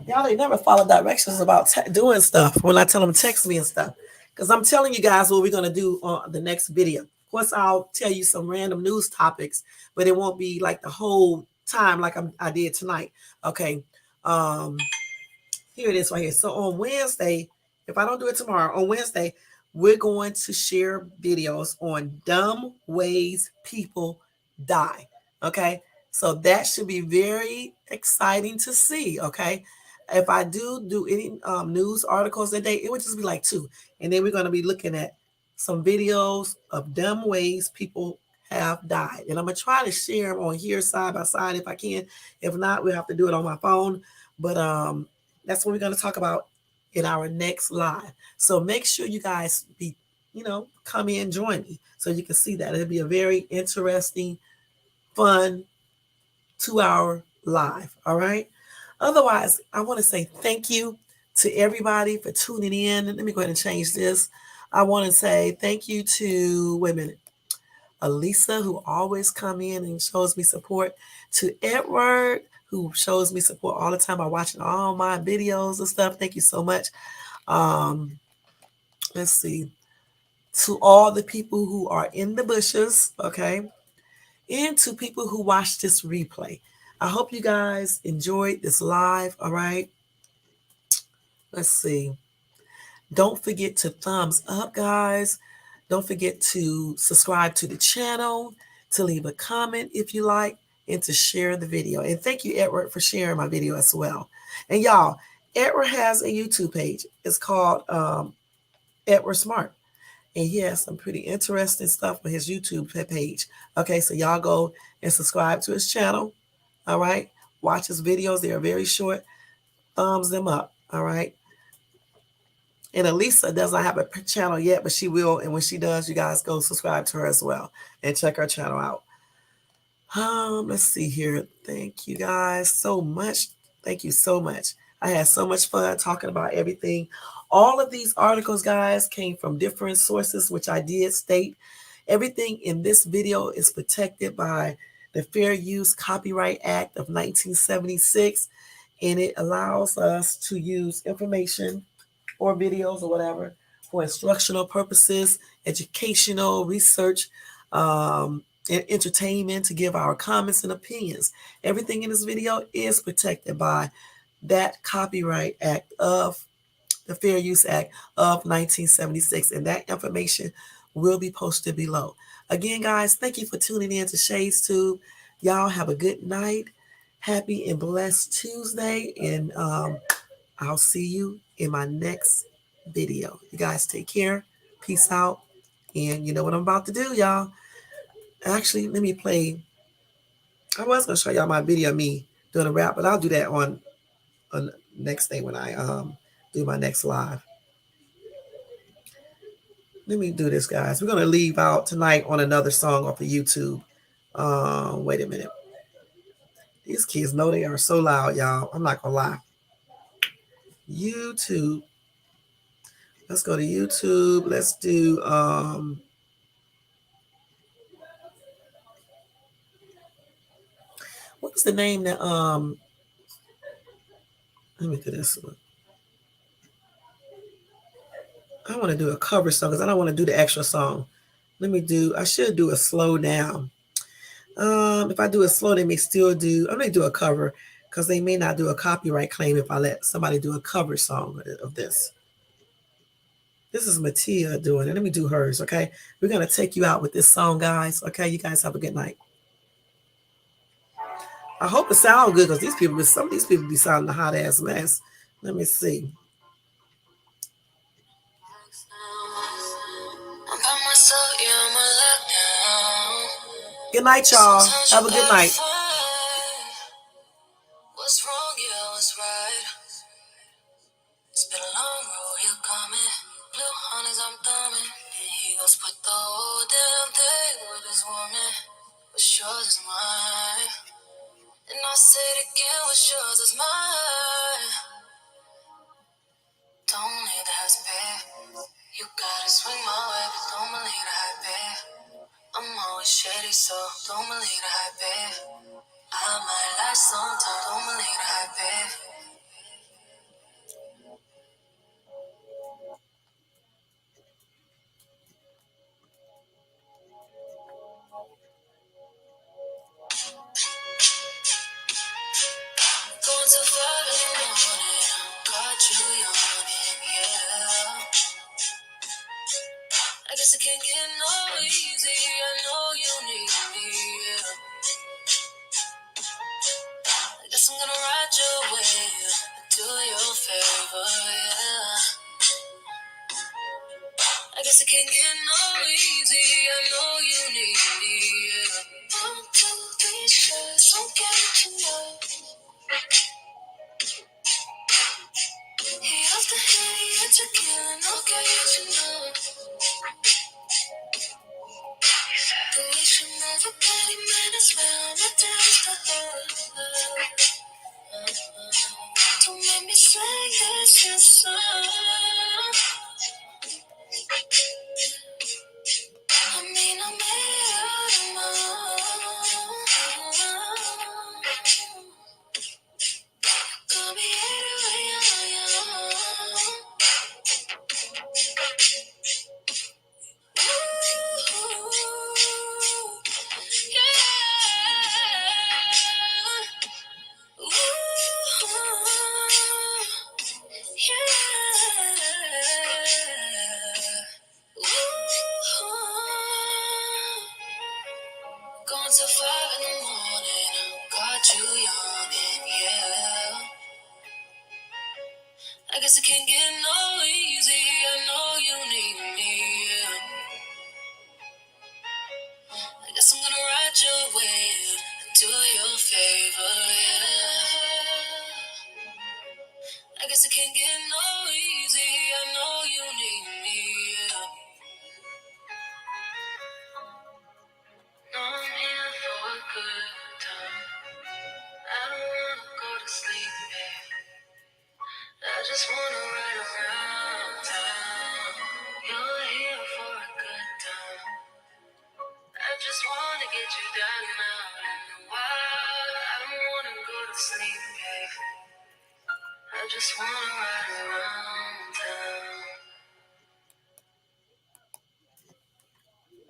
Y'all, they never follow directions about doing stuff when I tell them text me and stuff. Because I'm telling you guys what we're going to do on the next video. Of course, I'll tell you some random news topics, but it won't be like the whole time like I did tonight. Okay. Here it is right here. So on Wednesday, if I don't do it tomorrow, on Wednesday, we're going to share videos on dumb ways people die. Okay. So that should be very exciting to see. Okay. If I do any news articles that day, it would just be like 2. And then we're going to be looking at some videos of dumb ways people have died. And I'm going to try to share them on here side by side if I can. If not, we'll have to do it on my phone. But that's what we're going to talk about in our next live. So make sure you guys come in, join me so you can see that. It'll be a very interesting, fun 2-hour live. All right. Otherwise, I want to say thank you to everybody for tuning in. Let me go ahead and change this. I want to say thank you to, wait a minute, Elisa, who always come in and shows me support. To Edward, who shows me support all the time by watching all my videos and stuff. Thank you so much. Let's see. To all the people who are in the bushes, okay? And to people who watch this replay. I hope you guys enjoyed this live, all right? Let's see. Don't forget to thumbs up, guys. Don't forget to subscribe to the channel, to leave a comment if you like, and to share the video. And thank you, Edward, for sharing my video as well. And y'all, Edward has a YouTube page. It's called Edward Smart. And he has some pretty interesting stuff on his YouTube page. Okay, so y'all go and subscribe to his channel. All right. Watch his videos. They are very short. Thumbs them up. All right. And Elisa does not have a channel yet, but she will. And when she does, you guys go subscribe to her as well and check her channel out. Let's see here. Thank you guys so much. Thank you so much. I had so much fun talking about everything. All of these articles, guys, came from different sources, which I did state. Everything in this video is protected by the Fair Use Copyright Act of 1976, and it allows us to use information or videos or whatever for instructional purposes, educational, research, and entertainment, to give our comments and opinions. Everything in this video is protected by that Copyright Act of the Fair Use Act of 1976, and that information will be posted below. Again, guys, thank you for tuning in to Shades Tube. Y'all have a good night. Happy and blessed Tuesday, and I'll see you in my next video. You guys take care. Peace out. And you know what I'm about to do, y'all. Actually, let me play. I was going to show y'all my video of me doing a rap, but I'll do that on next day when I do my next live. Let me do this, guys. We're going to leave out tonight on another song off of YouTube. Wait a minute. These kids know they are so loud, y'all. I'm not going to lie. YouTube. Let's go to YouTube. Let's do what's the name that let me do this one. I want to do a cover song because I don't want to do the extra song. I should do a slow down. If I do a slow, they may still do, I'm going to do a cover because they may not do a copyright claim if I let somebody do a cover song of this. This is Mattia doing it. Let me do hers, okay? We're going to take you out with this song, guys. Okay, you guys have a good night. I hope it sounds good because some of these people be sounding a hot ass mess. Let me see. Good night, y'all. Have a good night. What's wrong? Yeah, what's right? It's been a long road, you're coming. Blue hunters, I'm thumbing. And he goes put the whole damn thing with his woman. What's yours is mine. And I say it again, what's yours is mine. Don't need the house, babe. You gotta swing my way, but don't believe the hype, babe. I'm always shady, so don't believe the hype, babe. I might last sometime, don't believe the hype, babe. Going too far in the morning, caught you yawning, yeah. I guess it can't get no easy, I know you need me, yeah. I guess I'm gonna ride your way, do you a favor, yeah. I guess it can't get no easy, I know you need me, yeah. I'm too vicious, don't get it tonight. He off the Henny and tequila, no get it tonight. The way she move her body, man, I swear I'm attached to her. Don't make me sing this your song. I mean, I made out of mine. Call me anyway, yeah. I guess it can't get no easy. I know you need me. Yeah. No, I'm here for a good time. I don't wanna go to sleep, babe. I just wanna ride around town. You're here for a good time. I just wanna get you down now in the wild. I don't wanna go to sleep, babe. I just wanna ride around.